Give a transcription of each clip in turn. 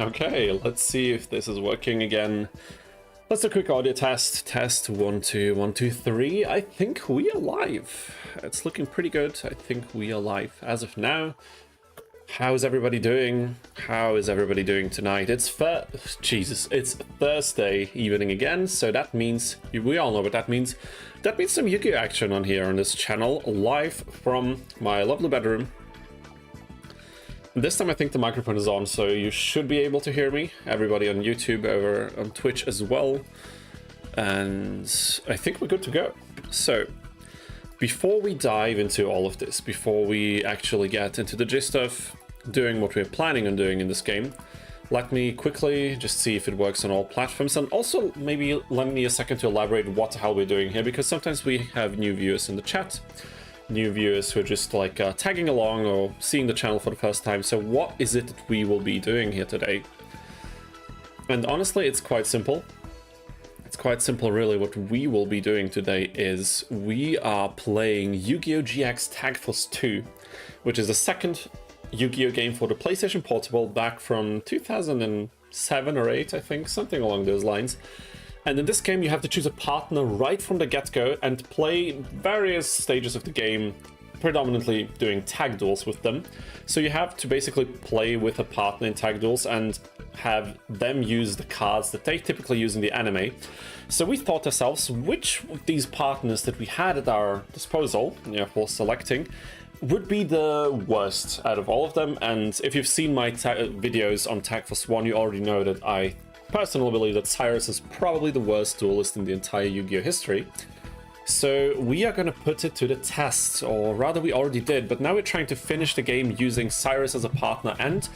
Okay, let's see if this is working again. Let's do a quick audio test. Test 1, 2, 1, 2, 3. I think we are live. It's looking pretty good. I think we are live as of now. How's everybody doing? How is everybody doing tonight? It's Thursday evening again, so that means we all know what that means. That means some Yu-Gi-Oh action on here on this channel, live from my lovely bedroom. This time I think the microphone is on, so you should be able to hear me. Everybody on YouTube, over on Twitch as well. And I think we're good to go. So, before we dive into all of this, before we actually get into the gist of doing what we're planning on doing in this game, let me quickly just see if it works on all platforms, and also maybe lend me a second to elaborate what the hell we're doing here, because sometimes we have new viewers in the chat, new viewers who are just like tagging along or seeing the channel for the first time. So what is it that we will be doing here today? And honestly, it's quite simple. It's quite simple, really. What we will be doing today is we are playing Yu-Gi-Oh! GX Tag Force 2, which is the second Yu-Gi-Oh! Game for the PlayStation Portable back from 2007 or 8, I think, something along those lines. And in this game, you have to choose a partner right from the get-go and play various stages of the game, predominantly doing tag duels with them. So you have to basically play with a partner in tag duels and have them use the cards that they typically use in the anime. So we thought to ourselves, which of these partners that we had at our disposal, for selecting, would be the worst out of all of them. And if you've seen my videos on Tag Force 1, you already know that I personally believe that Syrus is probably the worst duelist in the entire Yu-Gi-Oh! History. So we are going to put it to the test, or rather we already did, but now we're trying to finish the game using Syrus as a partner and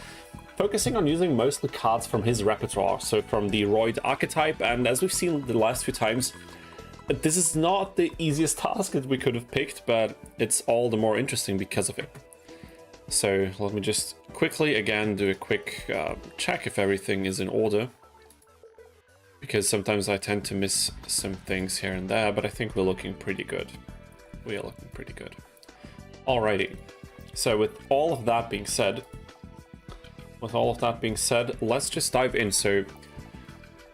focusing on using mostly cards from his repertoire, so from the Roid archetype. And as we've seen the last few times, this is not the easiest task that we could have picked, but it's all the more interesting because of it. So let me just quickly again do a quick check if everything is in order, because sometimes I tend to miss some things here and there, but I think we're looking pretty good. We are looking pretty good. Alrighty. So with all of that being said, let's just dive in. So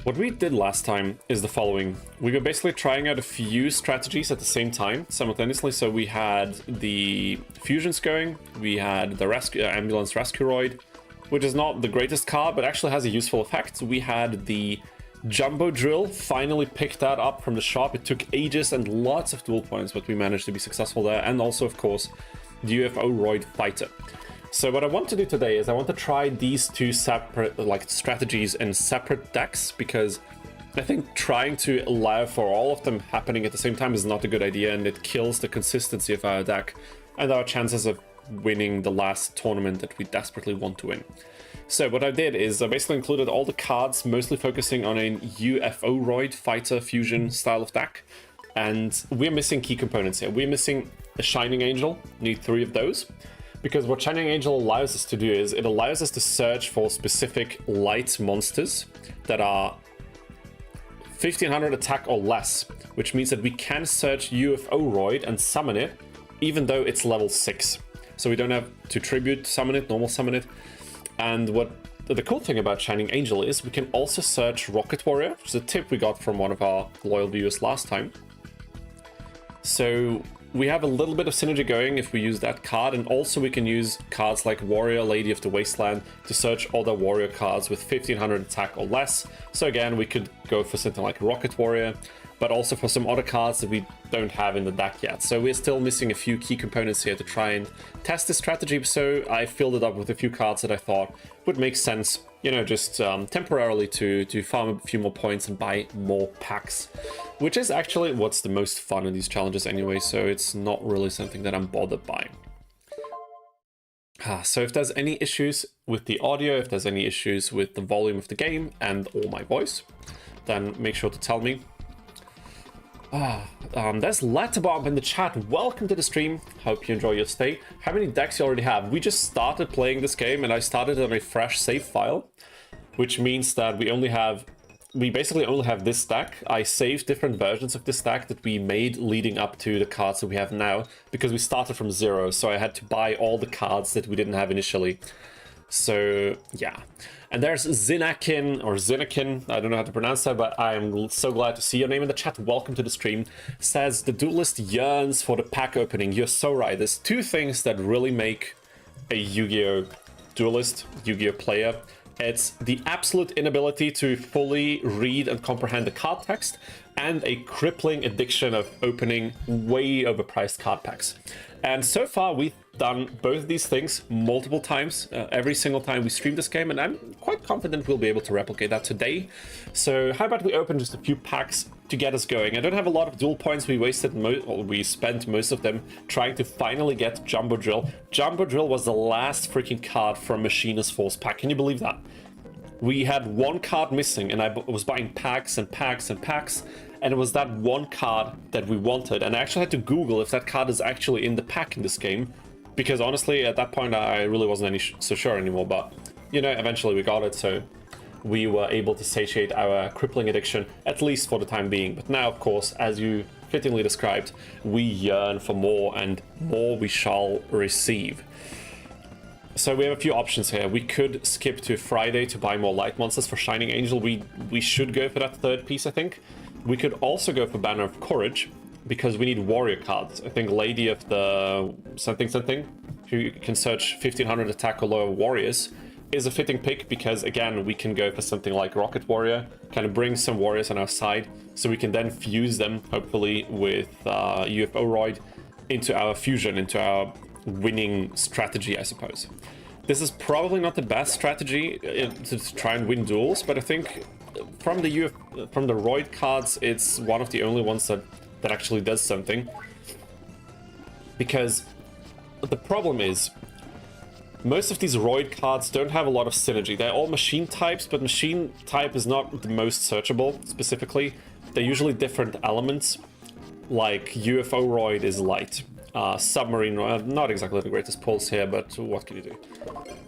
what we did last time is the following. We were basically trying out a few strategies at the same time, simultaneously. So we had the fusions going, we had the ambulance rescue roid, which is not the greatest card, but actually has a useful effect. We had the Jumbo Drill, finally picked that up from the shop. It took ages and lots of duel points, but we managed to be successful there. And also, of course, the UFO Roid Fighter. So what I want to do today is I want to try these two separate strategies in separate decks, because I think trying to allow for all of them happening at the same time is not a good idea, and it kills the consistency of our deck and our chances of winning the last tournament that we desperately want to win. So what I did is I basically included all the cards, mostly focusing on a UFO Roid Fighter fusion style of deck. And we're missing key components here. We're missing a Shining Angel, need 3 of those. Because what Shining Angel allows us to do is it allows us to search for specific light monsters that are 1500 attack or less, which means that we can search UFO Roid and summon it, even though it's level 6. So we don't have to tribute summon it, normal summon it. And what the cool thing about Shining Angel is we can also search Rocket Warrior, which is a tip we got from one of our loyal viewers last time. So we have a little bit of synergy going if we use that card, and also we can use cards like Warrior, Lady of the Wasteland to search other warrior cards with 1500 attack or less. So again, we could go for something like Rocket Warrior, but also for some other cards that we don't have in the deck yet. So we're still missing a few key components here to try and test this strategy. So I filled it up with a few cards that I thought would make sense, just temporarily to farm a few more points and buy more packs, which is actually what's the most fun in these challenges anyway. So it's not really something that I'm bothered by. So if there's any issues with the audio, if there's any issues with the volume of the game and or my voice, then make sure to tell me. There's Letterbomb in the chat. Welcome to the stream. Hope you enjoy your stay. How many decks you already have? We just started playing this game and I started on a fresh save file, which means that we basically only have this deck. I saved different versions of this deck that we made leading up to the cards that we have now, because we started from 0, so I had to buy all the cards that we didn't have initially. So yeah, And there's Zinakin, or Zinakin, I don't know how to pronounce that, but I am so glad to see your name in the chat. Welcome to the stream. Says, the duelist yearns for the pack opening. You're so right. There's two things that really make a Yu-Gi-Oh! Duelist, Yu-Gi-Oh! Player. It's the absolute inability to fully read and comprehend the card text, and a crippling addiction of opening way overpriced card packs. And so far, we've done both these things multiple times, every single time we stream this game, and I'm quite confident we'll be able to replicate that today. So how about we open just a few packs to get us going? I don't have a lot of duel points. We spent most of them trying to finally get Jumbo Drill. Jumbo Drill was the last freaking card from Machinist Force pack. Can you believe that? We had one card missing, and I was buying packs and packs and packs, and it was that one card that we wanted. And I actually had to Google if that card is actually in the pack in this game, because honestly, at that point, I really wasn't so sure anymore. But, you know, eventually we got it, so we were able to satiate our crippling addiction, at least for the time being. But now, of course, as you fittingly described, we yearn for more, and more we shall receive. So we have a few options here. We could skip to Friday to buy more light monsters for Shining Angel. We should go for that third piece, I think. We could also go for Banner of Courage, because we need warrior cards. I think Lady of the something, who can search 1500 attack or lower warriors, is a fitting pick, because again, we can go for something like Rocket Warrior, kind of bring some warriors on our side, so we can then fuse them, hopefully, with UFO-roid into our fusion, into our winning strategy, I suppose. This is probably not the best strategy to try and win duels, but I think from the Roid cards, it's one of the only ones that actually does something. Because the problem is, most of these Roid cards don't have a lot of synergy. They're all machine types, but machine type is not the most searchable, specifically. They're usually different elements, like UFO Roid is light. Submarine, not exactly the greatest pulls here, but what can you do?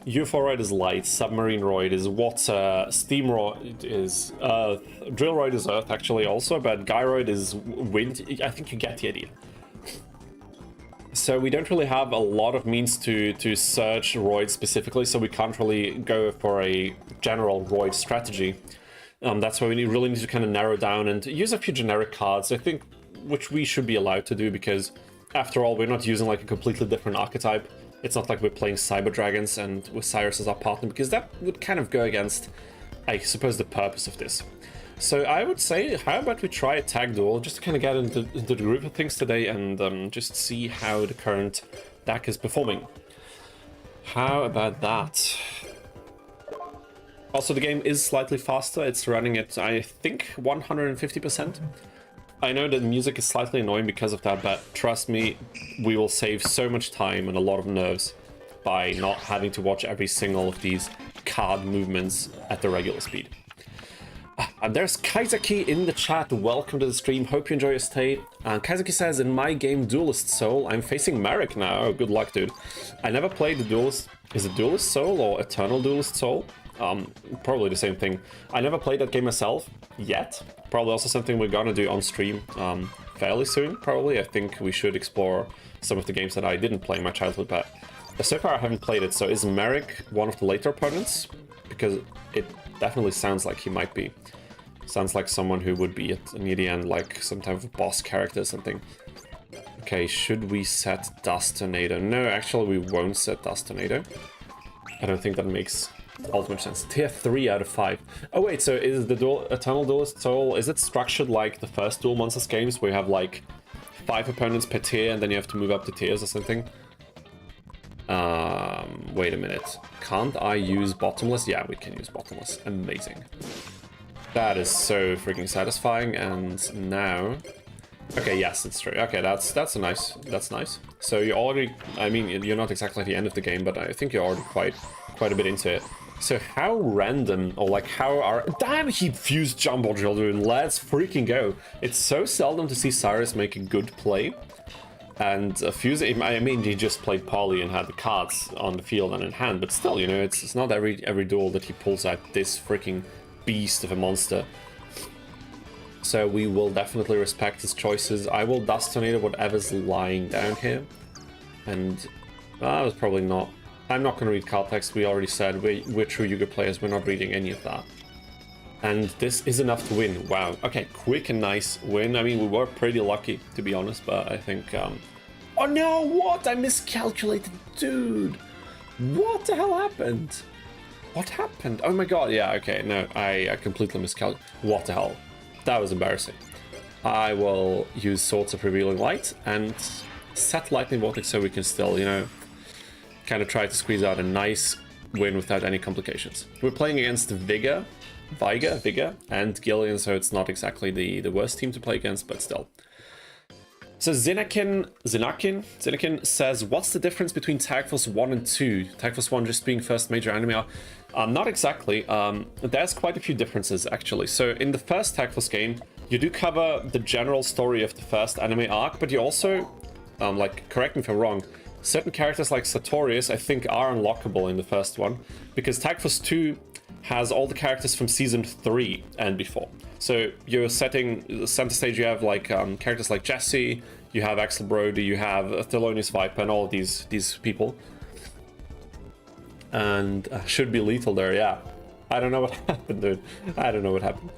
UFO Roid is light, Submarine Roid is water, Steam Roid is earth, Drill Roid is earth actually also, but Gyroid is wind. I think you get the idea. So we don't really have a lot of means to search Roid specifically, so we can't really go for a general Roid strategy. That's why we really need to kind of narrow down and use a few generic cards, I think, which we should be allowed to do, because after all, we're not using like a completely different archetype. It's not like we're playing Cyber Dragons and with Syrus as our partner, because that would kind of go against, I suppose, the purpose of this. So I would say, how about we try a tag duel, just to kind of get into the groove of things today, and just see how the current deck is performing. How about that? Also, the game is slightly faster. It's running at, I think, 150%. I know that music is slightly annoying because of that, but trust me, we will save so much time and a lot of nerves by not having to watch every single of these card movements at the regular speed. And there's Kaizaki in the chat. Welcome to the stream. Hope you enjoy your stay. Kaizaki says, in my game Duelist Soul, I'm facing Merrick now. Oh, good luck, dude. I never played the Duelist... Is it Duelist Soul or Eternal Duelist Soul? Probably the same thing. I never played that game myself yet. Probably also something we're gonna do on stream fairly soon, probably. I think we should explore some of the games that I didn't play in my childhood, but so far I haven't played it. So is Merrick one of the later opponents? Because it definitely sounds like he might be. Sounds like someone who would be near the end, like some type of boss character or something. Okay, should we set Dust Tornado? No, actually we won't set Dust Tornado. I don't think that makes ultimate sense. Tier 3 out of 5. Oh wait, so is the Eternal Duelist Soul, is it structured like the first Duel Monsters games where you have like 5 opponents per tier and then you have to move up the tiers or something? Wait a minute. Can't I use Bottomless? Yeah, we can use Bottomless. Amazing. That is so freaking satisfying. And now... Okay, yes, it's true. Okay, that's nice. That's nice. So you're already... I mean, you're not exactly at the end of the game, but I think you're already quite a bit into it. So how random, or like how are... Damn, he fused Jumbo Drill, dude. Let's freaking go. It's so seldom to see Syrus make a good play. And fusing, I mean, he just played poly and had the cards on the field and in hand, but still, you know, it's not every duel that he pulls out this freaking beast of a monster. So we will definitely respect his choices. I will Dust Tornado whatever's lying down here. And that was probably not I'm not going to read card text. We already said we're true Yu-Gi-Oh players. We're not reading any of that. And this is enough to win. Wow. Okay, quick and nice win. I mean, we were pretty lucky, to be honest, but I think... Oh no, what? I miscalculated. Dude. What the hell happened? What happened? Oh my god, yeah, okay, no, I completely miscalculated. What the hell? That was embarrassing. I will use Swords of Revealing Light and set Lightning Vortex so we can still, you know, kind of try to squeeze out a nice win without any complications. We're playing against Vigor, and Gillian, so it's not exactly the worst team to play against, but still. So Zinakin says, what's the difference between Tag Force 1 and 2? Tag Force 1 just being first major anime arc? Not exactly. There's quite a few differences, actually. So in the first Tag Force game, you do cover the general story of the first anime arc, but you also, like, correct me if I'm wrong, certain characters like Sartorius, I think, are unlockable in the first one, because Tag Force 2 has all the characters from Season 3 and before. So you're setting the center stage, you have like characters like Jesse, you have Axel Brody, you have Thelonious Viper, and all of these people. And should be lethal there, yeah. I don't know what happened, dude. I don't know what happened.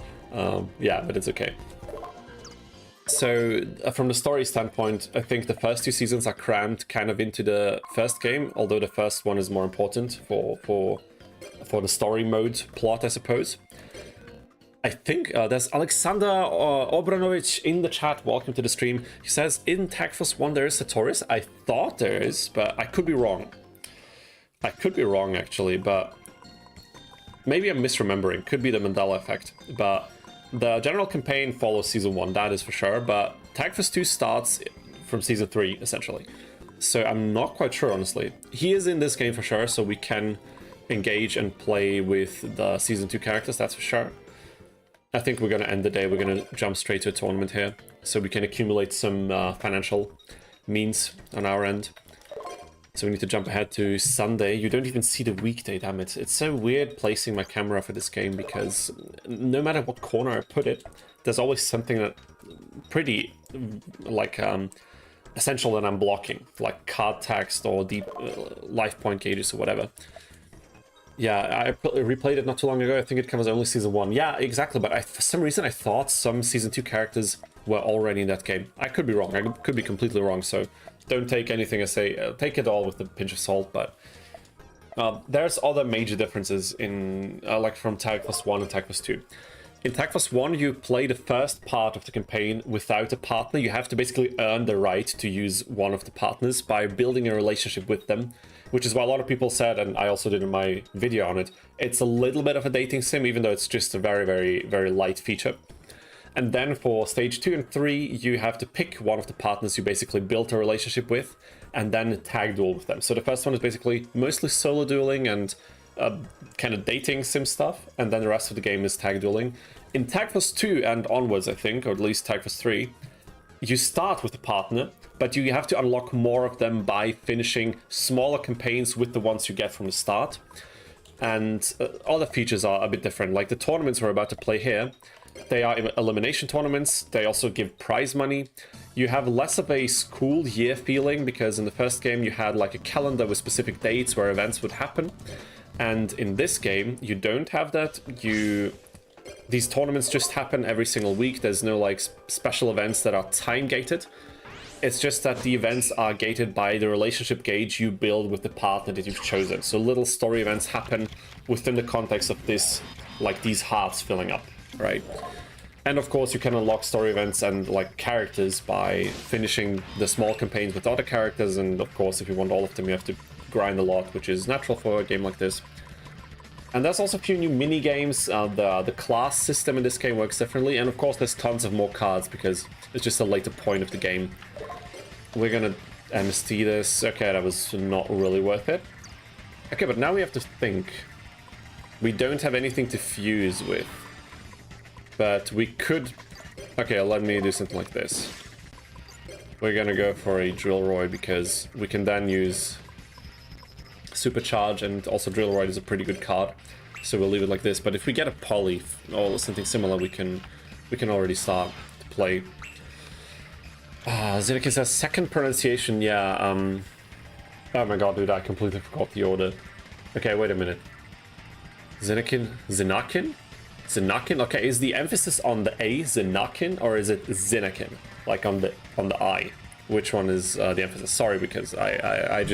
Yeah, but it's okay. So from the story standpoint, I think the first two seasons are crammed kind of into the first game, although the first one is more important for the story mode plot, I suppose. I think there's Alexander Obranovich in the chat. Welcome to the stream. He says, in Tag Force 1 there is Sartorius. I thought there is, but I could be wrong. I could be wrong, actually, but maybe I'm misremembering. Could be the Mandela effect. But the general campaign follows Season 1, that is for sure. But Tag Force 2 starts from Season 3, essentially. So I'm not quite sure, honestly. He is in this game for sure, so we can engage and play with the Season 2 characters, that's for sure. I think we're going to end the day. We're going to jump straight to a tournament here, so we can accumulate some financial means on our end. So we need to jump ahead to Sunday. You don't even see the weekday, damn it. It's so weird placing my camera for this game, because no matter what corner I put it, there's always something that pretty, like, essential that I'm blocking, like card text or deep life point gauges or whatever. Yeah, I replayed it not too long ago. I think it covers only Season 1. Yeah, exactly, but for some reason I thought some Season 2 characters were already in that game. I could be wrong. I could be completely wrong, so don't take anything I say. Take it all with a pinch of salt, but there's other major differences in, like, from Tag Force 1 and Tag Force 2. In Tag Force 1, you play the first part of the campaign without a partner. You have to basically earn the right to use one of the partners by building a relationship with them, which is why a lot of people said, and I also did in my video on it, it's a little bit of a dating sim, even though it's just a very, very, very light feature. And then for stage 2 and 3, you have to pick one of the partners you basically built a relationship with, and then tag duel with them. So the first one is basically mostly solo dueling and kind of dating sim stuff, and then the rest of the game is tag dueling. In Tag Force 2 and onwards, I think, or at least Tag Force 3, you start with a partner, but you have to unlock more of them by finishing smaller campaigns with the ones you get from the start. And other features are a bit different. Like the tournaments we're about to play here, they are elimination tournaments. They also give prize money. You have less of a school year feeling, because in the first game you had like a calendar with specific dates where events would happen. And in this game, you don't have that. These tournaments just happen every single week. There's no like special events that are time gated. It's just that the events are gated by the relationship gauge you build with the partner that you've chosen. So little story events happen within the context of this, like these hearts filling up, right? And of course you can unlock story events and like characters by finishing the small campaigns with other characters. And of course, if you want all of them, you have to grind a lot, which is natural for a game like this. And there's also a few new mini games. The class system in this game works differently, and of course there's tons of more cards because it's just a later point of the game. We're gonna MST this. Okay, that was not really worth it. Okay, but now we have to think. We don't have anything to fuse with, but we could... Okay, let me do something like this. We're gonna go for a Drillroid because we can then use Supercharge, and also Drillroid is a pretty good card, so we'll leave it like this. But if we get a Poly or something similar, we can already start to play. Zineke says second pronunciation. Yeah, Oh my god, dude, I completely forgot the order. Okay, wait a minute. Zinakin? Zinakin? Zinakin? Okay, is the emphasis on the A, Zinakin, or is it Zinakin? Like on the I? Which one is the emphasis? Sorry, because I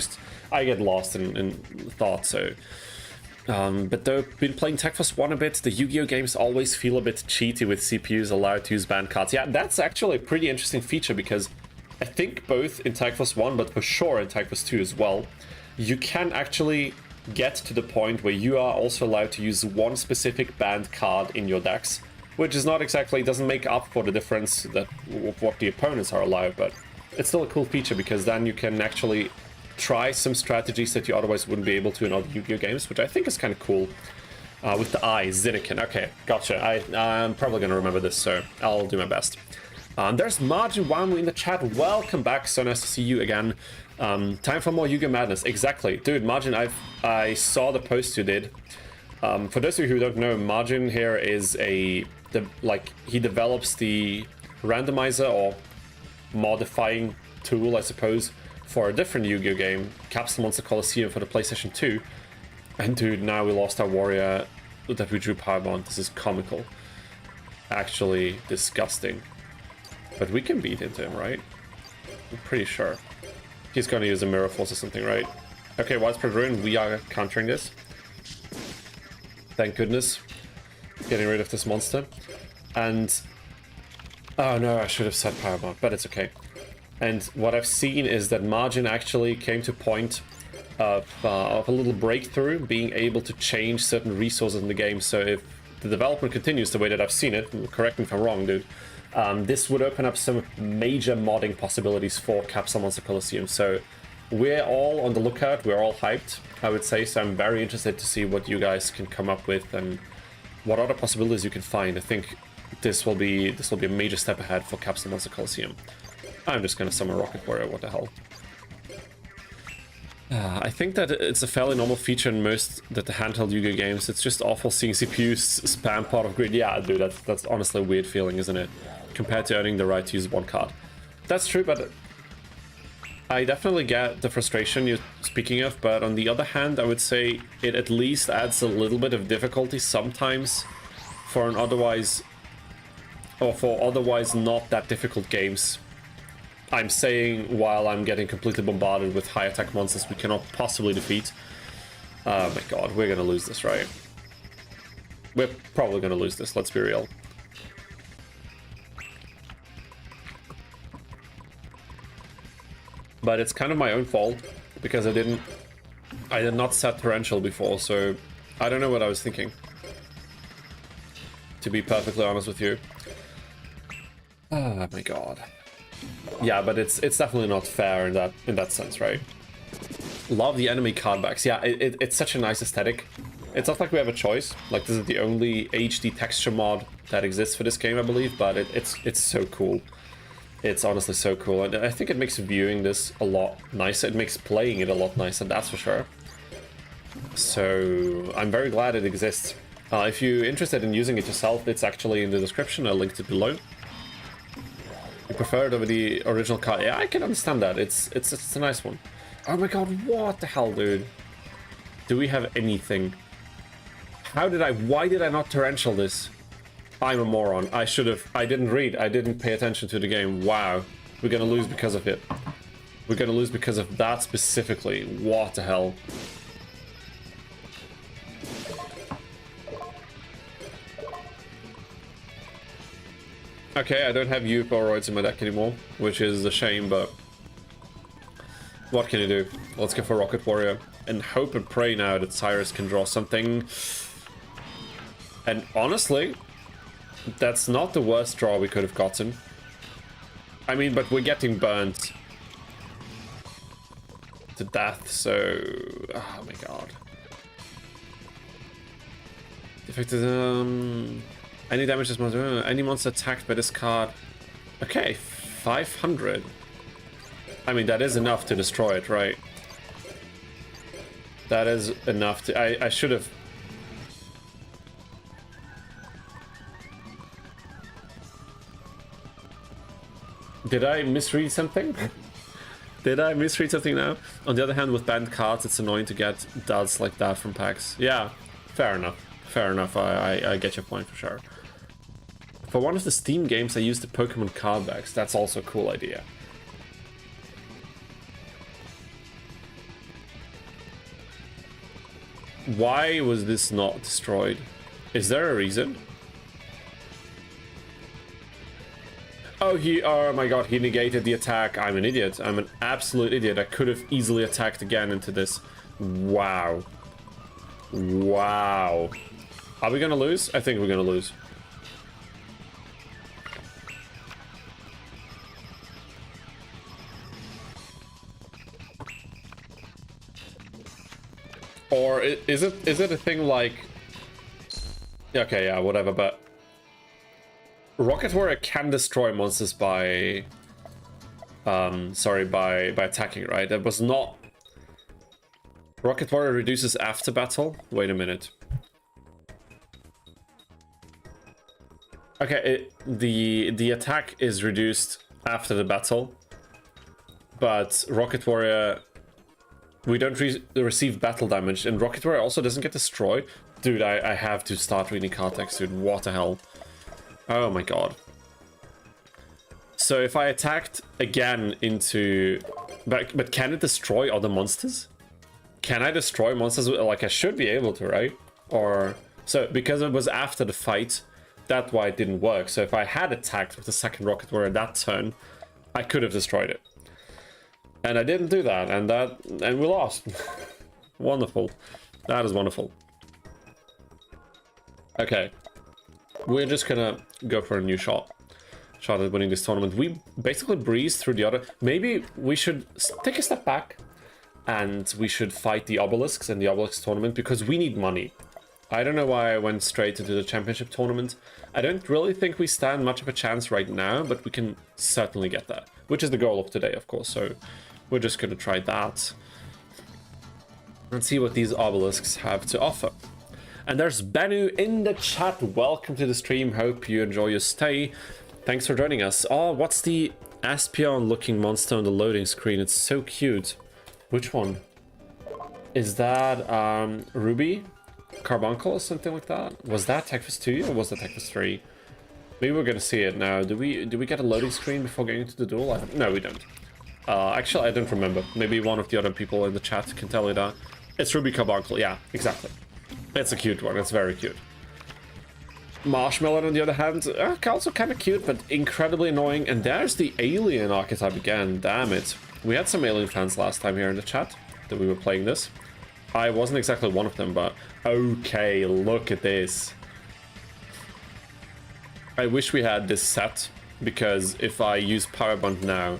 get lost in thought, so... but though been playing Tech Force 1 a bit, the Yu-Gi-Oh games always feel a bit cheaty with CPUs allowed to use banned cards. Yeah, that's actually a pretty interesting feature, because I think both in Tech Force 1, but for sure in Tech Force 2 as well, you can actually get to the point where you are also allowed to use one specific banned card in your decks, which is not exactly, doesn't make up for the difference that of what the opponents are allowed, but it's still a cool feature, because then you can actually try some strategies that you otherwise wouldn't be able to in other Yu-Gi-Oh games, which I think is kind of cool. With the I, Zinikin. Okay, gotcha. I'm probably going to remember this, so I'll do my best. There's Margin Wamu in the chat. Welcome back. So nice to see you again. Time for more Yu-Gi-Oh madness. Exactly. Dude, Margin, I saw the post you did. For those of you who don't know, Margin here is he develops the randomizer or modifying tool, I suppose, for a different Yu-Gi-Oh game, Capsule Monster Coliseum for the PlayStation 2. And dude, now we lost our warrior that we drew Powerbomb. This is comical. Actually disgusting. But we can beat into him, right? I'm pretty sure. He's going to use a Mirror Force or something, right? Okay, Widespread Ruin, we are countering this. Thank goodness. Getting rid of this monster. And... oh no, I should have said Powerbomb, but it's okay. And what I've seen is that Margin actually came to a point of a little breakthrough, being able to change certain resources in the game. So if the development continues the way that I've seen it, correct me if I'm wrong, dude, this would open up some major modding possibilities for Capsule Monster Coliseum. So we're all on the lookout, we're all hyped, I would say. So I'm very interested to see what you guys can come up with and what other possibilities you can find. I think this will be a major step ahead for Capsule Monster Coliseum. I'm just gonna summon Rocket Warrior, what the hell. I think that it's a fairly normal feature in most the handheld Yu-Gi-Oh games. It's just awful seeing CPUs spam Pot of Greed. Yeah, dude, that's honestly a weird feeling, isn't it? Compared to earning the right to use one card. That's true, but I definitely get the frustration you're speaking of, but on the other hand, I would say it at least adds a little bit of difficulty sometimes for otherwise not that difficult games. I'm saying while I'm getting completely bombarded with high attack monsters we cannot possibly defeat. Oh my god, we're gonna lose this, right? We're probably gonna lose this, let's be real. But it's kind of my own fault, because I did not set Torrential before, so I don't know what I was thinking, to be perfectly honest with you. Oh my god. Yeah, but it's definitely not fair in that sense, right? Love the enemy card backs. Yeah, it's such a nice aesthetic. It's not like we have a choice. Like, this is the only HD texture mod that exists for this game, I believe, but it's so cool. It's honestly so cool, and I think it makes viewing this a lot nicer. It makes playing it a lot nicer, that's for sure. So I'm very glad it exists. If you're interested in using it yourself, it's actually in the description. I'll link it below. You prefer it over the original card? Yeah, I can understand that. It's a nice one. Oh my god, what the hell, dude? Do we have anything? Why did I not torrential this? I'm a moron. I didn't read. I didn't pay attention to the game. Wow. We're gonna lose because of it. We're gonna lose because of that specifically. What the hell? Okay, I don't have Polaroids in my deck anymore, which is a shame, but what can you do? Let's go for Rocket Warrior and hope and pray now that Syrus can draw something. And honestly, that's not the worst draw we could have gotten. I mean, but we're getting burnt to death, so... oh my god. Defected, any damage this monster... any monster attacked by this card... okay, 500. I mean, that is enough to destroy it, right? That is enough to... I should have... did I misread something? Did I misread something now? On the other hand, with banned cards, it's annoying to get duds like that from packs. Yeah, fair enough. Fair enough, I get your point for sure. For one of the Steam games, I used the Pokemon card backs. That's also a cool idea. Why was this not destroyed? Is there a reason? Oh, oh my god, he negated the attack. I'm an idiot. I'm an absolute idiot. I could have easily attacked again into this. Wow. Wow. Are we gonna lose? I think we're gonna lose. Or is it a thing like... Okay, yeah, whatever, but... Rocket Warrior can destroy monsters by... by attacking, right? That was not... Rocket Warrior reduces after battle? Wait a minute. Okay, the attack is reduced after the battle. But Rocket Warrior... We don't receive battle damage, and Rocket Warrior also doesn't get destroyed. Dude, I have to start reading card text, dude. What the hell? Oh my god. So if I attacked again into... But can it destroy other monsters? Can I destroy monsters? Like, I should be able to, right? Or... So, because it was after the fight, that's why it didn't work. So if I had attacked with the second Rocket Warrior that turn, I could have destroyed it. And I didn't do that, and we lost. Wonderful. That is wonderful. Okay. We're just gonna go for a new shot at winning this tournament. We basically breezed through the other... Maybe we should take a step back, and we should fight the Obelisks in the Obelisks tournament, because we need money. I don't know why I went straight into the championship tournament. I don't really think we stand much of a chance right now, but we can certainly get that. Which is the goal of today, of course, so... We're just gonna try that. And see what these Obelisks have to offer. And there's Benu in the chat. Welcome to the stream. Hope you enjoy your stay. Thanks for joining us. Oh, what's the Aspeon looking monster on the loading screen? It's so cute. Which one? Is that Ruby? Carbuncle or something like that? Was that Techfus 2 or was that Techfus 3? Maybe we're gonna see it now. Do we get a loading screen before getting into the duel? No, we don't. Actually, I don't remember. Maybe one of the other people in the chat can tell me that. It's Ruby Carbuncle. Yeah, exactly. It's a cute one. It's very cute. Marshmallow, on the other hand, also kind of cute, but incredibly annoying. And there's the alien archetype again. Damn it. We had some alien fans last time here in the chat that we were playing this. I wasn't exactly one of them, but okay, look at this. I wish we had this set, because if I use Power Bond now,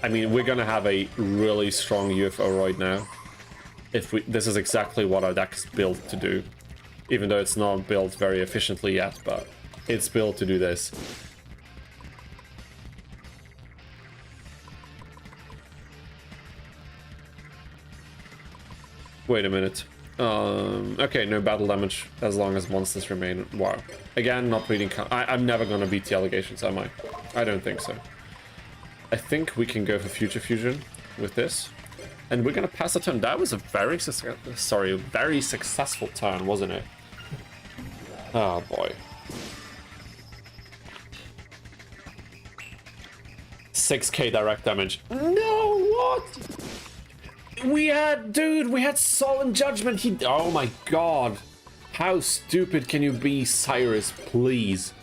I mean, we're gonna have a really strong UFO-roid now. This is exactly what our deck is built to do. Even though it's not built very efficiently yet, but it's built to do this. Wait a minute. Okay, no battle damage as long as monsters remain. Wow. Again, not reading... I'm never gonna beat the allegations, am I? I don't think so. I think we can go for Future Fusion with this. And we're gonna pass a turn. That was a very successful turn, wasn't it? Oh boy. 6k direct damage. No, what? We had Solemn Judgment. Oh my god. How stupid can you be, Syrus? Please.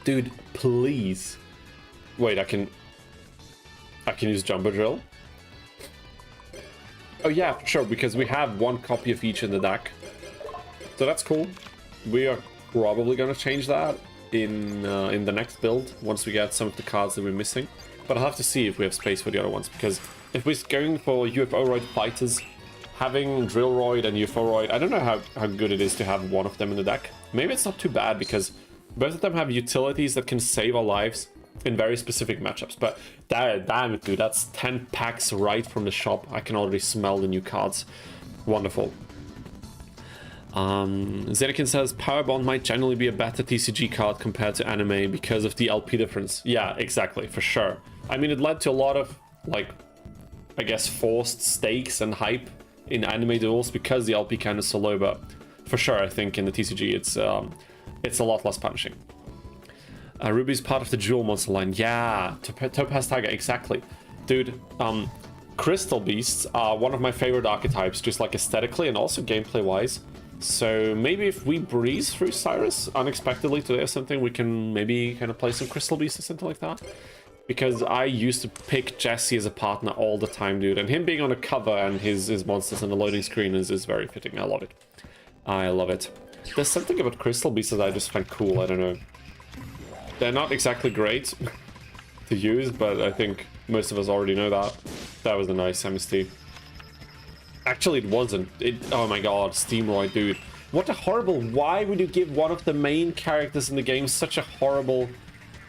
Dude, please. Wait, I can use Jumbo Drill? Oh yeah, sure, because we have one copy of each in the deck. So that's cool. We are probably gonna change that in the next build, once we get some of the cards that we're missing. But I'll have to see if we have space for the other ones, because if we're going for UFO-roid fighters, having Drillroid and UFO-roid, I don't know how good it is to have one of them in the deck. Maybe it's not too bad, because both of them have utilities that can save our lives in very specific matchups. But damn it, dude, that's 10 packs right from the shop. I can already smell the new cards. Wonderful. Zedekin says Power Bond might generally be a better TCG card compared to anime because of the LP difference. Yeah, exactly, for sure. I mean, it led to a lot of, like, I guess, forced stakes and hype in anime duels because the LP count is so low, but for sure, I think in the TCG, it's a lot less punishing. Ruby's part of the duel monster line. Yeah, Topaz Tiger, exactly. Dude, Crystal Beasts are one of my favorite archetypes, just like aesthetically and also gameplay-wise. So maybe if we breeze through Syrus unexpectedly today or something, we can maybe kind of play some Crystal Beasts or something like that. Because I used to pick Jesse as a partner all the time, dude. And him being on a cover and his monsters on the loading screen is very fitting. I love it. I love it. There's something about Crystal Beasts that I just find cool, I don't know. They're not exactly great to use, but I think most of us already know that. That was a nice MST. Actually, it wasn't. Oh my god, Steamroid, dude. What a horrible... Why would you give one of the main characters in the game such a horrible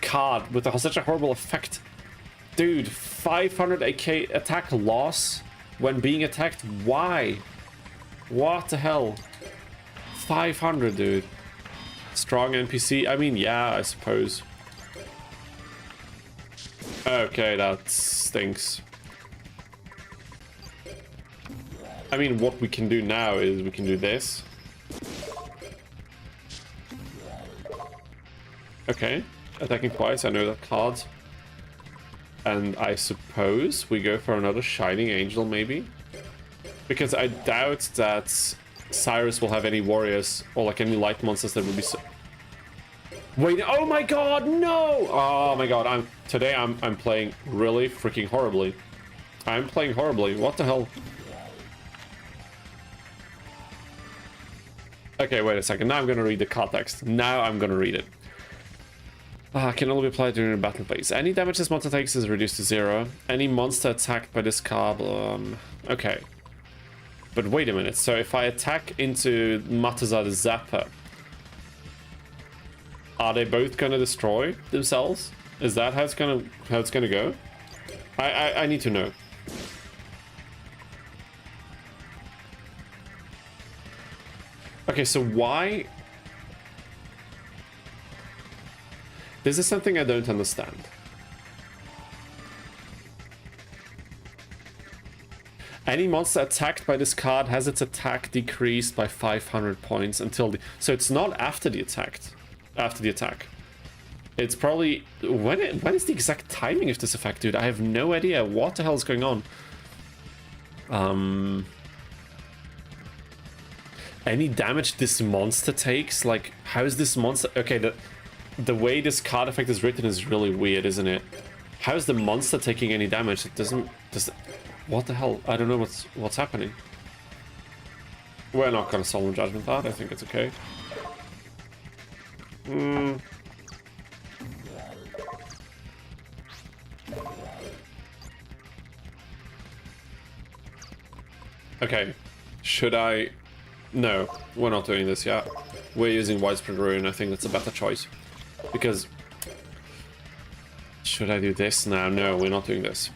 card with such a horrible effect? Dude, 500 AK attack loss when being attacked? Why? What the hell? 500, dude. Strong NPC? I mean, yeah, I suppose. Okay, that stinks. I mean, what we can do now is we can do this. Okay, attacking twice, I know that card. And I suppose we go for another Shining Angel, maybe? Because I doubt that Syrus will have any warriors or like any light monsters that would be so... Wait, oh my god, no! Oh my god, today I'm playing really freaking horribly. I'm playing horribly, what the hell? Okay, wait a second, now I'm gonna read the context. Now I'm gonna read it. Can only be applied during a battle phase. Any damage this monster takes is reduced to 0. Any monster attacked by this card, okay. But wait a minute, so if I attack into Matazar the Zapper, are they both gonna destroy themselves? Is that how it's gonna go? I need to know. Okay, so why? This is something I don't understand. Any monster attacked by this card has its attack decreased by 500 points until the... So it's not after the attack. It's probably... When is the exact timing of this effect, dude? I have no idea. What the hell is going on? Any damage this monster takes? Like, how is this monster... Okay, the way this card effect is written is really weird, isn't it? How is the monster taking any damage? It doesn't... What the hell? I don't know what's happening. We're not gonna solemn judgment that. I think it's okay. Okay. Should I... No, we're not doing this yet. We're using Widespread Ruin. I think that's a better choice. Because... Should I do this now? No, we're not doing this.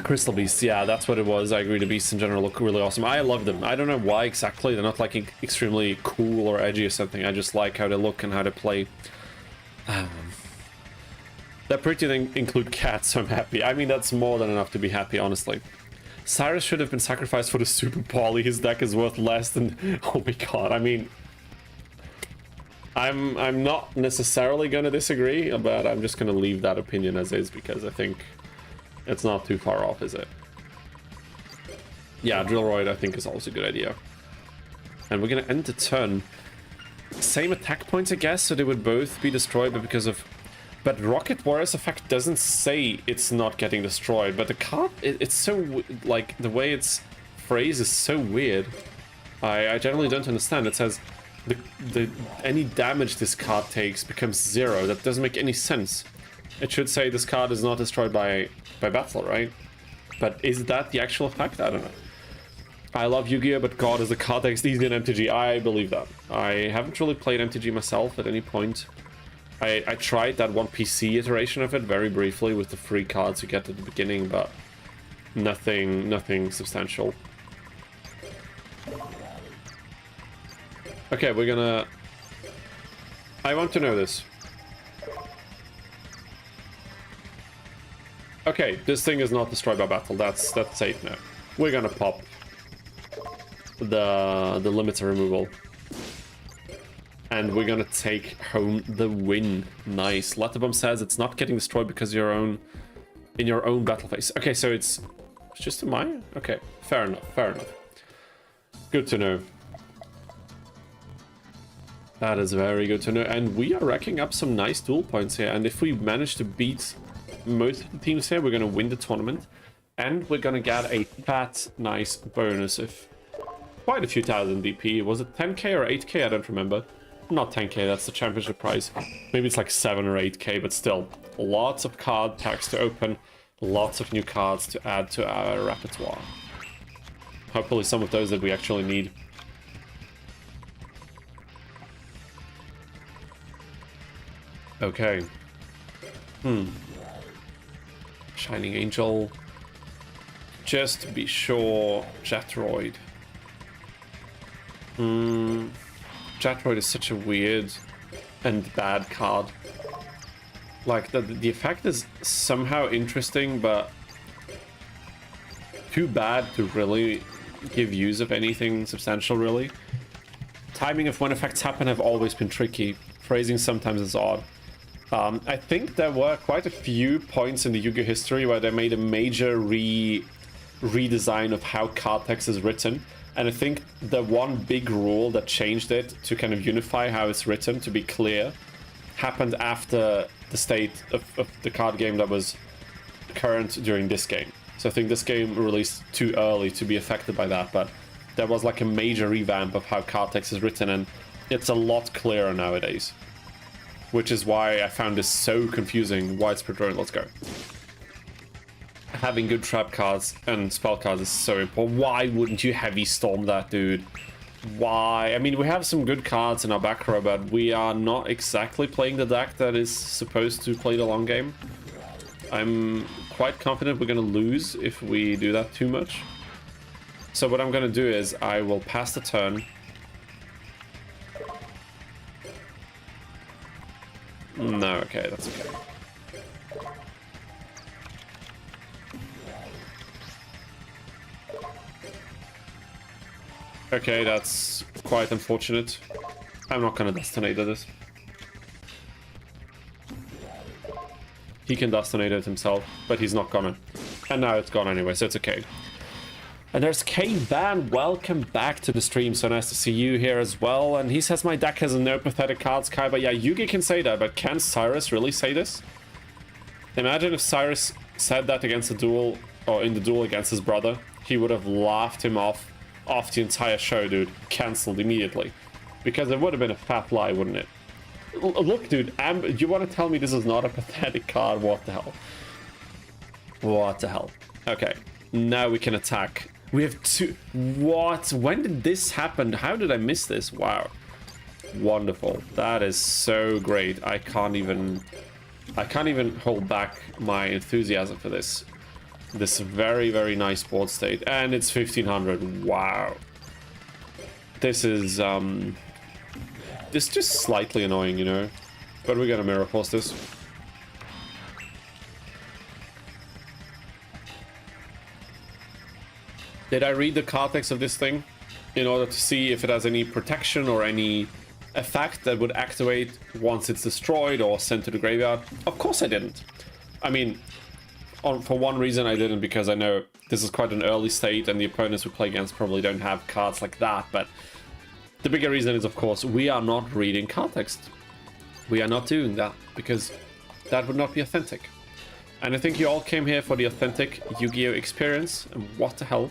Crystal Beasts, yeah, that's what it was. I agree, the beasts in general look really awesome. I love them. I don't know why exactly. They're not like extremely cool or edgy or something. I just like how they look and how they play. They're pretty to include cats, so I'm happy. I mean, that's more than enough to be happy, honestly. Syrus should have been sacrificed for the Super Poly. His deck is worth less than... Oh my god, I mean... I'm not necessarily gonna disagree, but I'm just gonna leave that opinion as is because I think... It's not too far off, is it? Yeah, Drillroid I think is also a good idea. And we're gonna end the turn. Same attack points, I guess, so they would both be destroyed, but because of... But Rocket Warrior's effect doesn't say it's not getting destroyed, but the card, it's so... Like, the way it's phrased is so weird. I generally don't understand. It says, any damage this card takes becomes 0. That doesn't make any sense. It should say this card is not destroyed by battle, right? But is that the actual effect? I don't know. I love Yu-Gi-Oh, but god, is the card text easy in MTG? I believe that. I haven't really played MTG myself at any point. I tried that one PC iteration of it very briefly with the free cards you get at the beginning, but nothing substantial. Okay, we're gonna... I want to know this. Okay, this thing is not destroyed by battle. That's safe now. We're gonna pop the limiter removal. And we're gonna take home the win. Nice. Letterbomb says it's not getting destroyed because you're in your own battle phase. Okay, so it's just a mine? Okay, fair enough, fair enough. Good to know. That is very good to know. And we are racking up some nice duel points here. And if we manage to beat most of the teams here, we're gonna win the tournament. And we're gonna get a fat, nice bonus of quite a few thousand DP. Was it 10k or 8k? I don't remember. Not 10k, that's the championship prize. Maybe it's like 7 or 8k, but still. Lots of card packs to open. Lots of new cards to add to our repertoire. Hopefully some of those that we actually need. Okay. Shining Angel. Just to be sure, Jetroid. Jetroid is such a weird and bad card. Like, the effect is somehow interesting, but too bad to really give use of anything substantial, really. Timing of when effects happen have always been tricky. Phrasing sometimes is odd. I think there were quite a few points in the Yu-Gi-Oh! History where they made a major redesign of how card text is written. And I think the one big rule that changed it to kind of unify how it's written, to be clear, happened after the state of the card game that was current during this game. So I think this game released too early to be affected by that, but there was like a major revamp of how card text is written, and it's a lot clearer nowadays. Which is why I found this so confusing. Widespread drone, let's go. Having good trap cards and spell cards is so important. Why wouldn't you heavy storm that, dude? Why? I mean, we have some good cards in our back row, but we are not exactly playing the deck that is supposed to play the long game. I'm quite confident we're gonna lose if we do that too much. So what I'm gonna do is I will pass the turn. No, okay, that's okay. Okay, that's quite unfortunate. I'm not gonna Dustinate this. He can Dustinate it himself, but he's not gonna. And now it's gone anyway, so it's okay. And there's K-Van, welcome back to the stream, so nice to see you here as well. And he says my deck has no pathetic cards, Kai, but yeah, Yugi can say that, but can Syrus really say this? Imagine if Syrus said that against a duel, or in the duel against his brother, he would have laughed him off the entire show, dude. Cancelled immediately. Because it would have been a fat lie, wouldn't it? Look, dude, you want to tell me this is not a pathetic card? What the hell? What the hell? Okay, now we can attack. We have two. What? When did this happen? How did I miss this? Wow. Wonderful. That is so great. I can't even hold back my enthusiasm for this. This very, very nice board state. And it's 1500. Wow. This is this just slightly annoying, you know. But we're gonna mirror force this. Did I read the card text of this thing in order to see if it has any protection or any effect that would activate once it's destroyed or sent to the graveyard? Of course I didn't. I mean, for one reason I didn't, because I know this is quite an early state and the opponents we play against probably don't have cards like that, but the bigger reason is, of course, we are not reading card text. We are not doing that, because that would not be authentic. And I think you all came here for the authentic Yu-Gi-Oh! Experience, and what the hell?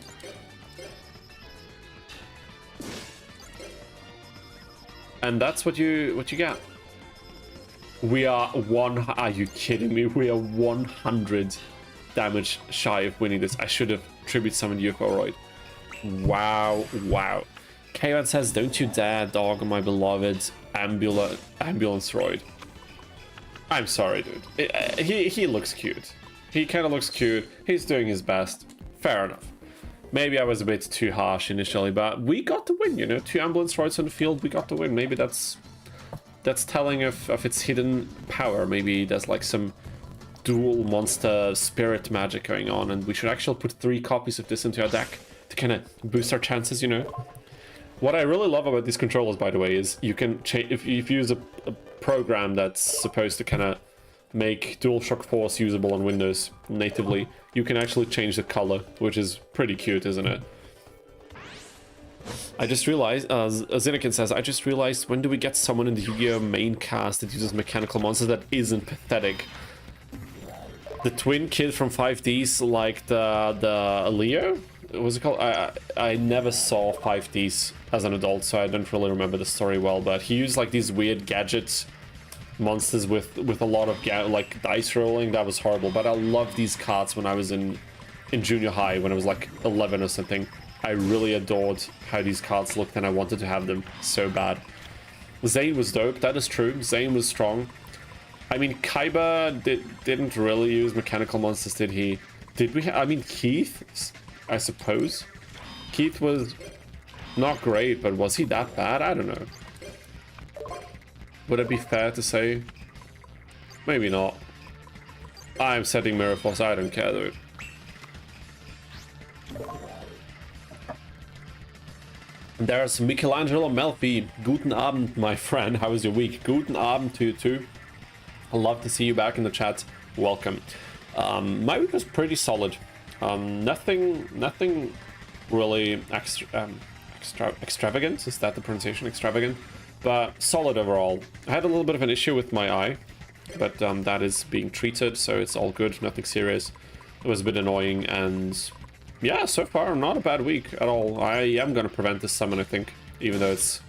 And that's what you get. We are are you kidding me? We are 100 damage shy of winning this. I should have tribute summoned UFO-roid. Wow, wow. K1 says, don't you dare dog my beloved ambulance roid. I'm sorry, dude. He looks cute. He kind of looks cute. He's doing his best. Fair enough. Maybe I was a bit too harsh initially, but we got the win, you know? 2 ambulance roids on the field, we got the win. Maybe that's telling of its hidden power. Maybe there's like some dual monster spirit magic going on, and we should actually put 3 copies of this into our deck to kind of boost our chances, you know? What I really love about these controllers, by the way, is you can change if you use a program that's supposed to kind of make DualShock Force usable on Windows natively, you can actually change the color, which is pretty cute, isn't it? I just realized, Zinnikin says, I just realized, when do we get someone in the Yu-Gi-Oh! Main cast that uses mechanical monsters that isn't pathetic? The twin kid from 5Ds, like the Leo? What was it called? I never saw 5Ds as an adult, so I don't really remember the story well, but he used like these weird gadgets monsters with a lot of like dice rolling. That was horrible, but I loved these cards when I was in junior high, when I was like 11 or something. I really adored how these cards looked, and I wanted to have them so bad. Zane was dope, that is true. Zane was strong. I mean, Kaiba didn't really use mechanical monsters, did he? Did we? I mean, Keith, I suppose. Keith was not great, but was he that bad? I don't know. Would it be fair to say? Maybe not. I'm setting Mirror Force, I don't care, dude. There's Michelangelo Melfi. Guten Abend, my friend. How was your week? Guten Abend to you too. I'd love to see you back in the chat. Welcome. My week was pretty solid. Nothing really extravagant. Is that the pronunciation? Extravagant? But solid overall. I had a little bit of an issue with my eye, but that is being treated, so it's all good. Nothing serious. It was a bit annoying, and yeah, so far not a bad week at all. I am going to prevent this summon, I think, even though it's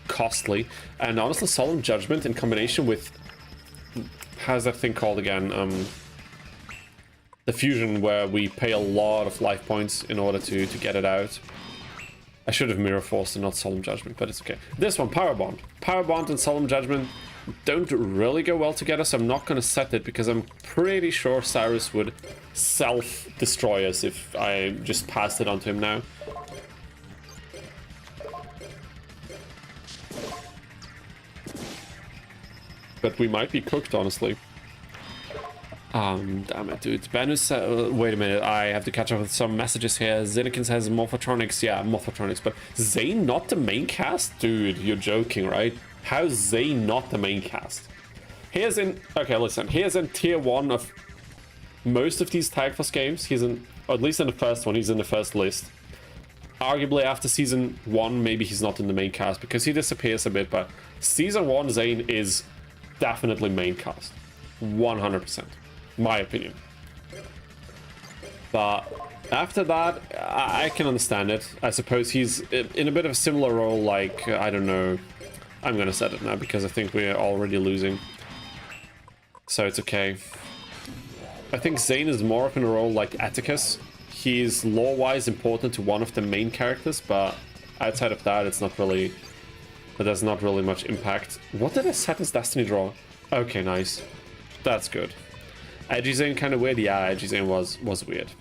costly. And honestly, Solemn Judgment in combination with, how's that thing called again? The fusion, where we pay a lot of life points in order to get it out. I should have Mirror Force and not Solemn Judgment, but it's okay. This one, Power Bond. Power Bond and Solemn Judgment don't really go well together, so I'm not going to set it, because I'm pretty sure Syrus would self-destroy us if I just passed it on to him now. But we might be cooked, honestly. Damn it, dude. Benus, wait a minute, I have to catch up with some messages here. Zinnikin says Morphotronics. Yeah, Morphotronics, but Zane not the main cast? Dude, you're joking, right? How's Zane not the main cast? Here's in... Okay, listen. Here's in tier 1 of most of these Tag Force games. He's in... Or at least in the first one, he's in the first list. Arguably, after Season 1, maybe he's not in the main cast, because he disappears a bit, but Season 1, Zane is definitely main cast. 100%. My opinion. But after that, I can understand it. I suppose he's in a bit of a similar role, like, I don't know. I'm gonna set it now because I think we're already losing. So it's okay. I think Zane is more of in a role like Atticus. He's lore-wise important to one of the main characters, but outside of that, it's not really... There's not really much impact. What did I set as Destiny Draw? Okay, nice. That's good. Edgy Zane kind of weird? Yeah, Edgy Zane was weird.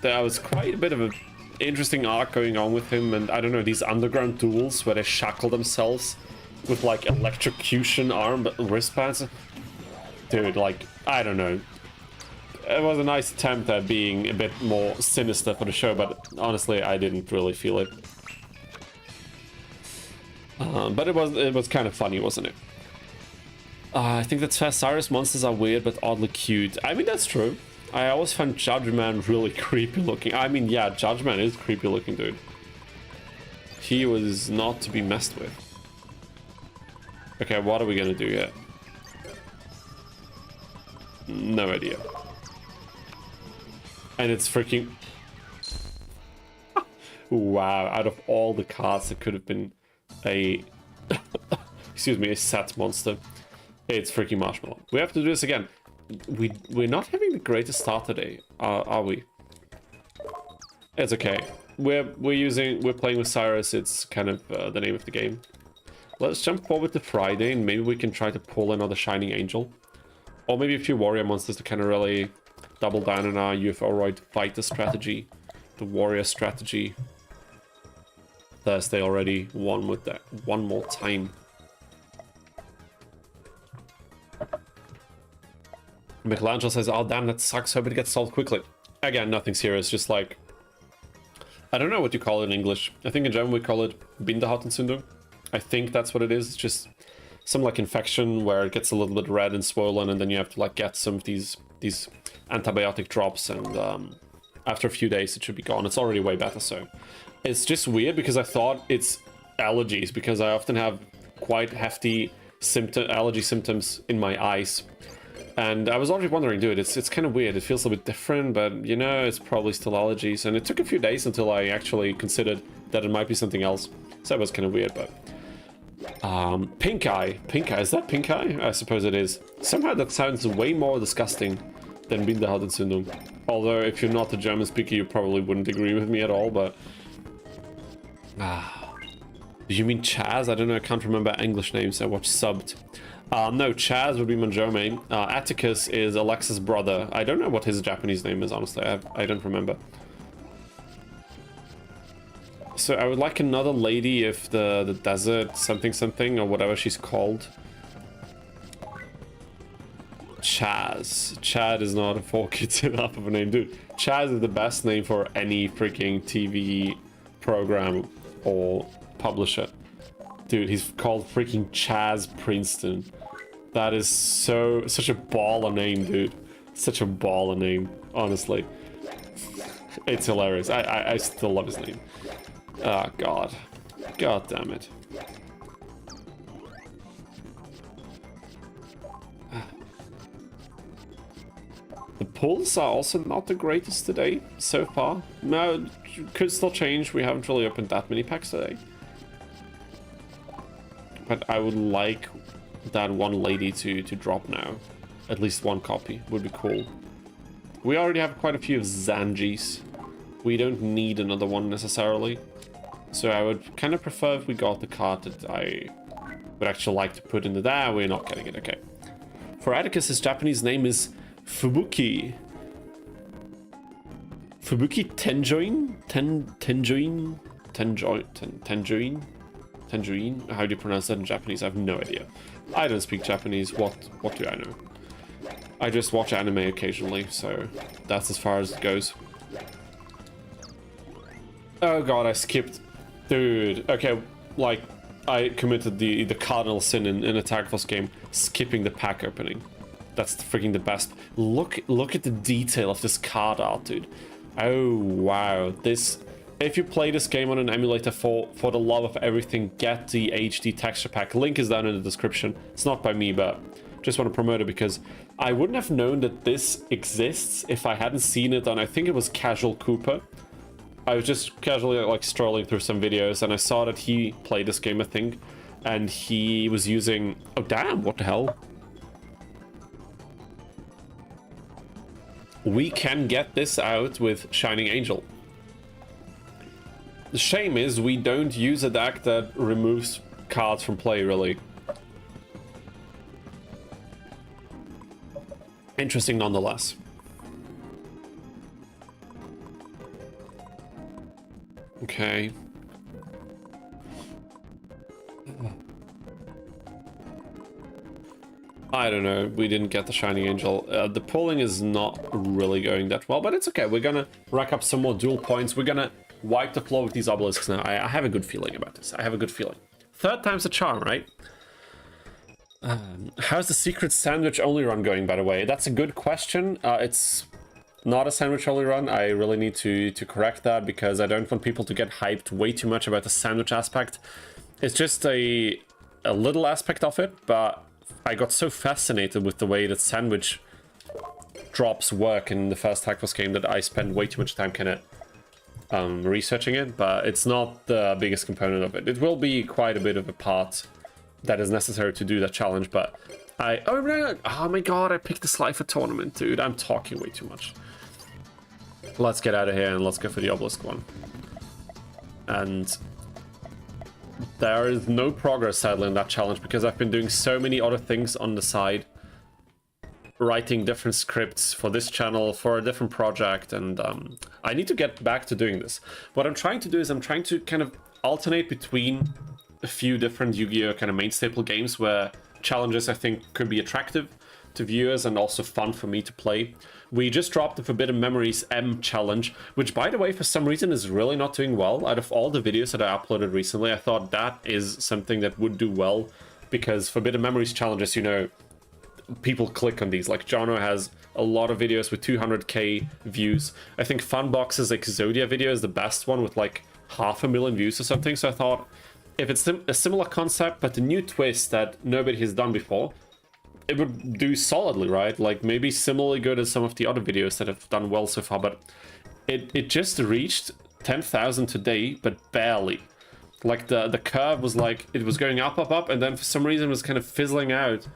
There was quite a bit of an interesting arc going on with him, and I don't know, these underground duels where they shackle themselves with like electrocution wristbands. Dude, like, I don't know. It was a nice attempt at being a bit more sinister for the show, but honestly, I didn't really feel it. But it was kind of funny, wasn't it? I think that's fair. Syrus monsters are weird but oddly cute. I mean, that's true. I always found Judgment really creepy looking. I mean, yeah, Judgment is creepy looking, dude. He was not to be messed with. Okay, what are we gonna do here? No idea. And it's freaking... Wow, out of all the cards, it could have been a... Excuse me, a set monster. It's freaking Marshmallow. We have to do this again. We're not having the greatest start today, are we? It's okay. We're playing with Syrus. It's kind of the name of the game. Let's jump forward to Friday, and maybe we can try to pull another Shining Angel, or maybe a few warrior monsters to kind of really double down on our UFO-roid fighter strategy, the warrior strategy. Thursday already. One more time. Michelangelo says, oh damn, that sucks, hope it gets solved quickly. Again, nothing serious, just like, I don't know what you call it in English. I think in German we call it Bindehaut-Entzündung. I think that's what it is. It's just some like infection where it gets a little bit red and swollen, and then you have to like get some of these antibiotic drops, and after a few days it should be gone. It's already way better. So it's just weird because I thought it's allergies, because I often have quite hefty allergy symptoms in my eyes. And I was already wondering, dude, it's kind of weird. It feels a bit different, but you know, it's probably still allergies. And it took a few days until I actually considered that it might be something else. So that was kind of weird, but... pink eye. Pink eye. Is that pink eye? I suppose it is. Somehow that sounds way more disgusting than Bindehaut-Entzündung. Although, if you're not a German speaker, you probably wouldn't agree with me at all, but... Do you mean Chaz? I don't know, I can't remember English names. I watched subbed. No, Chaz would be Manjome. Atticus is Alexa's brother. I don't know what his Japanese name is, honestly. I don't remember. So I would like another lady if the desert something or whatever she's called. Chaz. Chad is not a 4-kids enough of a name, dude. Chaz is the best name for any freaking TV program or publisher. Dude, he's called freaking Chaz Princeton. That is such a baller name, dude. Such a baller name, honestly. It's hilarious. I still love his name. Oh, God. God damn it. The pulls are also not the greatest today, so far. No, could still change. We haven't really opened that many packs today. But I would like that one lady to drop now. At least one copy would be cool. We already have quite a few of Zanjis. We don't need another one necessarily. So I would kind of prefer if we got the card that I would actually like to put into there. We're not getting it, okay. For Atticus, his Japanese name is Fubuki. Fubuki Tenjoin? Tangerine? How do you pronounce that in Japanese? I have no idea. I don't speak Japanese. What do I know? I just watch anime occasionally, so that's as far as it goes. Oh god, I skipped. Dude, okay, like, I committed the cardinal sin in a Tag Force game, skipping the pack opening. That's freaking the best. Look at the detail of this card art, dude. Oh, wow. This... If you play this game on an emulator, for the love of everything, get the HD texture pack. Link is down in the description. It's not by me, but just want to promote it because I wouldn't have known that this exists if I hadn't seen it on, I think it was Casual Cooper. I was just casually like strolling through some videos and I saw that he played this game, I think, and he was using... Oh, damn, what the hell? We can get this out with Shining Angel. The shame is we don't use a deck that removes cards from play, really. Interesting nonetheless. Okay. I don't know, we didn't get the Shining Angel. The pulling is not really going that well, but it's okay. We're gonna rack up some more duel points. We're gonna wipe the floor with these obelisks now. I have a good feeling about this. I have a good feeling. Third time's a charm, right? How's the secret sandwich only run going, by the way? That's a good question. It's not a sandwich only run. I really need to correct that because I don't want people to get hyped way too much about the sandwich aspect. It's just a little aspect of it, but I got so fascinated with the way that sandwich drops work in the first Tag Force game that I spent way too much time kind of researching it, but it's not the biggest component of it. It will be quite a bit of a part that is necessary to do that challenge, but oh my god, I picked the Slifer tournament, dude. I'm talking way too much. Let's get out of here and let's go for the obelisk one. And there is no progress, sadly, in that challenge because I've been doing so many other things on the side. Writing different scripts for this channel, for a different project, and I need to get back to doing this. What I'm trying to do is I'm trying to kind of alternate between a few different Yu-Gi-Oh! Kind of main staple games where challenges I think could be attractive to viewers and also fun for me to play. We just dropped the Forbidden Memories M challenge, which, by the way, for some reason is really not doing well. Out of all the videos that I uploaded recently, I thought that is something that would do well, because Forbidden Memories challenges, you know, people click on these. Like, Jono has a lot of videos with 200k views. I think Funbox's Exodia video is the best one with like 500,000 views or something. So I thought, if it's a similar concept but a new twist that nobody has done before, it would do solidly, right? Like, maybe similarly good as some of the other videos that have done well so far, but it just reached 10,000 today, but barely. Like, the curve was like, it was going up, and then for some reason it was kind of fizzling out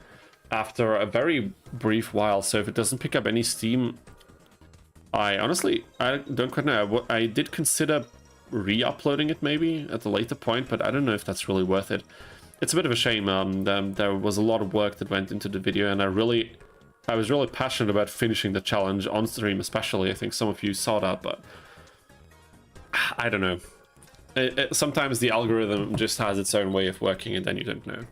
after a very brief while. So if it doesn't pick up any steam, I honestly, I don't quite know. I did consider re-uploading it maybe at a later point, but I don't know if that's really worth it. It's a bit of a shame. There was a lot of work that went into the video, and I was really passionate about finishing the challenge on stream, especially. I think some of you saw that, but I don't know. Sometimes the algorithm just has its own way of working, and then you don't know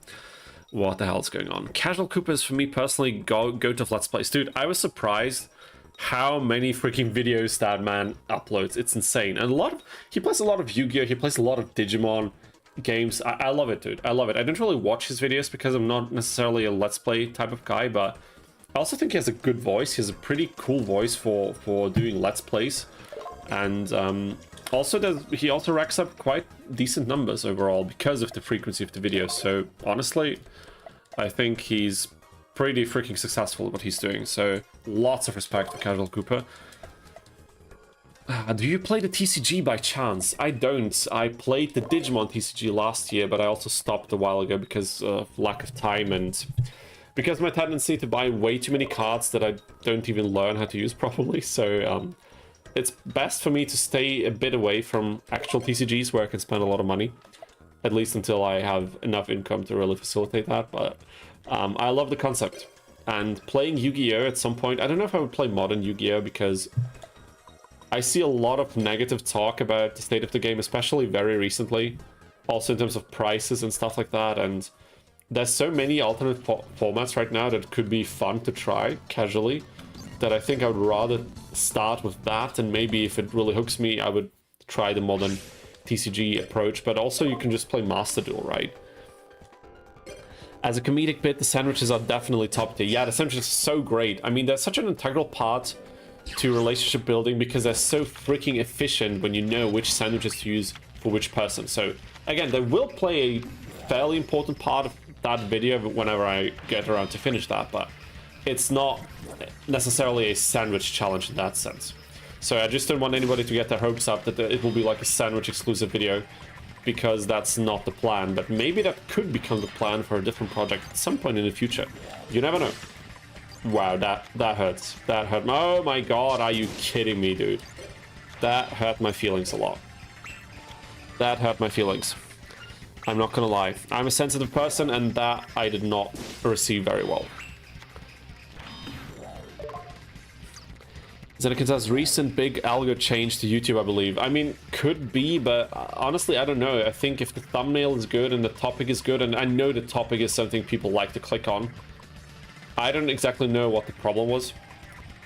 what the hell's going on. Casual Coopers, for me personally, go to Let's Plays. Dude, I was surprised how many freaking videos that man uploads. It's insane. And he plays a lot of Yu-Gi-Oh! He plays a lot of Digimon games. I love it, dude. I love it. I don't really watch his videos because I'm not necessarily a Let's Play type of guy, but I also think he has a good voice. He has a pretty cool voice for doing Let's Plays. And also he also racks up quite decent numbers overall because of the frequency of the videos. So honestly, I think he's pretty freaking successful at what he's doing. So lots of respect for Casual Cooper. Do you play the TCG by chance? I don't. I played the Digimon TCG last year, but I also stopped a while ago because of lack of time and because of my tendency to buy way too many cards that I don't even learn how to use properly. So it's best for me to stay a bit away from actual TCGs where I can spend a lot of money, at least until I have enough income to really facilitate that. But I love the concept. And playing Yu-Gi-Oh! At some point, I don't know if I would play modern Yu-Gi-Oh! Because I see a lot of negative talk about the state of the game, especially very recently. Also in terms of prices and stuff like that. And there's so many alternate formats right now that could be fun to try casually, that I think I would rather start with that, and maybe if it really hooks me, I would try the modern TCG approach. But also you can just play Master Duel, right? As a comedic bit, the sandwiches are definitely top tier. Yeah, the sandwiches are so great. I mean, they're such an integral part to relationship building because they're so freaking efficient when you know which sandwiches to use for which person. So again, they will play a fairly important part of that video whenever I get around to finish that, but it's not necessarily a sandwich challenge in that sense. So I just don't want anybody to get their hopes up that it will be like a sandwich exclusive video, because that's not the plan. But maybe that could become the plan for a different project at some point in the future. You never know. Wow, that hurts. That hurt. Oh my god, are you kidding me, dude? That hurt my feelings a lot. That hurt my feelings. I'm not gonna lie. I'm a sensitive person, and that I did not receive very well. Zenekin's recent big algo change to YouTube, I believe. I mean, could be, but honestly, I don't know. I think if the thumbnail is good and the topic is good, and I know the topic is something people like to click on, I don't exactly know what the problem was.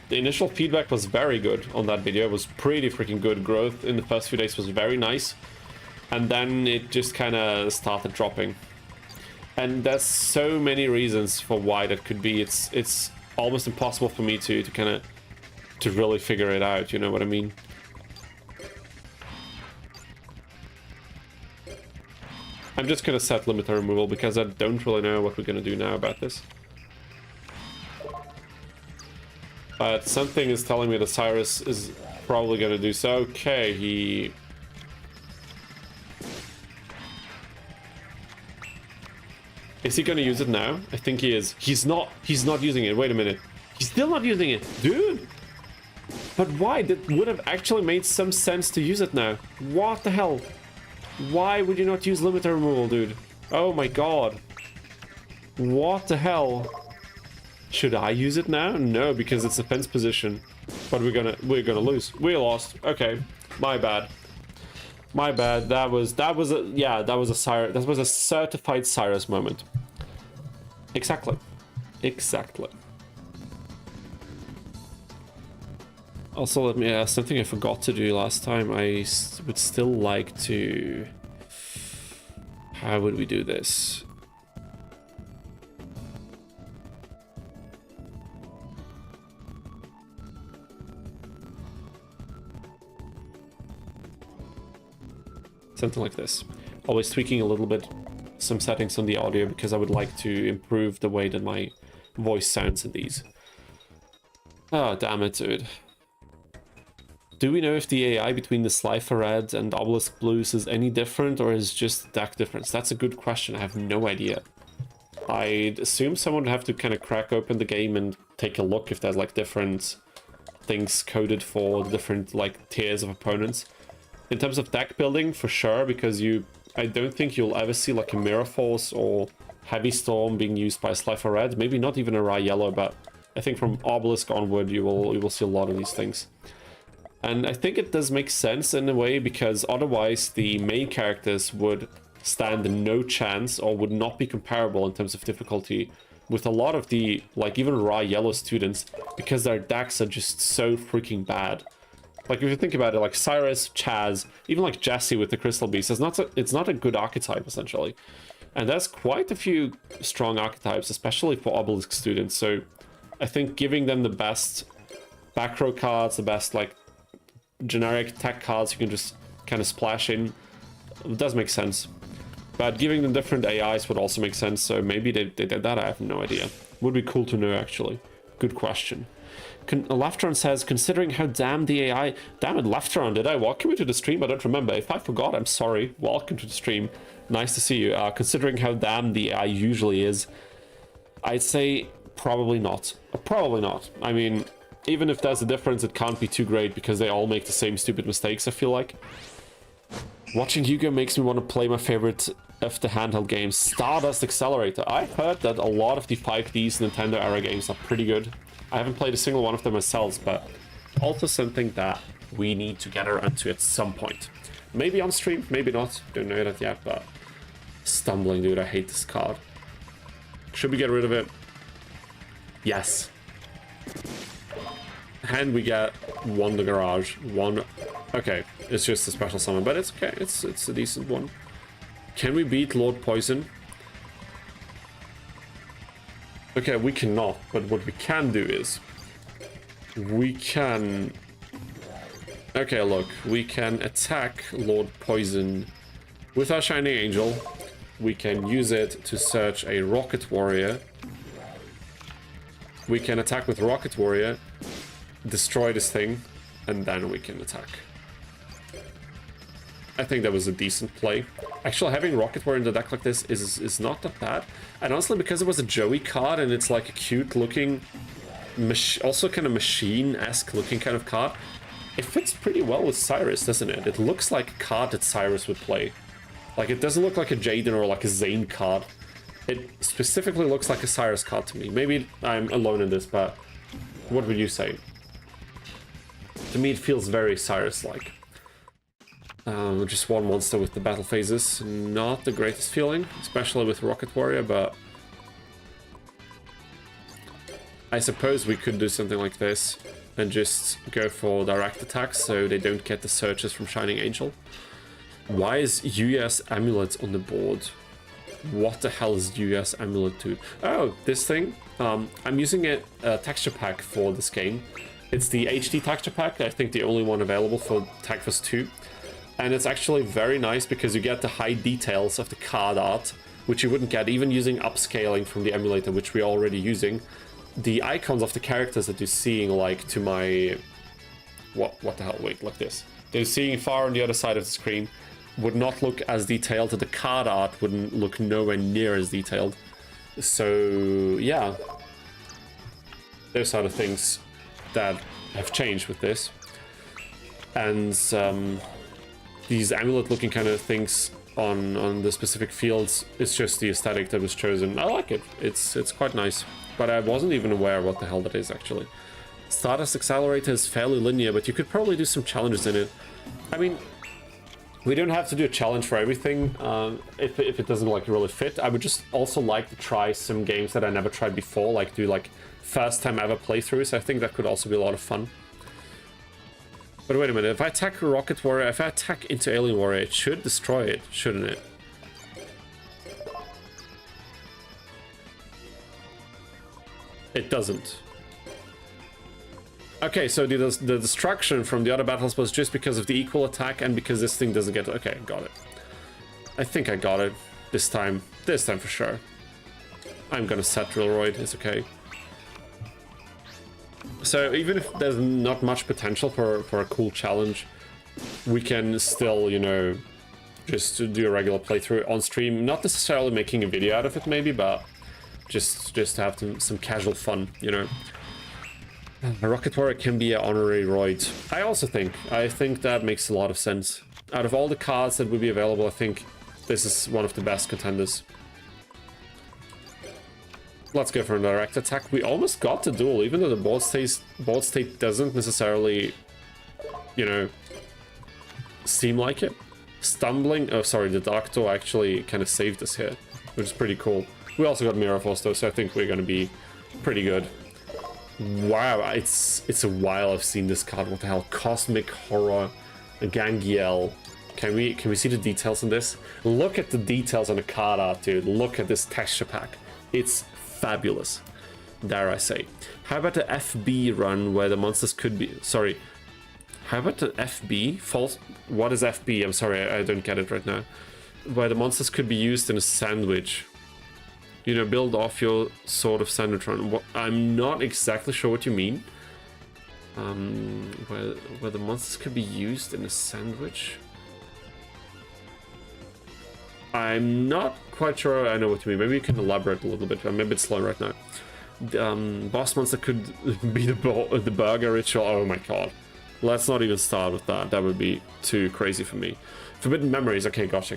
The initial feedback was very good on that video. It was pretty freaking good. Growth in the first few days was very nice. And then it just kind of started dropping. And there's so many reasons for why that could be. It's almost impossible for me to kind of to really figure it out, you know what I mean? I'm just gonna set limiter removal because I don't really know what we're gonna do now about this. But something is telling me that Syrus is probably gonna do so. Okay, he... Is he gonna use it now? I think he is. He's not using it. Wait a minute. He's still not using it. Dude! But why? That would have actually made some sense to use it now. What the hell? Why would you not use limiter removal, dude? Oh my god. What the hell? Should I use it now? No, because it's a fence position. But we're gonna lose. We lost. Okay. My bad. My bad. That was a certified Syrus moment. Exactly. Exactly. Also, let me ask something I forgot to do last time. I would still like to... How would we do this? Something like this. Always tweaking a little bit some settings on the audio because I would like to improve the way that my voice sounds in these. Oh, damn it, dude. Do we know if the AI between the Slifer Red and Obelisk Blues is any different, or is just deck difference? That's a good question. I have no idea. I'd assume someone would have to kind of crack open the game and take a look if there's like different things coded for the different like tiers of opponents. In terms of deck building, for sure, because I don't think you'll ever see like a Mirror Force or Heavy Storm being used by Slifer Red. Maybe not even a Rye Yellow, but I think from Obelisk onward you will see a lot of these things. And I think it does make sense in a way, because otherwise the main characters would stand no chance or would not be comparable in terms of difficulty with a lot of the, like, even Rye Yellow students, because their decks are just so freaking bad. Like, if you think about it, like Syrus, Chaz, even like Jesse with the Crystal Beast, it's not a good archetype, essentially. And there's quite a few strong archetypes, especially for Obelisk students, so I think giving them the best back row cards, the best, like, generic tech cards you can just kind of splash in, it does make sense. But giving them different AIs would also make sense, so maybe they did that, I have no idea. Would be cool to know, actually. Good question. Leftron says, considering how damned the AI... Damn it, Leftron, did I welcome you to the stream? I don't remember. If I forgot, I'm sorry. Welcome to the stream. Nice to see you. Considering how damned the AI usually is, I'd say probably not. Probably not. I mean, even if there's a difference, it can't be too great because they all make the same stupid mistakes, I feel like. Watching Yu-Gi-Oh! Makes me want to play my favorite of the handheld games, Stardust Accelerator. I've heard that a lot of the 5Ds Nintendo era games are pretty good. I haven't played a single one of them myself, but also something that we need to get around to at some point. Maybe on stream, maybe not. Don't know that yet, but... Stumbling, dude, I hate this card. Should we get rid of it? Yes. And we get one the garage, one... Okay, it's just a special summon, but it's okay. It's a decent one. Can we beat Lord Poison? Okay, we cannot, but what we can do is... We can... Okay, look, we can attack Lord Poison with our Shining Angel. We can use it to search a Rocket Warrior. We can attack with Rocket Warrior, destroy this thing, and then we can attack. I think that was a decent play. Actually, having Rocket Warrior in the deck like this is not that bad. And honestly, because it was a Joey card and it's like a cute looking, also kind of machine-esque looking kind of card, it fits pretty well with Syrus, doesn't it? It looks like a card that Syrus would play. Like, it doesn't look like a Jaden or like a Zane card. It specifically looks like a Syrus card to me. Maybe I'm alone in this, but what would you say? To me, it feels very Syrus-like. Just one monster with the battle phases. Not the greatest feeling, especially with Rocket Warrior, but... I suppose we could do something like this and just go for direct attacks so they don't get the searches from Shining Angel. Why is UES Amulet on the board? What the hell is UES Amulet to? Oh, this thing. I'm using a texture pack for this game. It's the HD texture pack, I think the only one available for Tagfest 2. And it's actually very nice because you get the high details of the card art, which you wouldn't get even using upscaling from the emulator, which we're already using. The icons of the characters that you're seeing, like, to my... What the hell? Wait, like this. They're seeing far on the other side of the screen would not look as detailed. The card art wouldn't look nowhere near as detailed. So, yeah. Those are the things that have changed with this. And these amulet-looking kind of things on the specific fields, it's just the aesthetic that was chosen. I like it. It's quite nice. But I wasn't even aware what the hell that is, actually. Stardust Accelerator is fairly linear, but you could probably do some challenges in it. I mean, we don't have to do a challenge for everything if it doesn't like really fit. I would just also like to try some games that I never tried before, like do like first time ever playthroughs. I think that could also be a lot of fun. But wait a minute, if I attack Rocket Warrior, if I attack into Alien Warrior, it should destroy it, shouldn't it? It doesn't. Okay, so the destruction from the other battles was just because of the equal attack and because this thing doesn't get... Okay, got it. I think I got it this time. This time for sure. I'm gonna set Drillroid, it's okay. So even if there's not much potential for a cool challenge, we can still, you know, just do a regular playthrough on stream. Not necessarily making a video out of it maybe, but just to have some casual fun, you know. A Rocket Warrior can be an honorary roid. I think that makes a lot of sense. Out of all the cards that would be available, I think this is one of the best contenders. Let's go for a direct attack. We almost got the duel, even though the board state doesn't necessarily, you know, seem like it. Stumbling, oh sorry, the Darkto actually kind of saved us here, which is pretty cool. We also got Mirror Force though, so I think we're gonna be pretty good. Wow, it's a while I've seen this card. What the hell? Cosmic Horror, Gangiel. Can we see the details on this? Look at the details on the card art, dude. Look at this texture pack. It's fabulous, dare I say. How about the FB run where the monsters could be... Sorry. How about the FB? False... What is FB? I'm sorry, I don't get it right now. Where the monsters could be used in a sandwich. You know, build off your sort of sandwich run. I'm not exactly sure what you mean. Where the monsters could be used in a sandwich. I'm not quite sure I know what you mean. Maybe you can elaborate a little bit. I'm a bit slow right now. Boss monster could be the burger ritual. Oh my god. Let's not even start with that. That would be too crazy for me. Forbidden memories. Okay, gotcha.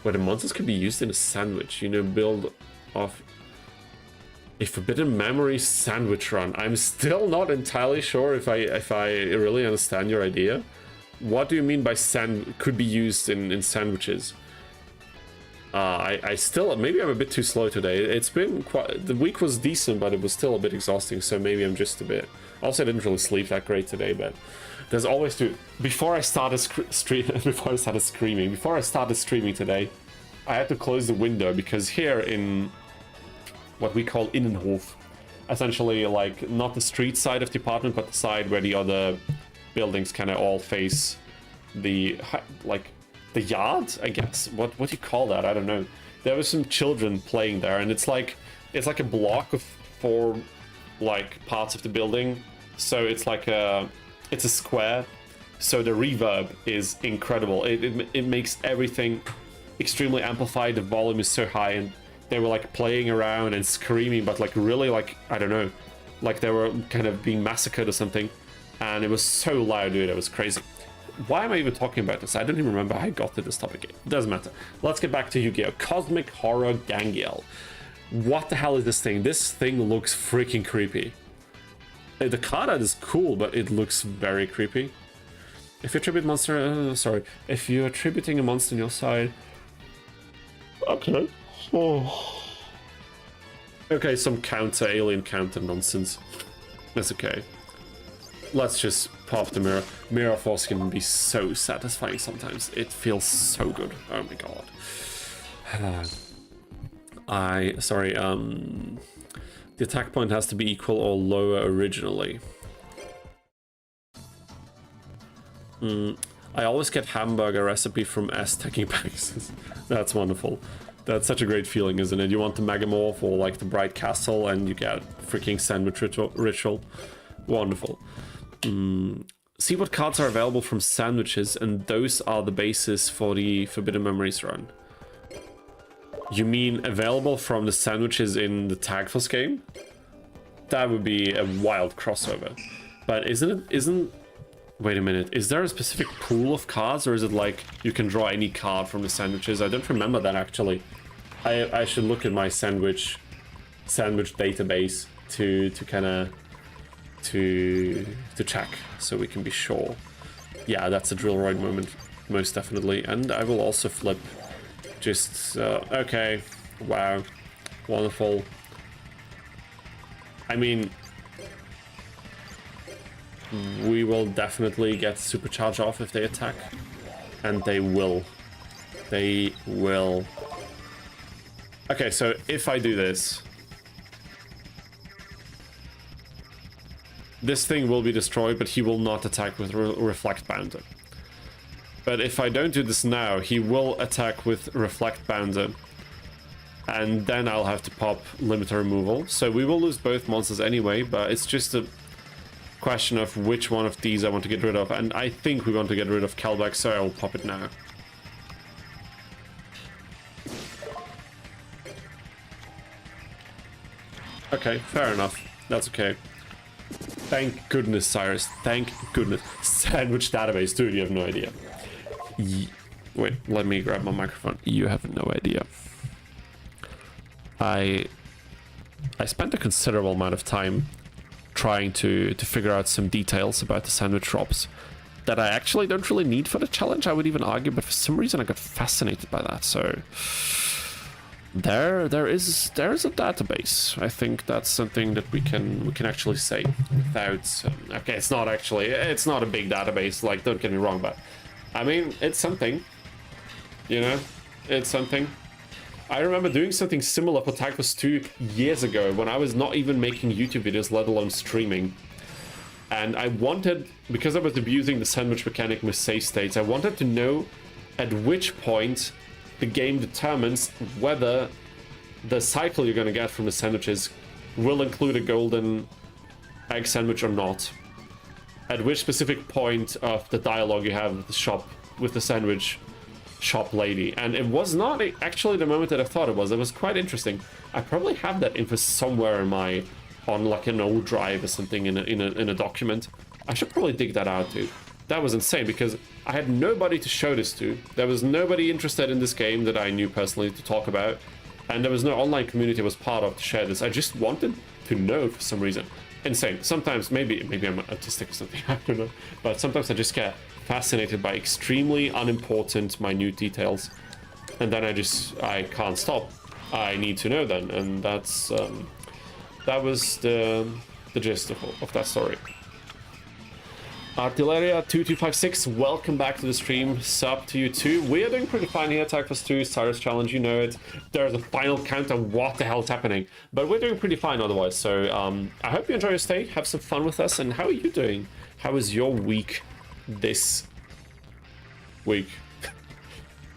Where the monsters could be used in a sandwich. You know, build off a forbidden memory sandwich run. I'm still not entirely sure if I really understand your idea. What do you mean by could be used in sandwiches? I still, maybe I'm a bit too slow today. It's been quite, the week was decent, but it was still a bit exhausting, so maybe I'm just a bit... Also, I didn't really sleep that great today, but there's always to... Before I started streaming today, I had to close the window because here in what we call Innenhof, essentially like not the street side of the apartment, but the side where the other buildings kind of all face the, like, the yard, I guess. What do you call that? I don't know. There were some children playing there, and it's like a block of 4 like parts of the building. So it's like it's a square. So the reverb is incredible. It makes everything extremely amplified. The volume is so high, and they were like playing around and screaming, but like really like, I don't know, like they were kind of being massacred or something. And it was so loud, dude. It was crazy. Why am I even talking about this? I don't even remember how I got to this topic. It doesn't matter. Let's get back to Yu-Gi-Oh! Cosmic Horror Gangiel. What the hell is this thing? This thing looks freaking creepy. The card art is cool, but it looks very creepy. If you attribute monster... sorry. If you're attributing a monster on your side... Okay. Oh. Okay, some alien counter nonsense. That's okay. Let's just pop the mirror. Mirror Force can be so satisfying sometimes. It feels so good. Oh my god. The attack point has to be equal or lower originally. I always get hamburger recipe from S-Teching packs. That's wonderful. That's such a great feeling, isn't it? You want the Megamorph or like the Bright Castle and you get freaking sandwich ritual. Wonderful. See what cards are available from sandwiches, and those are the basis for the Forbidden Memories run. You mean available from the sandwiches in the Tagforce game? That would be a wild crossover. But isn't... Wait a minute, is there a specific pool of cards, or is it like you can draw any card from the sandwiches? I don't remember that actually. I should look at my sandwich database to kind of to check so we can be sure. Yeah, that's a Drillroid moment, most definitely. And I will also flip just okay, wow, wonderful. I mean, we will definitely get supercharge off if they attack. And they will. They will. Okay, so if I do this, this thing will be destroyed, but he will not attack with Reflect Bounder. But if I don't do this now, he will attack with Reflect Bounder. And then I'll have to pop limiter removal. So we will lose both monsters anyway, but it's just a question of which one of these I want to get rid of. And I think we want to get rid of Kelbeck, so I'll pop it now. Okay, fair enough. That's okay. Thank goodness, Syrus. Thank goodness. Sandwich database, dude, you have no idea. Wait, let me grab my microphone. You have no idea. I spent a considerable amount of time trying to figure out some details about the sandwich drops that I actually don't really need for the challenge, I would even argue, but for some reason I got fascinated by that, so... There is a database. I think that's something that we can actually say without. Okay, it's not a big database. Like, don't get me wrong, but I mean, it's something. You know, it's something. I remember doing something similar for Tag Force 2 years ago when I was not even making YouTube videos, let alone streaming. And I wanted, because I was abusing the sandwich mechanic with save states, I wanted to know at which point the game determines whether the cycle you're going to get from the sandwiches will include a golden egg sandwich or not. At which specific point of the dialogue you have with the shop, with the sandwich shop lady. And it was not actually the moment that I thought it was. It was quite interesting. I probably have that info somewhere in my, on like an old drive or something in a document. I should probably dig that out, dude. That was insane because I had nobody to show this to. There was nobody interested in this game that I knew personally to talk about. And there was no online community I was part of to share this. I just wanted to know for some reason. Insane. Sometimes, maybe I'm autistic or something, I don't know. But sometimes I just get fascinated by extremely unimportant, minute details. And then I can't stop. I need to know then. And that's, that was the gist of that story. Artilleria2256, welcome back to the stream. Sub to you too. We are doing pretty fine here. Tag Force 2, Syrus challenge, you know it. There's a final count of what the hell's happening. But we're doing pretty fine otherwise. So I hope you enjoy your stay. Have some fun with us. And how are you doing? How is your week this week?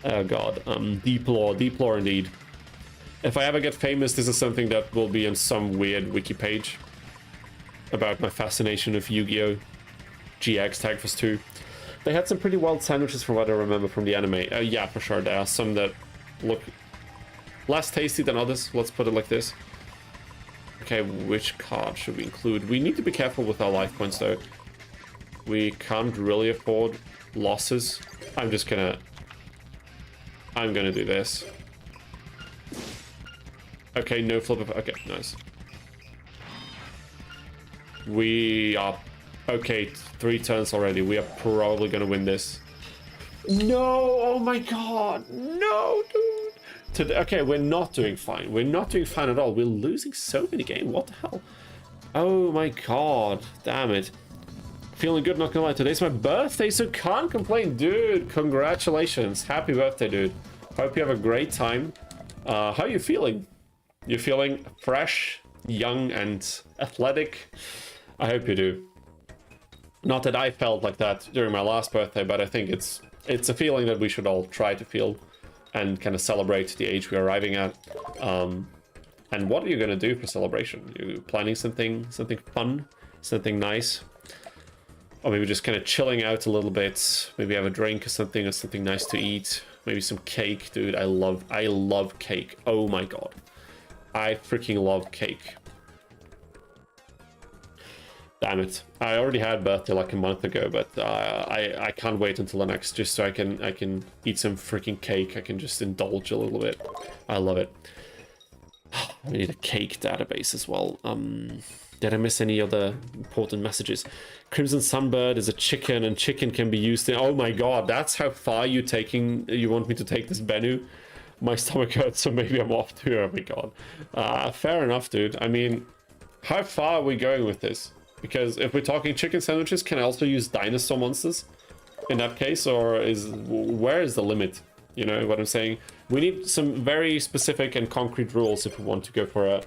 Oh god. Deplore indeed. If I ever get famous, this is something that will be on some weird wiki page about my fascination of Yu-Gi-Oh! GX Tag Force 2. They had some pretty wild sandwiches from what I remember from the anime. Yeah, for sure. There are some that look less tasty than others. Let's put it like this. Okay, which card should we include? We need to be careful with our life points, though. We can't really afford losses. I'm gonna do this. Okay, no flip. Okay, nice. We are... Okay, 3 turns already. We are probably gonna win this. No! Oh my god! No, dude! Okay, we're not doing fine. We're not doing fine at all. We're losing so many games. What the hell? Oh my god. Damn it. Feeling good, not gonna lie. Today's my birthday, so can't complain. Dude, congratulations. Happy birthday, dude. Hope you have a great time. How are you feeling? You feeling fresh, young, and athletic? I hope you do. Not that I felt like that during my last birthday, but I think it's a feeling that we should all try to feel and kind of celebrate the age we're arriving at. And what are you gonna do for celebration? You planning something fun, something nice, or maybe just kind of chilling out a little bit? Maybe have a drink or something nice to eat. Maybe some cake, dude. I love cake. Oh my god, I freaking love cake. Damn it. I already had birthday like a month ago, but I can't wait until the next, just so I can eat some freaking cake. I can just indulge a little bit. I love it. I need a cake database as well. Did I miss any other important messages? Crimson Sunbird is a chicken, and chicken can be used in... Oh my god, that's how far you want me to take this Bennu? My stomach hurts, so maybe I'm off too. Oh my god. Fair enough, dude. I mean, how far are we going with this? Because if we're talking chicken sandwiches, can I also use dinosaur monsters in that case? Or where is the limit? You know what I'm saying? We need some very specific and concrete rules if we want to go for a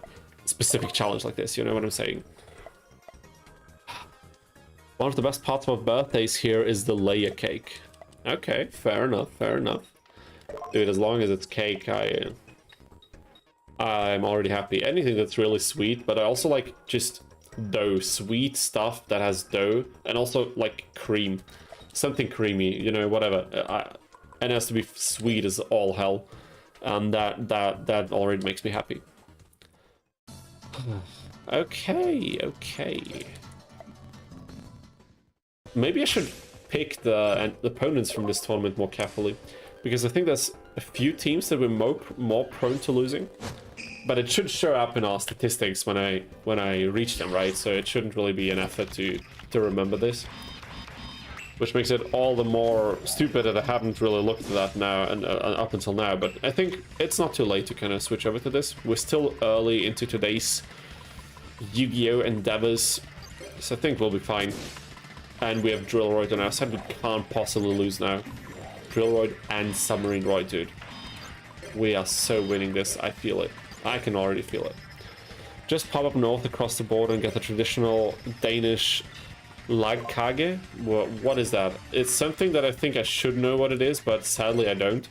specific challenge like this. You know what I'm saying? One of the best parts of birthdays here is the layer cake. Okay, fair enough, fair enough. Dude, as long as it's cake, I'm already happy. Anything that's really sweet, but I also like just dough, sweet stuff that has dough, and also like cream, something creamy, you know, whatever. And it has to be sweet as all hell, and that already makes me happy. Okay, okay. Maybe I should pick the opponents from this tournament more carefully, because I think there's a few teams that we're more prone to losing, but it should show up in our statistics when I reach them, right? So it shouldn't really be an effort to remember this, which makes it all the more stupid that I haven't really looked at that now and up until now. But I think it's not too late to kind of switch over to this. We're still early into today's Yu-Gi-Oh endeavors, so I think we'll be fine. And we have Drillroid on our side. We can't possibly lose now. Drillroid and Submarine Roid, dude. We are so winning this. I feel it. I can already feel it. Just pop up north across the border and get the traditional Danish Lagkage. What is that? It's something that I think I should know what it is, but sadly I don't.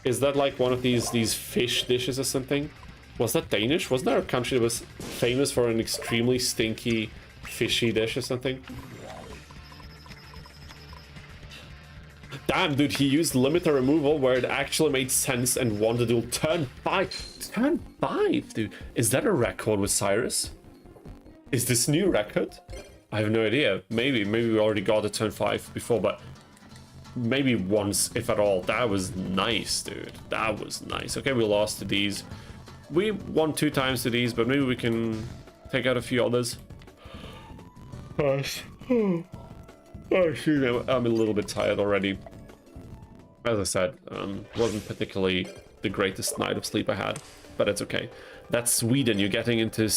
Is that like one of these fish dishes or something? Was that Danish? Wasn't there a country that was famous for an extremely stinky fishy dish or something? Damn, dude, he used limiter removal where it actually made sense and won the duel. Turn 5. Turn 5, dude. Is that a record with Syrus? Is this new record? I have no idea. Maybe we already got a turn 5 before, but maybe once, if at all. That was nice, dude. That was nice. Okay, we lost to these. We won 2 times to these, but maybe we can take out a few others. Nice. Oh, shoot, I'm a little bit tired already. As I said, wasn't particularly the greatest night of sleep I had, but it's okay. That's Sweden. You're getting into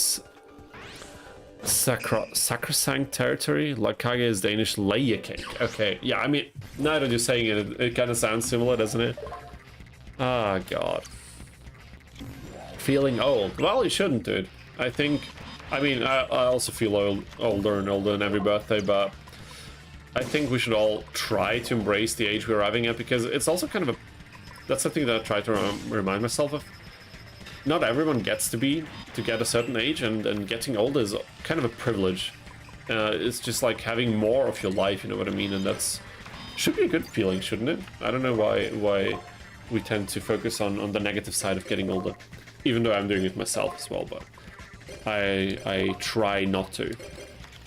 sacrosanct territory. Lagkage is Danish layer cake. Okay, yeah, I mean, now that you're saying it, it kind of sounds similar, doesn't it? Ah, God. Feeling old. Well, you shouldn't, dude. I think, I mean, I also feel older and older in every birthday, but I think we should all try to embrace the age we're arriving at, because it's also kind of that's something that I try to remind myself of. Not everyone gets to get a certain age, and getting older is kind of a privilege. It's just like having more of your life, you know what I mean? And that's should be a good feeling, shouldn't it? I don't know why we tend to focus on the negative side of getting older, even though I'm doing it myself as well, but I try not to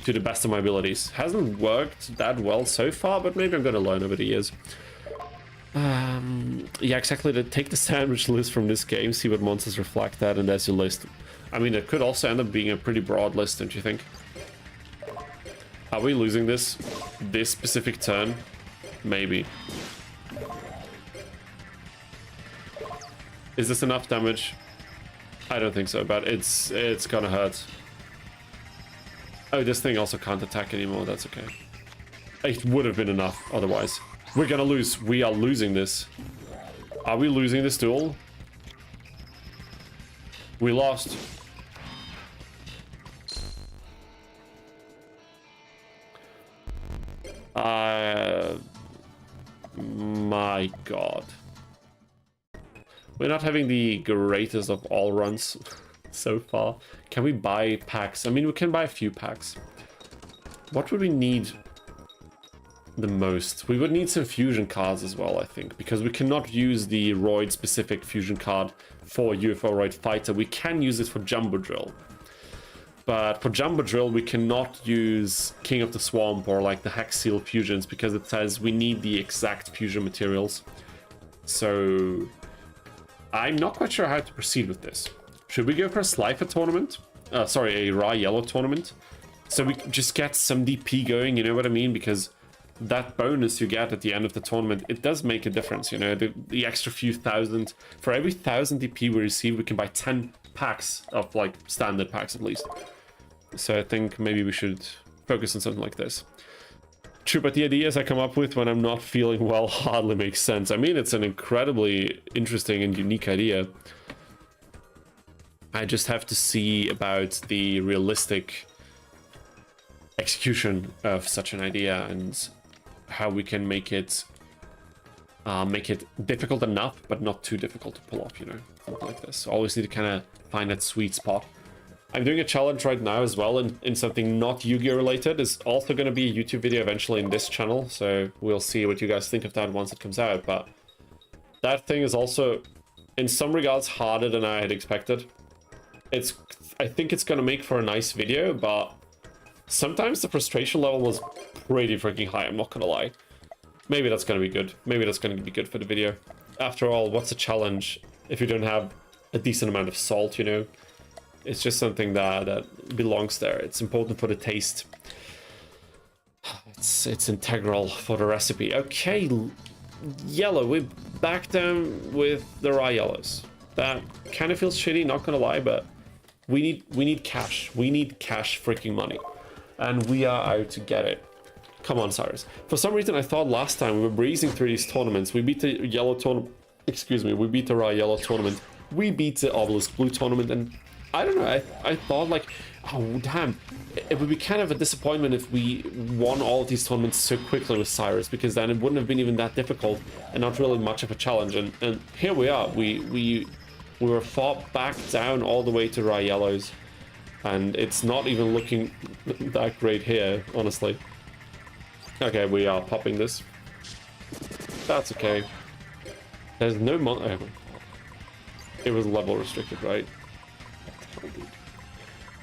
the best of my abilities. Hasn't worked that well so far, but maybe I'm gonna learn over the years. Yeah, exactly. Take the sandwich list from this game, see what monsters reflect that, and there's your list. I mean, it could also end up being a pretty broad list, don't you think? Are we losing this specific turn? Maybe. Is this enough damage? I don't think so, but it's gonna hurt. Oh, this thing also can't attack anymore. That's okay. It would have been enough otherwise. We're gonna lose. We are losing this. Are we losing this duel? We lost. My God. We're not having the greatest of all runs so far. Can we buy packs? I mean, we can buy a few packs. What would we need the most? We would need some fusion cards as well, I think, because we cannot use the Roid specific fusion card for UFO Roid Fighter. We can use it for Jumbo Drill, but for Jumbo Drill we cannot use King of the Swamp or like the Hex Seal fusions, because it says we need the exact fusion materials. So I'm not quite sure how to proceed with this. Should we go for a Slifer tournament? Sorry, a Raw Yellow tournament, so we just get some DP going, you know what I mean? Because that bonus you get at the end of the tournament, it does make a difference, you know, the extra few thousand. For every 1,000 DP we receive, we can buy 10 packs of like standard packs at least. So I think maybe we should focus on something like this. True, but the ideas I come up with when I'm not feeling well hardly make sense. I mean, it's an incredibly interesting and unique idea. I just have to see about the realistic execution of such an idea and how we can make it difficult enough, but not too difficult to pull off, you know, something like this. So always need to kind of find that sweet spot. I'm doing a challenge right now as well in something not Yu-Gi-Oh related. It's also going to be a YouTube video eventually in this channel, so we'll see what you guys think of that once it comes out. But that thing is also, in some regards, harder than I had expected. I think it's going to make for a nice video, but sometimes the frustration level was pretty freaking high, I'm not going to lie. Maybe that's going to be good. Maybe that's going to be good for the video. After all, what's a challenge if you don't have a decent amount of salt, you know? It's just something that belongs there. It's important for the taste. It's integral for the recipe. Okay, yellow. We're back down with the raw yellows. That kind of feels shitty, not gonna lie, but we need cash. We need cash freaking money. And we are out to get it. Come on, Syrus. For some reason, I thought last time we were breezing through these tournaments. We beat the yellow tournament. Excuse me, we beat the raw yellow tournament. We beat the obelisk blue tournament, and I don't know, I thought like, oh damn, it would be kind of a disappointment if we won all of these tournaments so quickly with Syrus, because then it wouldn't have been even that difficult and not really much of a challenge. And here we are, we were fought back down all the way to raw yellows, and it's not even looking that great here, honestly. Okay, we are popping this. That's okay. There's no it was level restricted, right?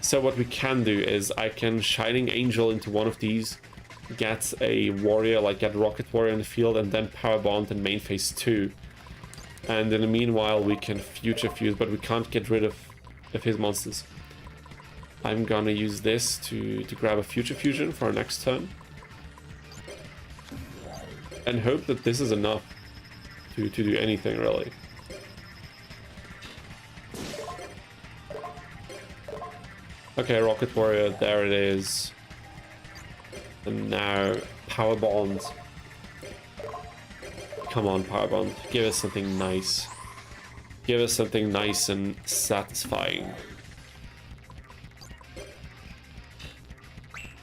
So what we can do is I can Shining Angel into one of these, get a warrior, like get Rocket Warrior in the field, and then Power Bond in main phase 2. And in the meanwhile we can Future Fuse, but we can't get rid of his monsters. I'm gonna use this to grab a Future Fusion for our next turn. And hope that this is enough to do anything, really. Okay, Rocket Warrior, there it is. And now, Power Bond. Come on, Power Bond. Give us something nice. Give us something nice and satisfying.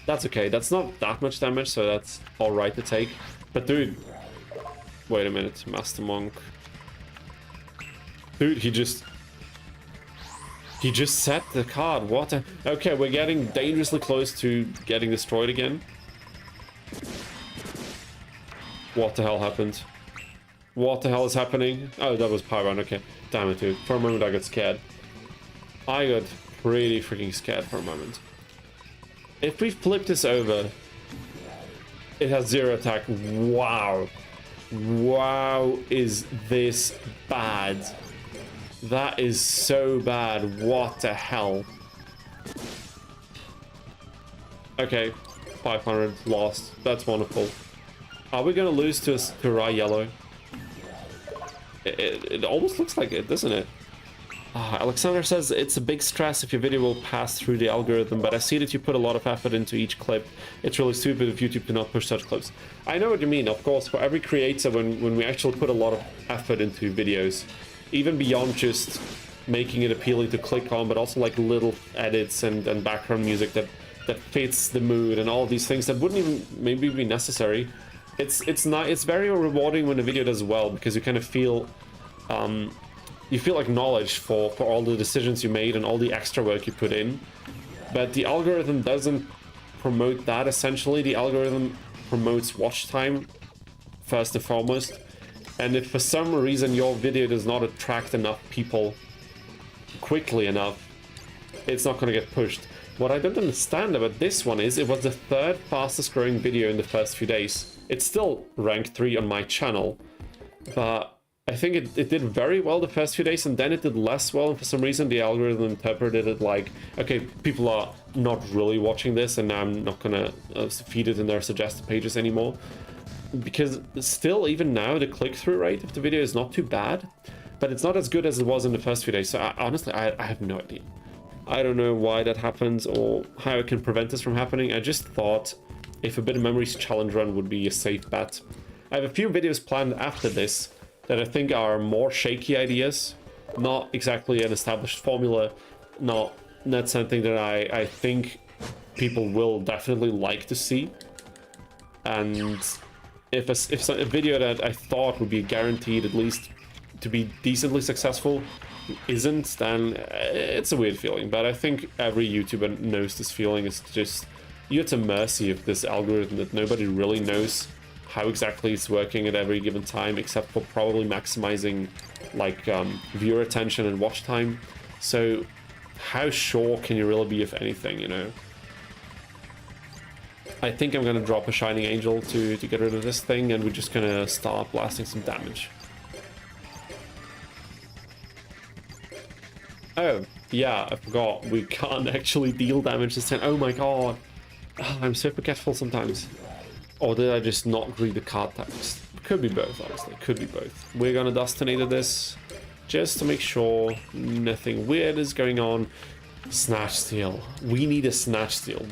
That's okay, that's not that much damage, so that's alright to take. But dude, wait a minute, Master Monk. Dude, he just set the card. What a... Okay, we're getting dangerously close to getting destroyed again. What the hell happened? What the hell is happening? Oh, that was Power Bond. Okay. Damn it, dude. For a moment I got scared. I got pretty freaking scared for a moment. If we flip this over, it has 0 attack. Wow. Wow, is this bad? That is so bad. What the hell? Okay, 500 lost. That's wonderful. Are we gonna lose to raw yellow? It almost looks like it, doesn't it? Alexander says it's a big stress if your video will pass through the algorithm, but I see that you put a lot of effort into each clip. It's really stupid if YouTube cannot push such clips. I know what you mean. Of course, for every creator, when we actually put a lot of effort into videos, even beyond just making it appealing to click on, but also like little edits and background music that fits the mood and all of these things that wouldn't even maybe be necessary. It's very rewarding when a video does well, because you kind of feel you feel acknowledged for all the decisions you made and all the extra work you put in. But the algorithm doesn't promote that. Essentially, the algorithm promotes watch time first and foremost. And if for some reason your video does not attract enough people quickly enough, it's not going to get pushed. What I don't understand about this one is it was the 3rd fastest growing video in the first few days. It's still ranked 3 on my channel, but I think it did very well the first few days, and then it did less well, and for some reason the algorithm interpreted it like, okay, people are not really watching this, and now I'm not gonna feed it in their suggested pages anymore. Because still, even now, the click-through rate of the video is not too bad, but it's not as good as it was in the first few days, so honestly, I have no idea. I don't know why that happens or how I can prevent this from happening. I just thought if a bit of memories challenge run would be a safe bet. I have a few videos planned after this that I think are more shaky ideas, not exactly an established formula, not something that I think people will definitely like to see. And if a video that I thought would be guaranteed at least to be decently successful isn't, then it's a weird feeling. But I think every YouTuber knows this feeling. It's just you're at the mercy of this algorithm that nobody really knows how exactly it's working at every given time, except for probably maximizing like viewer attention and watch time. So how sure can you really be of anything, you know? I think I'm gonna drop a Shining Angel to get rid of this thing, and we're just gonna start blasting some damage. Oh, yeah, I forgot. We can't actually deal damage this time. Oh my god. Oh, I'm so forgetful sometimes. Or did I just not read the card text? Could be both, honestly. Could be both. We're gonna Dustinator this just to make sure nothing weird is going on. Snatch Steal. We need a Snatch Steal.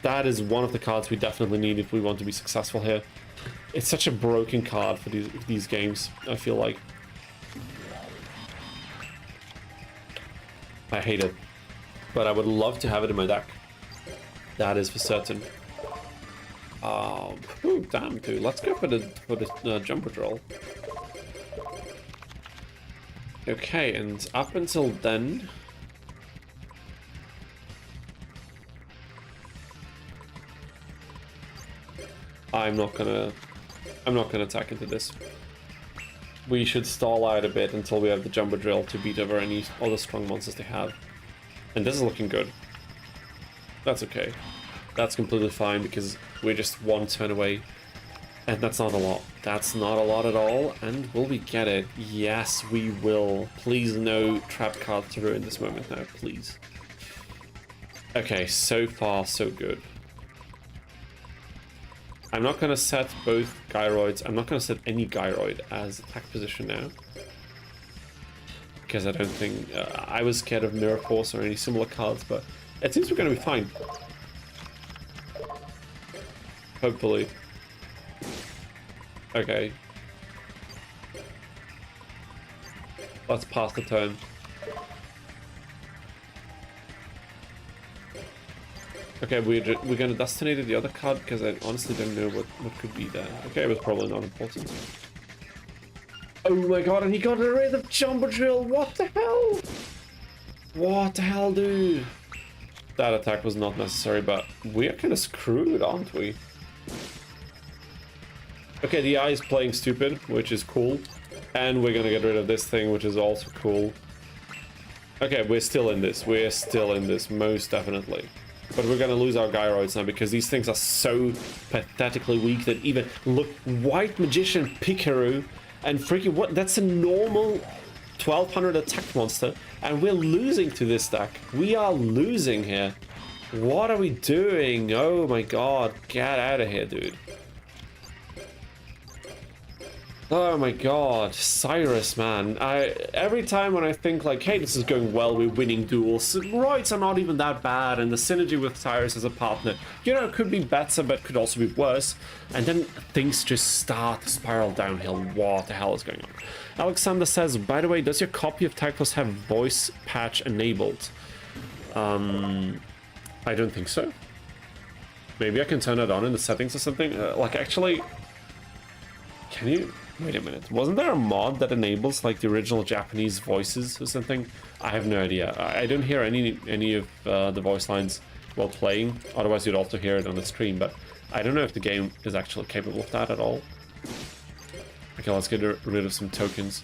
That is one of the cards we definitely need if we want to be successful here. It's such a broken card for these games, I feel like. I hate it, but I would love to have it in my deck. That is for certain. Oh, damn, dude. Let's go for the jumper drill. Okay, and up until then, I'm not gonna attack into this. We should stall out a bit until we have the jumper drill to beat over any other strong monsters they have. And this is looking good. That's okay. That's completely fine because we're just one turn away. And that's not a lot. That's not a lot at all. And will we get it? Yes, we will. Please no trap card to ruin this moment now, please. Okay, so far so good. I'm not going to set both gyroids. I'm not going to set any gyroid as attack position now. Because I don't think... I was scared of Mirror Force or any similar cards, but it seems we're going to be fine. Hopefully. Okay. Let's pass the turn. Okay, we're gonna Dustinate the other card because I honestly don't know what could be there. Okay, it was probably not important. Oh my god, and he got rid of Jumbo Drill! What the hell? What the hell, dude? That attack was not necessary, but we're kind of screwed, aren't we? Okay, the eye is playing stupid, which is cool. And we're gonna get rid of this thing, which is also cool. Okay, we're still in this. We're still in this, most definitely. But we're gonna lose our gyroids now because these things are so pathetically weak that even look, White Magician Pikaru and freaking what? That's a normal 1200 attack monster, and we're losing to this deck. We are losing here. What are we doing? Oh my god, get out of here, dude. Oh my god, Syrus, man. Every time when I think like, hey, this is going well, we're winning duels, roids are not even that bad, and the synergy with Syrus as a partner, you know, could be better, but could also be worse. And then things just start to spiral downhill. What the hell is going on? Alexander says, by the way, does your copy of Tag Plus have voice patch enabled? I don't think so. Maybe I can turn it on in the settings or something. Like, actually, can you... Wait a minute, wasn't there a mod that enables like the original Japanese voices or something? I have no idea. I don't hear any of the voice lines while playing, otherwise you'd also hear it on the stream, but I don't know if the game is actually capable of that at all. Okay, let's get rid of some tokens.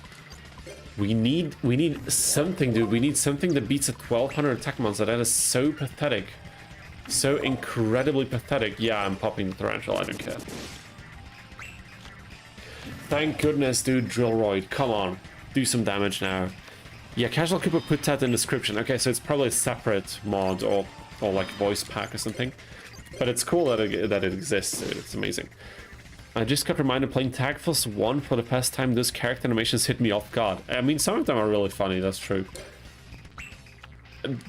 We need something, dude. We need something that beats a 1200 attack monster. That is so pathetic. So incredibly pathetic. Yeah, I'm popping the Tarantula, I don't care. Thank goodness, dude, Drillroid. Come on, do some damage now. Yeah, Casual Cooper put that in the description. Okay, so it's probably a separate mod or like voice pack or something. But it's cool that it exists, dude. It's amazing. I just got reminded playing Tag Force 1 for the first time. Those character animations hit me off guard. I mean, some of them are really funny, that's true.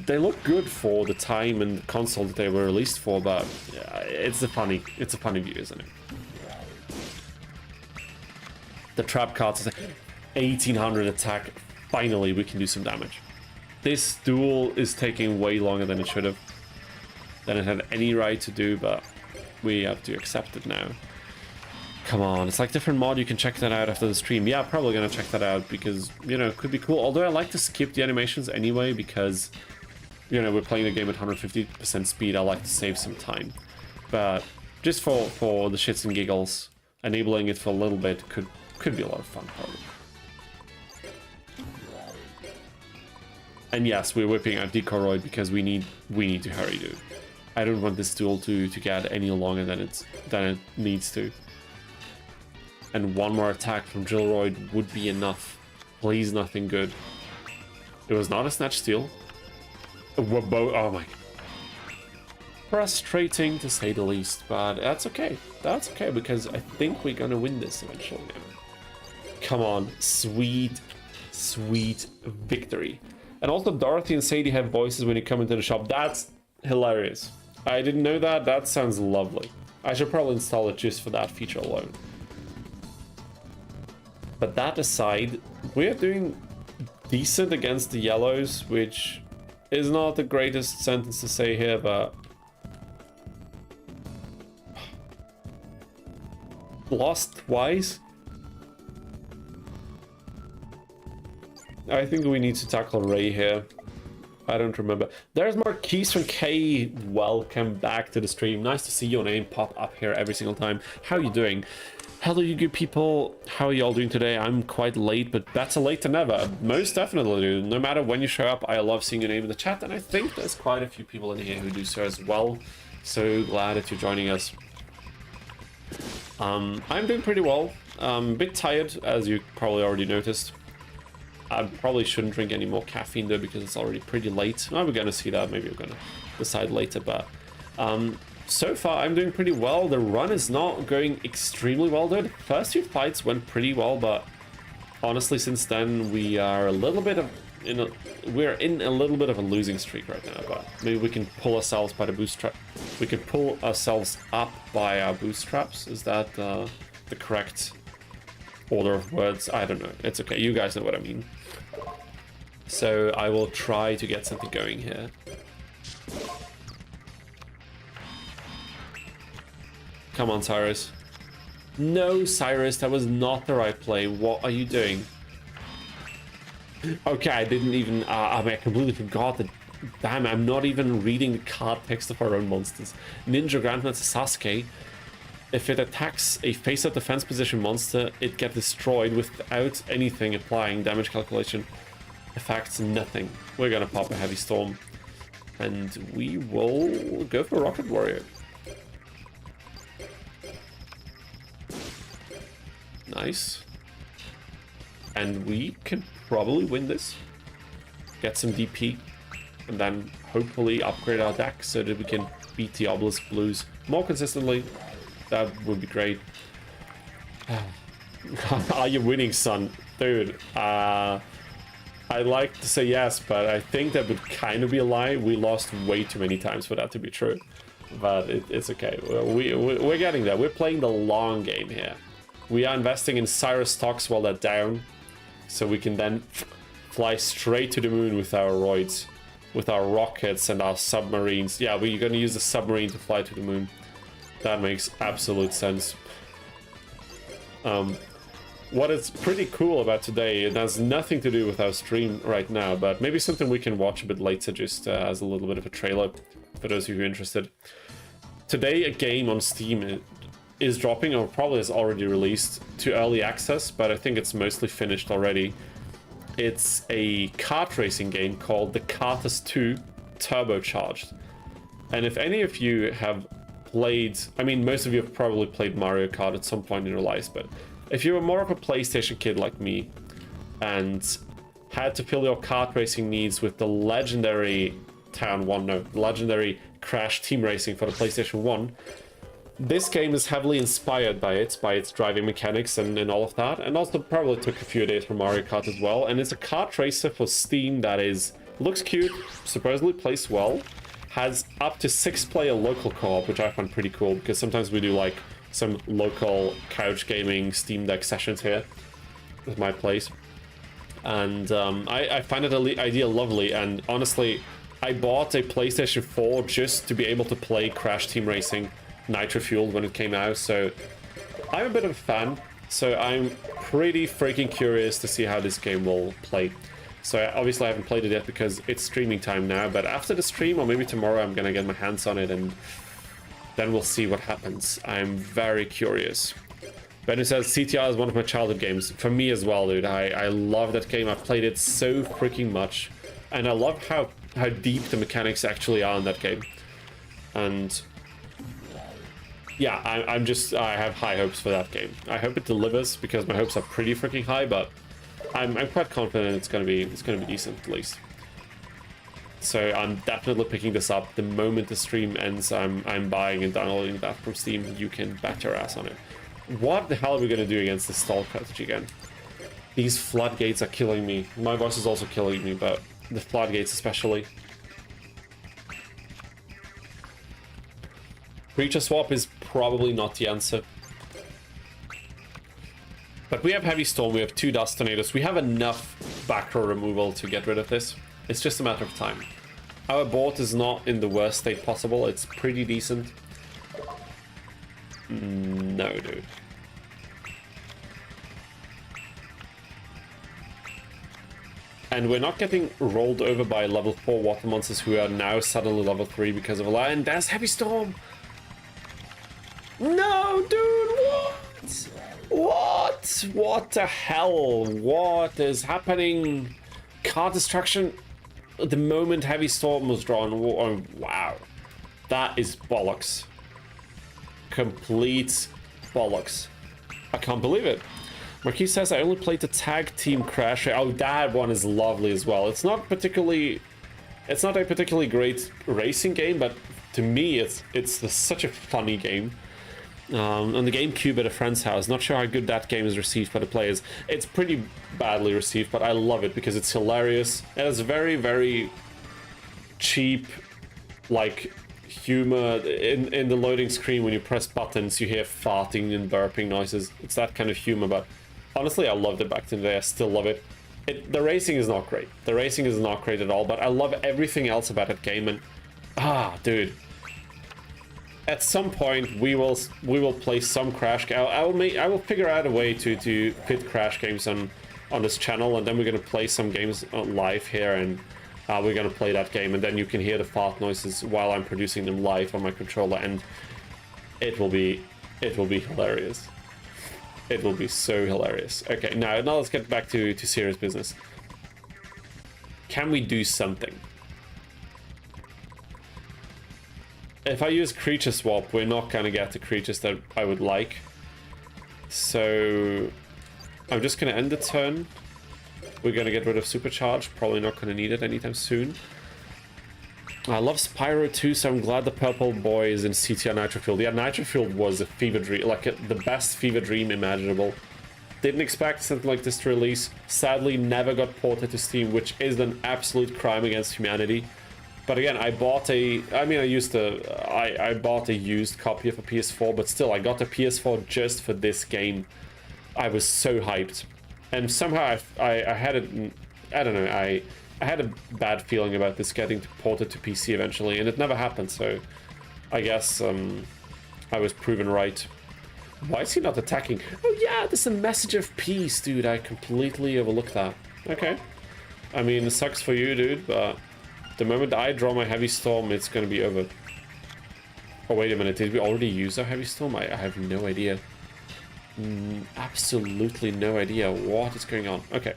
they look good for the time and the console that they were released for, but it's a funny view, isn't it? The trap cards, 1800 attack. Finally, we can do some damage. This duel is taking way longer than it should have, than it had any right to do, but we have to accept it now. Come on, it's like different mod. You can check that out after the stream. Yeah, probably gonna check that out because, you know, it could be cool. Although I like to skip the animations anyway because, you know, we're playing the game at 150% speed. I like to save some time. But just for the shits and giggles, enabling it for a little bit could be a lot of fun, probably. And yes, we're whipping out Decoroid because we need to hurry, dude. I don't want this duel to get any longer than it needs to. And one more attack from Drillroid would be enough. Please, nothing good. It was not a snatch steal. We're both. Oh my. Frustrating to say the least, but that's okay. That's okay because I think we're gonna win this eventually now. Come on, sweet victory. And also Dorothy and Sadie have voices when you come into the shop. That's hilarious. I didn't know that. That sounds lovely. I should probably install it just for that feature alone. But that aside, we are doing decent against the yellows, which is not the greatest sentence to say here, but lost twice. I think we need to tackle Ray here. I don't remember. There's Marquise from K. Welcome back to the stream. Nice to see your name pop up here every single time. How are you doing? Hello, you good people. How are y'all doing today? I'm quite late, but better late than never. Most definitely, dude. No matter when you show up, I love seeing your name in the chat, and I think there's quite a few people in here who do so as well. So glad that you're joining us. I'm doing pretty well. A bit tired, as you probably already noticed. I probably shouldn't drink any more caffeine though because it's already pretty late. Well, we're gonna see that. Maybe we're gonna decide later, but so far I'm doing pretty well. The run is not going extremely well though. The first few fights went pretty well, but honestly since then we are a little bit of we're in a little bit of a losing streak right now, but maybe we can pull ourselves by the bootstrap. We can pull ourselves up by our bootstraps. Is that the correct order of words? I don't know. It's okay. You guys know what I mean. So I will try to get something going here. Come on, Syrus. No, Syrus, that was not the right play. What are you doing? Okay, I didn't even... I mean, I completely forgot that... Damn, I'm not even reading the card text of our own monsters. Ninja Grandmaster Sasuke. If it attacks a face-up defense position monster, it gets destroyed without anything applying damage calculation. Affects nothing. We're gonna pop a Heavy Storm. And we will go for Rocket Warrior. Nice. And we can probably win this. Get some DP. And then hopefully upgrade our deck so that we can beat the Obelisk Blues more consistently. That would be great. Are you winning, son? Dude, I'd like to say yes, but I think that would kind of be a lie. We lost way too many times for that to be true. But it's okay. We're getting there. We're playing the long game here. We are investing in Syrus stocks while they're down, so we can then fly straight to the moon with our roids, with our rockets and our submarines. Yeah, we're going to use the submarine to fly to the moon. That makes absolute sense. What is pretty cool about today, it has nothing to do with our stream right now, but maybe something we can watch a bit later just as a little bit of a trailer for those of you interested. Today a game on Steam is dropping, or probably is already released, to early access, but I think it's mostly finished already. It's a kart racing game called The Karters 2 Turbocharged. And if any of you have played, I mean, most of you have probably played Mario Kart at some point in your lives, but if you were more of a PlayStation kid like me and had to fill your kart racing needs with the legendary legendary Crash Team Racing for the PlayStation 1, this game is heavily inspired by its driving mechanics and all of that, and also probably took a few days from Mario Kart as well, and it's a kart racer for Steam that is Looks cute, supposedly plays well. Has up to 6-player local co-op, which I find pretty cool, because sometimes we do like some local couch gaming Steam Deck sessions here with my place. And I find it idea lovely, and honestly, I bought a PlayStation 4 just to be able to play Crash Team Racing Nitro Fueled when it came out, so I'm a bit of a fan, so I'm pretty freaking curious to see how this game will play. So obviously I haven't played it yet because it's streaming time now, but after the stream, or maybe tomorrow, I'm gonna get my hands on it, and then we'll see what happens. I'm very curious. Benny says, CTR is one of my childhood games. For me as well, dude. I love that game. I've played it so freaking much. And I love how deep the mechanics actually are in that game. And yeah, I have high hopes for that game. I hope it delivers, because my hopes are pretty freaking high, but I'm quite confident it's gonna be decent at least. So I'm definitely picking this up the moment the stream ends. I'm buying and downloading that from Steam. You can bet your ass on it. What the hell are we gonna do against this stall strategy again? These floodgates are killing me. My voice is also killing me, but the floodgates especially. Creature swap is probably not the answer. But we have Heavy Storm, we have 2 Dust Tornadoes. We have enough back row removal to get rid of this. It's just a matter of time. Our board is not in the worst state possible. It's pretty decent. No, dude. And we're not getting rolled over by level 4 water monsters who are now suddenly level 3 because of a lie. And there's Heavy Storm! No, dude, what? What? What the hell? What is happening? Card destruction the moment Heavy Storm was drawn. Oh, wow. That is bollocks. Complete bollocks. I can't believe it. Marquis says, I only played the tag team Crash. Oh, that one is lovely as well. It's not a particularly great racing game, but to me, it's such a funny game. On the GameCube at a friend's house. Not sure how good that game is received by the players. It's pretty badly received, but I love it because it's hilarious. It has very, very cheap, like, humor in the loading screen. When you press buttons, you hear farting and burping noises. It's that kind of humor, but honestly, I loved it back in the day. I still love it. The racing is not great. The racing is not great at all, but I love everything else about that game. And dude, at some point we will play some Crash. I will figure out a way to fit Crash games on this channel, and then we're gonna play some games live here, and we're gonna play that game, and then you can hear the fart noises while I'm producing them live on my controller, and it will be hilarious. It will be so hilarious. Okay, now let's get back to serious business. Can we do something? If I use creature swap, we're not gonna get the creatures that I would like. So I'm just gonna end the turn. We're gonna get rid of Supercharge. Probably not gonna need it anytime soon. I love Spyro too, so I'm glad the purple boy is in CTR Nitro Fueled. Yeah, Nitro Fueled was a fever dream, like the best fever dream imaginable. Didn't expect something like this to release. Sadly, never got ported to Steam, which is an absolute crime against humanity. But again, I bought a used copy of a PS4, but still, I got a PS4 just for this game. I was so hyped. And somehow I had it, I don't know, I had a bad feeling about this getting ported to PC eventually, and it never happened, so I guess I was proven right. Why is he not attacking? Oh yeah, there's a message of peace, dude. I completely overlooked that. Okay. I mean, it sucks for you, dude, but the moment I draw my Heavy Storm, it's gonna be over. Oh, wait a minute. Did we already use our Heavy Storm? I have no idea. Absolutely no idea what is going on. Okay.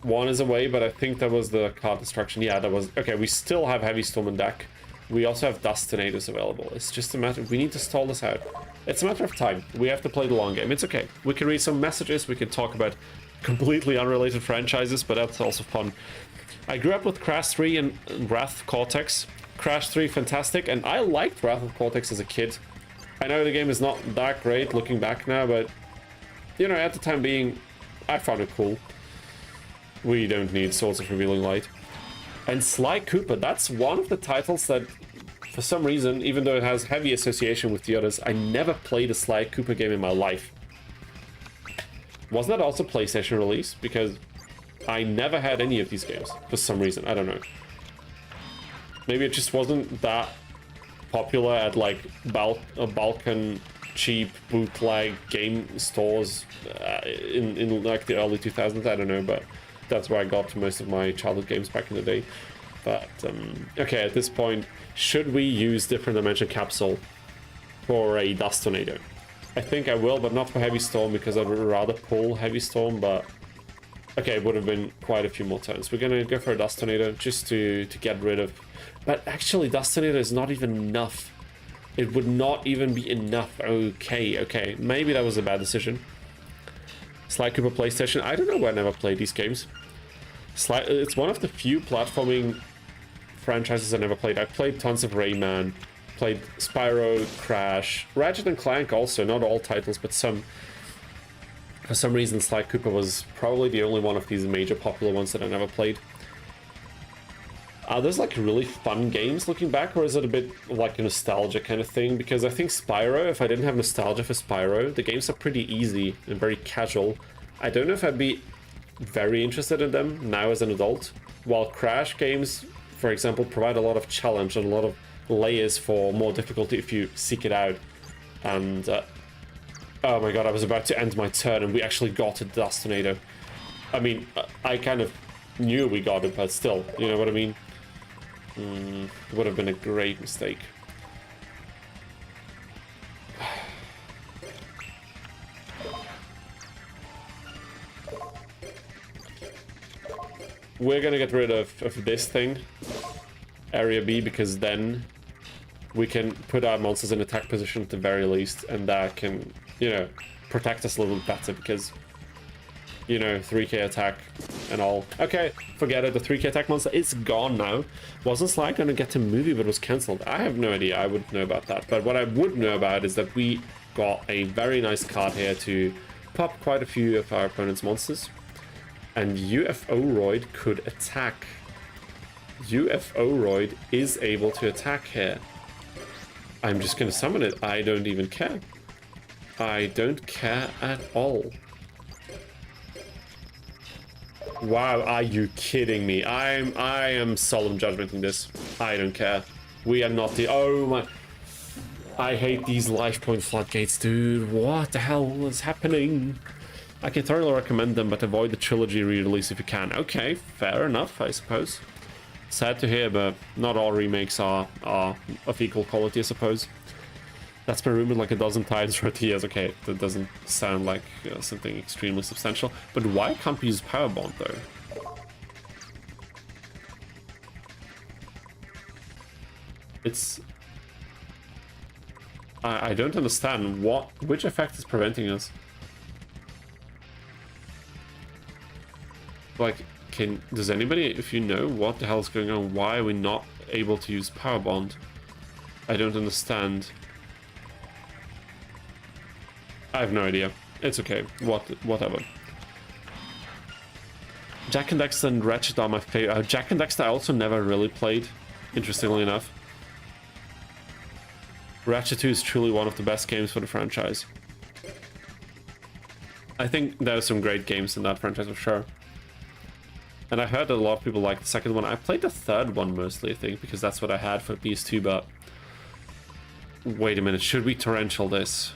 One is away, but I think that was the card destruction. Yeah, that was... Okay, we still have Heavy Storm in deck. We also have Dust Tornadoes available. It's just a matter... We need to stall this out. It's a matter of time. We have to play the long game. It's okay. We can read some messages. We can talk about completely unrelated franchises, but that's also fun. I grew up with Crash 3 and Wrath of Cortex. Crash 3, fantastic, and I liked Wrath of Cortex as a kid. I know the game is not that great looking back now, but, you know, at the time being, I found it cool. We don't need Swords of Revealing Light. And Sly Cooper, that's one of the titles that, for some reason, even though it has heavy association with the others, I never played a Sly Cooper game in my life. Wasn't that also PlayStation release? Because I never had any of these games, for some reason, I don't know. Maybe it just wasn't that popular at like Balkan cheap bootleg game stores in like the early 2000s, I don't know, but that's where I got most of my childhood games back in the day. But okay, at this point, should we use Different Dimension Capsule for a Dust Tornado? I think I will, but not for Heavy Storm, because I'd rather pull Heavy Storm, but okay, it would have been quite a few more turns. We're gonna go for a Dust Tornado just to get rid of, but actually Dust Tornado is not even enough. It would not even be enough. Okay, maybe that was a bad decision. Sly Cooper PlayStation, I don't know why I never played these games. It's one of the few platforming franchises I never played. I played tons of Rayman, played Spyro, Crash, Ratchet and Clank also, not all titles, but some. For some reason, Sly Cooper was probably the only one of these major popular ones that I never played. Are those like really fun games looking back, or is it a bit like a nostalgia kind of thing? Because I think Spyro, if I didn't have nostalgia for Spyro, the games are pretty easy and very casual. I don't know if I'd be very interested in them now as an adult. While Crash games, for example, provide a lot of challenge and a lot of layers for more difficulty if you seek it out. And oh my god, I was about to end my turn and we actually got a Dust Tornado. I mean, I kind of knew we got it, but still, you know what I mean? It would have been a great mistake. We're gonna get rid of this thing, Area B, because then we can put our monsters in attack position at the very least, and that can, you know, protect us a little bit better, because, you know, 3k attack and all. Okay, forget it, the 3k attack monster is gone now. Wasn't Sly gonna get to movie, but was cancelled? I have no idea, I wouldn't know about that. But what I would know about is that we got a very nice card here to pop quite a few of our opponent's monsters. And UFO-Roid could attack. UFO-Roid is able to attack here. I'm just gonna summon it. I don't even care. I don't care at all. Wow, are you kidding me? I am solemn judgmenting this. I don't care. We are not the... Oh my... I hate these life point floodgates, dude. What the hell is happening? I can thoroughly recommend them, but avoid the trilogy re-release if you can. Okay, fair enough, I suppose. Sad to hear, but not all remakes are of equal quality, I suppose. That's been rumored like a dozen times for 30 years. Okay, that doesn't sound like something extremely substantial. But why can't we use Power Bond, though? It's... I don't understand which effect is preventing us. Like, does anybody, if you know what the hell is going on, why are we not able to use Power Bond? I don't understand. I have no idea. It's okay. Whatever. Jak and Daxter and Ratchet are my favorite. Jak and Daxter I also never really played, interestingly enough. Ratchet 2 is truly one of the best games for the franchise. I think there are some great games in that franchise for sure. And I heard that a lot of people like the second one. I played the third one mostly, I think, because that's what I had for PS2, but... Wait a minute, should we torrential this?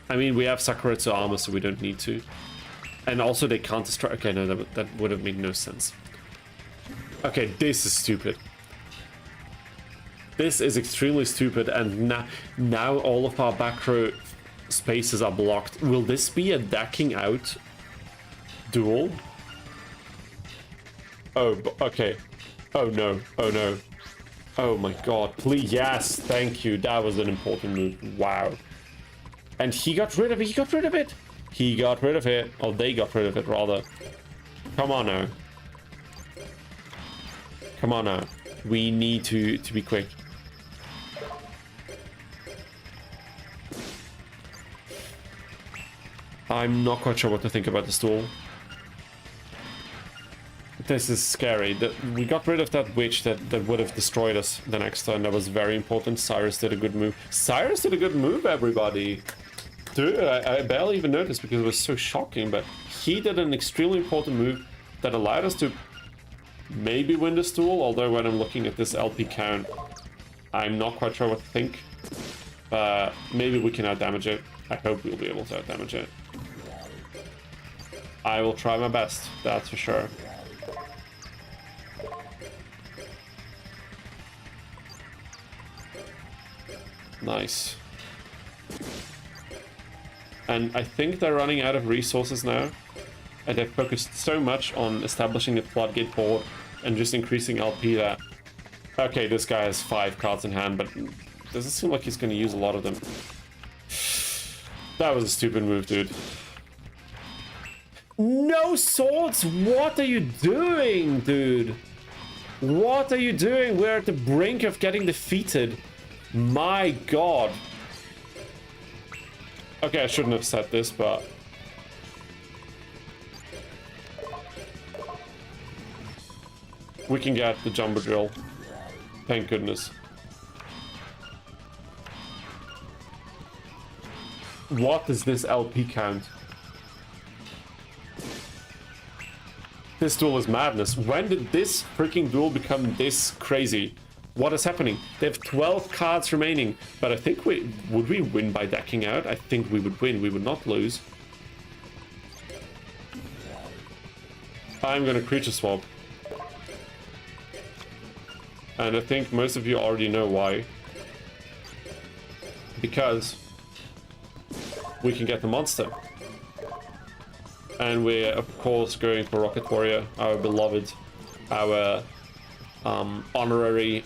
I mean, we have Sakuretsu armor, so we don't need to. And also they can't destroy... Okay, no, that would have made no sense. Okay, this is stupid. This is extremely stupid, and now all of our back row spaces are blocked. Will this be a decking out duel? Oh, okay. Oh no, oh no. Oh my god, please, yes, thank you. That was an important move, wow. And he got rid of it, he got rid of it. He got rid of it, or they got rid of it, rather. Come on now. Come on now. We need to be quick. I'm not quite sure what to think about this duel. This is scary. We got rid of that witch that would have destroyed us the next turn. That was very important. Syrus did a good move. Syrus did a good move, everybody. Dude, I barely even noticed because it was so shocking, but he did an extremely important move that allowed us to maybe win this duel, although when I'm looking at this LP count, I'm not quite sure what to think. Maybe we can outdamage it. I hope we'll be able to outdamage it. I will try my best, that's for sure. Nice. And I think they're running out of resources now. And they've focused so much on establishing a floodgate board and just increasing LP that... Okay, this guy has 5 cards in hand, but doesn't seem like he's going to use a lot of them. That was a stupid move, dude. No swords! What are you doing, dude? What are you doing? We're at the brink of getting defeated. My god. Okay, I shouldn't have said this, but... we can get the jumbo drill. Thank goodness. What is this LP count? This duel is madness. When did this freaking duel become this crazy? What is happening? They have 12 cards remaining, but I think would we win by decking out? I think we would win. We would not lose. I'm gonna creature swap. And I think most of you already know why. Because we can get the monster. And we're of course going for Rocket Warrior, our beloved, our honorary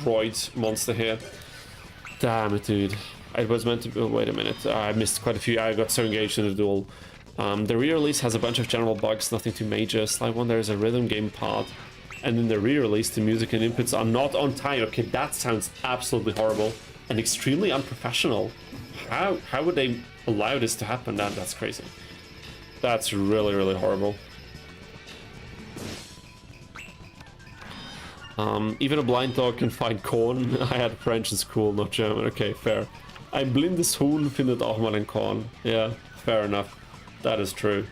Roid monster here. Damn it, dude. It was meant to be... oh, wait a minute. I missed quite a few. I got so engaged in the duel. The re-release has a bunch of general bugs, nothing too major. Slide one, there's a rhythm game part. And in the re-release, the music and inputs are not on time. Okay, that sounds absolutely horrible and extremely unprofessional. How would they allow this to happen? That's crazy. That's really, really horrible. Even a blind dog can find Korn. I had French in school, not German. Okay, fair. Ein blindes Huhn findet auch mal ein Korn. Yeah, fair enough. That is true.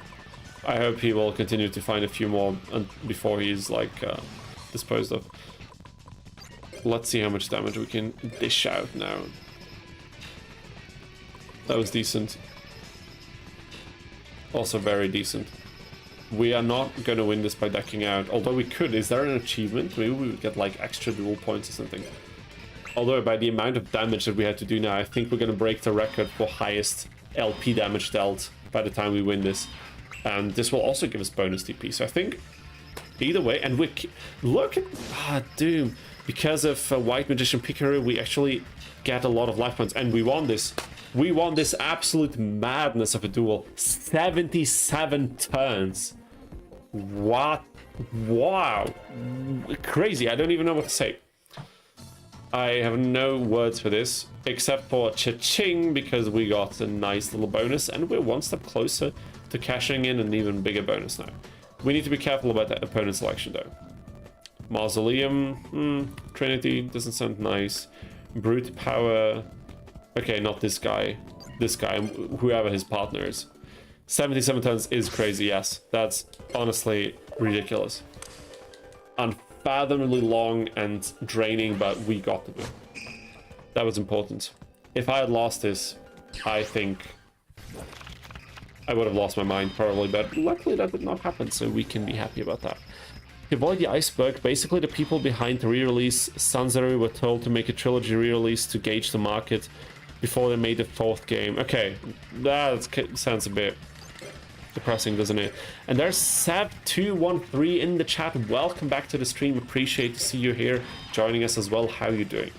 I hope he will continue to find a few more before he's, like, disposed of. Let's see how much damage we can dish out now. That was decent. Also very decent. We are not going to win this by decking out, although we could. Is there an achievement? Maybe we would get like extra duel points or something. Although by the amount of damage that we had to do now, I think we're going to break the record for highest LP damage dealt by the time we win this. And this will also give us bonus TP. So I think either way, and we look at Doom. Because of White Magician Picaro, we actually get a lot of life points, and we won this. We won this absolute madness of a duel. 77 turns. What? Wow. Crazy. I don't even know what to say. I have no words for this, except for cha-ching, because we got a nice little bonus, and we're one step closer to cashing in an even bigger bonus now. We need to be careful about that opponent selection, though. Mausoleum, Trinity, doesn't sound nice. Brute Power... Okay, not this guy. This guy, whoever his partner is. 77 turns is crazy, yes. That's honestly ridiculous. Unfathomably long and draining, but we got the win. That was important. If I had lost this, I think I would have lost my mind, probably, but luckily that did not happen, so we can be happy about that. To avoid the iceberg, basically the people behind the re-release, Sanzaru, were told to make a trilogy re-release to gauge the market before they made the 4th game. Okay, that sounds a bit depressing, doesn't it? And there's Sab213 in the chat. Welcome back to the stream. Appreciate to see you here, joining us as well. How are you doing?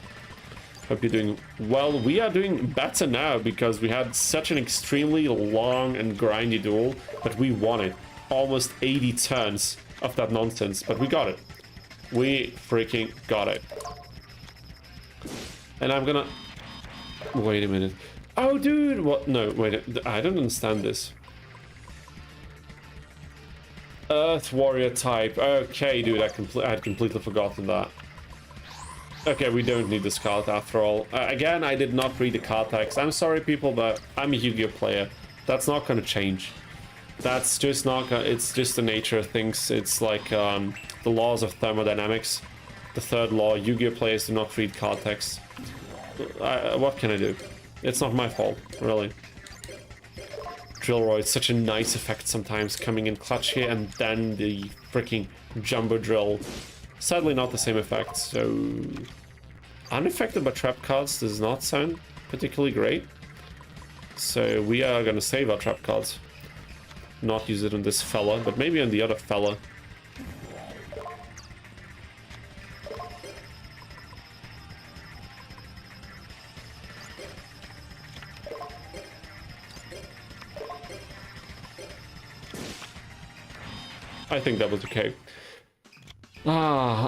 Hope you're doing well. We are doing better now because we had such an extremely long and grindy duel, but we won it. Almost 80 turns of that nonsense, but we got it. We freaking got it. And I'm gonna... Wait a minute. Oh, dude! What? No, wait. I don't understand this. Earth Warrior type. Okay, dude, I had completely forgotten that. Okay, we don't need this card after all. Again, I did not read the card text. I'm sorry, people, but I'm a Yu-Gi-Oh player. That's not gonna change. That's just not gonna... It's just the nature of things. It's like the laws of thermodynamics. The third law, Yu-Gi-Oh players do not read card text. What can I do? It's not my fault, really. Drillroid, such a nice effect sometimes, coming in clutch here, and then the freaking Jumbo Drill. Sadly not the same effect, so... Unaffected by trap cards does not sound particularly great. So we are gonna save our trap cards. Not use it on this fella, but maybe on the other fella. I think that was okay.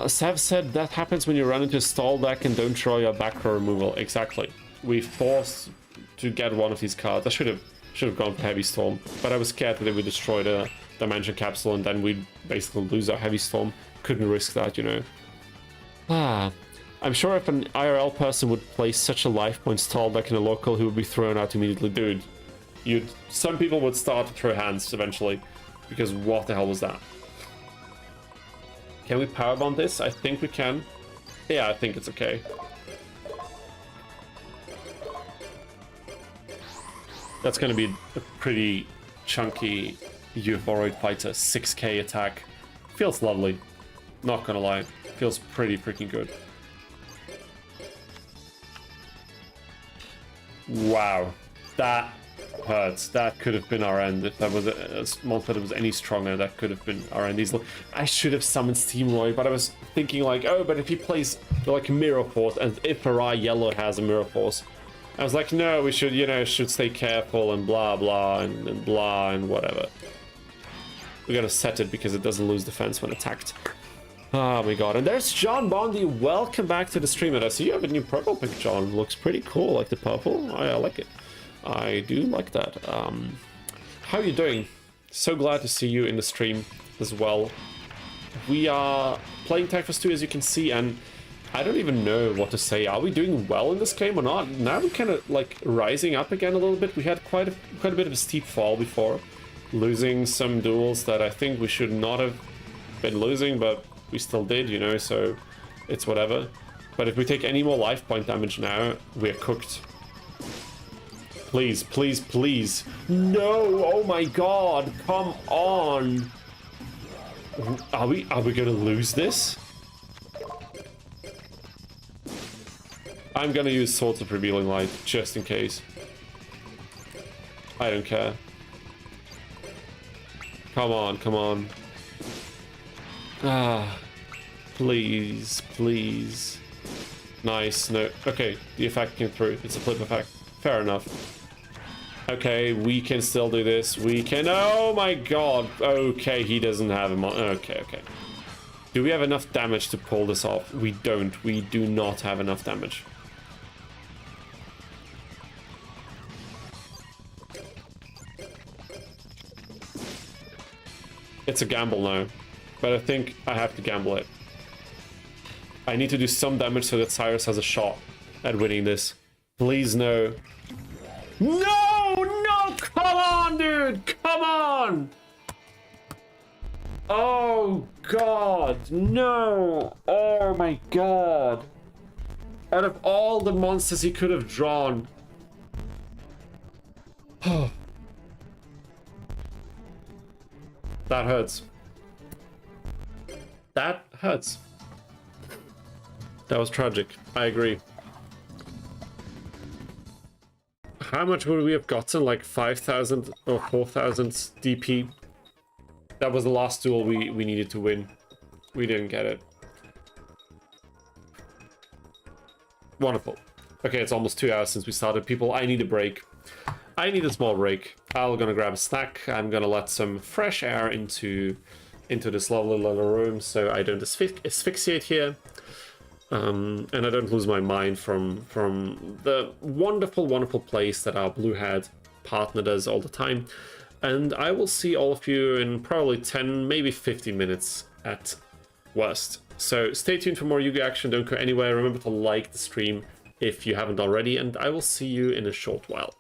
Sav said that happens when you run into a stall deck and don't draw your back row removal. Exactly. We forced to get one of these cards. I should have gone for Heavy Storm, but I was scared that they would destroy the Dimension Capsule and then we'd basically lose our Heavy Storm. Couldn't risk that, you know. I'm sure if an IRL person would place such a life point stall deck in a local, he would be thrown out immediately. Dude, some people would start to throw hands eventually, because what the hell was that? Can we powerbomb this? I think we can. Yeah, I think it's okay. That's gonna be a pretty chunky Euphoroid fighter. 6k attack. Feels lovely. Not gonna lie. Feels pretty freaking good. Wow. That hurts. That could have been our end. If that was a monster that was any stronger, that could have been our end easily. I should have summoned Steamroy, but I was thinking like, oh, but if he plays like Mirror Force, and if Parai Yellow has a Mirror Force, I was like, no, we should, you know, should stay careful and blah blah and blah and whatever. We gotta set it because it doesn't lose defense when attacked. Oh my god, and there's John Bondi. Welcome back to the stream. And I see you have a new purple pick, John. Looks pretty cool, like the purple. I like it. I do like that. How are you doing? So glad to see you in the stream as well. We are playing Typhus 2, as you can see, and I don't even know what to say. Are we doing well in this game or not? Now we're kind of like rising up again a little bit. We had quite a bit of a steep fall before, losing some duels that I think we should not have been losing, but we still did, you know, so it's whatever. But if we take any more life point damage now, we're cooked. Please, please, please. No! Oh my god! Come on! Are we gonna lose this? I'm gonna use Swords of Revealing Light, just in case. I don't care. Come on, come on. Ah. Please, please. Nice, no. Okay, the effect came through. It's a flip effect. Fair enough. Okay, we can still do this. We can... Oh my god. Okay, he doesn't have him on... Okay, okay. Do we have enough damage to pull this off? We don't. We do not have enough damage. It's a gamble now, but I think I have to gamble it. I need to do some damage so that Syrus has a shot at winning this. Please, no. No! No! Come on, dude! Come on! Oh, God. No! Oh, my God. Out of all the monsters he could have drawn... That hurts. That hurts. That was tragic. I agree. How much would we have gotten? Like 5,000 or 4,000 DP? That was the last duel we needed to win. We didn't get it. Wonderful. Okay, it's almost 2 hours since we started. People, I need a break. I need a small break. I'm gonna grab a snack. I'm gonna let some fresh air into this lovely little room so I don't asphyxiate here. And I don't lose my mind from the wonderful, wonderful place that our blue-haired partner does all the time. and I will see all of you in probably 10, maybe 15 minutes at worst. So stay tuned for more Yu-Gi-Oh action, don't go anywhere, remember to like the stream if you haven't already, and I will see you in a short while.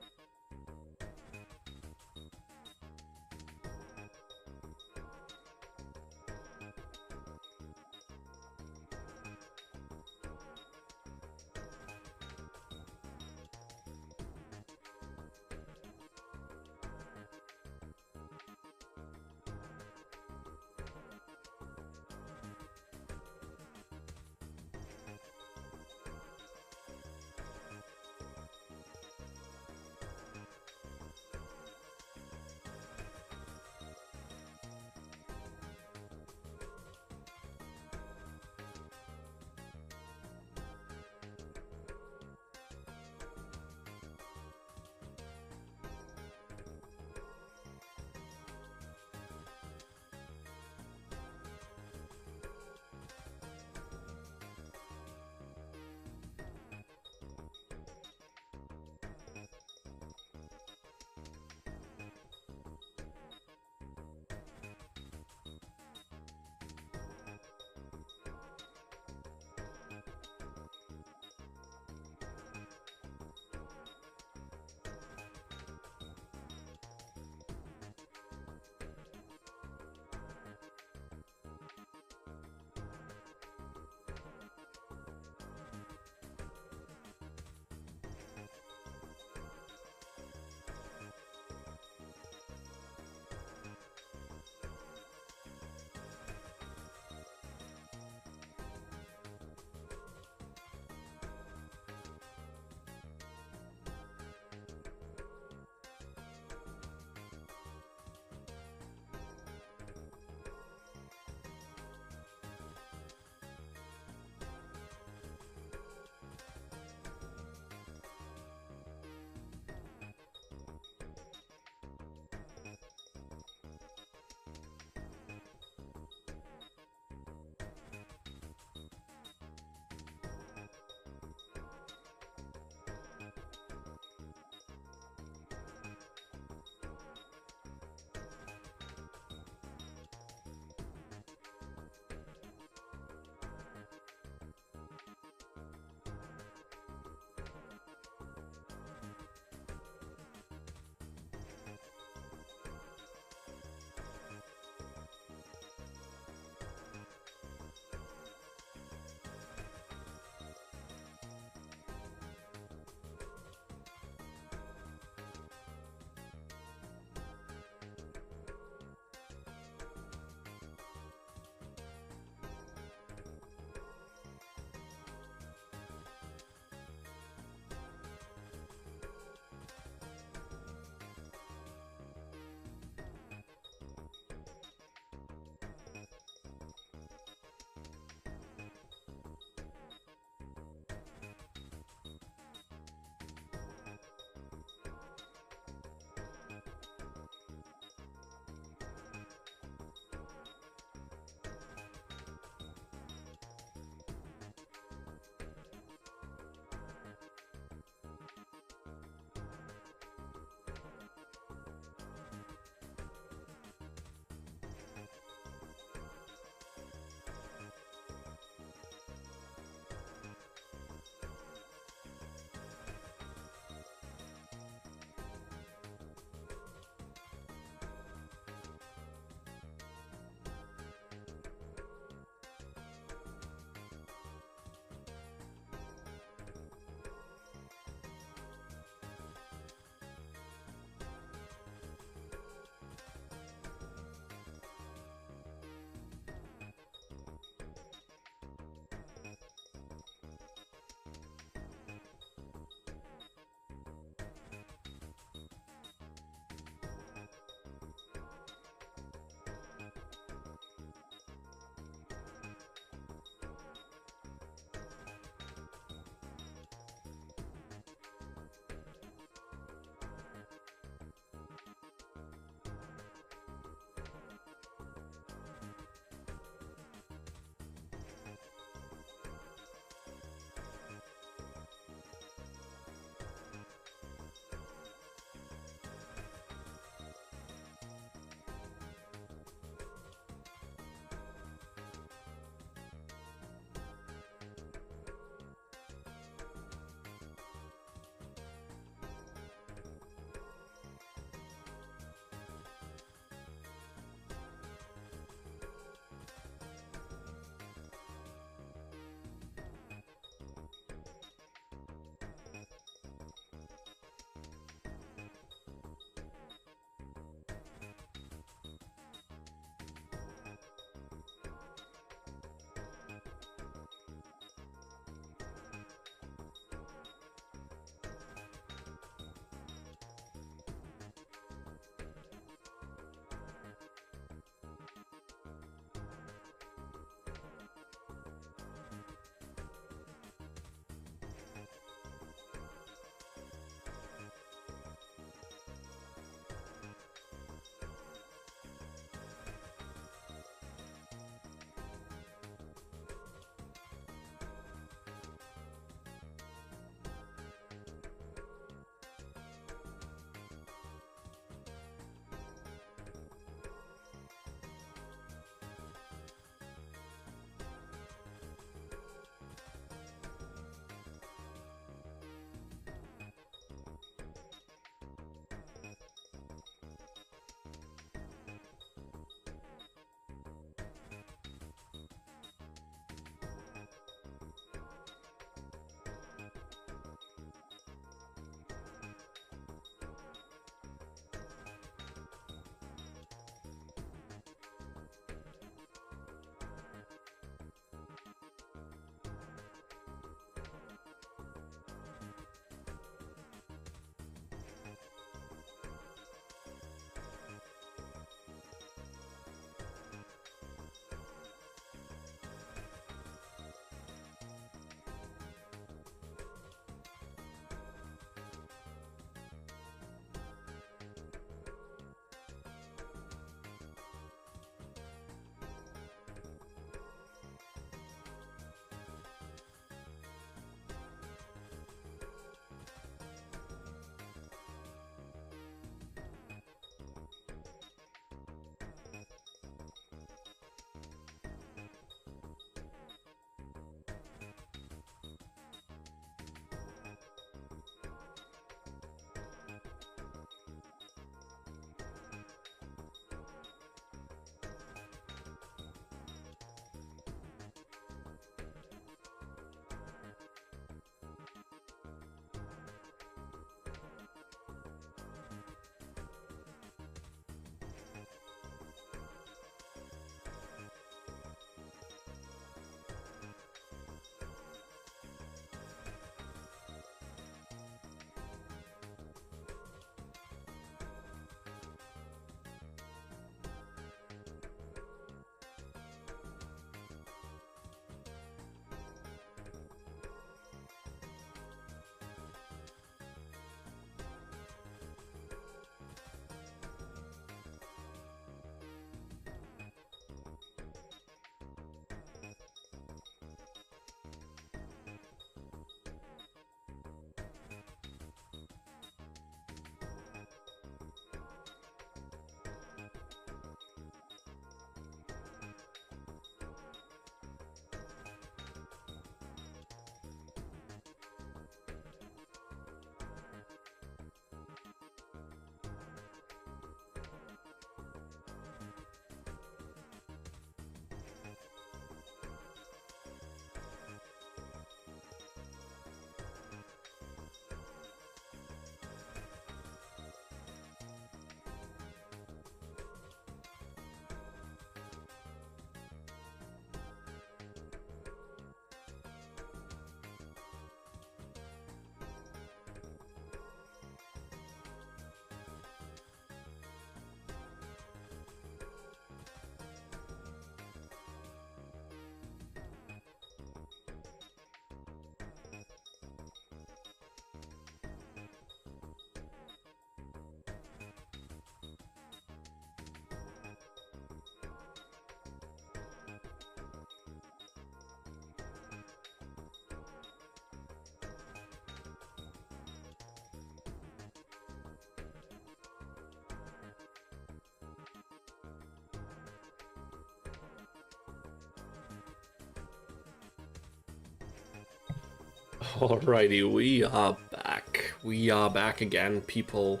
Alrighty, we are back. We are back again, people.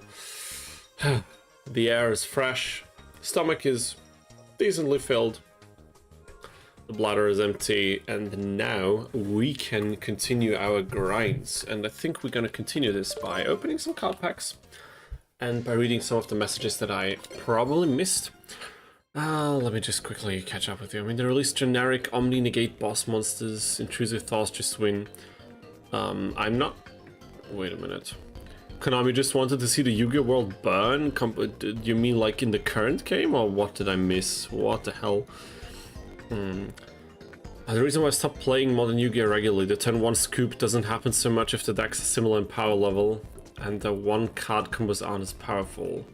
The air is fresh. Stomach is decently filled. The bladder is empty, and now we can continue our grinds. And I think we're going to continue this by opening some card packs and by reading some of the messages that I probably missed. Let me just quickly catch up with you. I mean, they released generic Omni Negate boss monsters, intrusive thoughts just win. I'm not... Wait a minute. Konami just wanted to see the Yu-Gi-Oh! World burn? Do you mean like in the current game, or what did I miss? What the hell? The reason why I stopped playing Modern Yu-Gi-Oh! Regularly, the turn 1 scoop doesn't happen so much if the deck's similar in power level, and the one card combos aren't as powerful.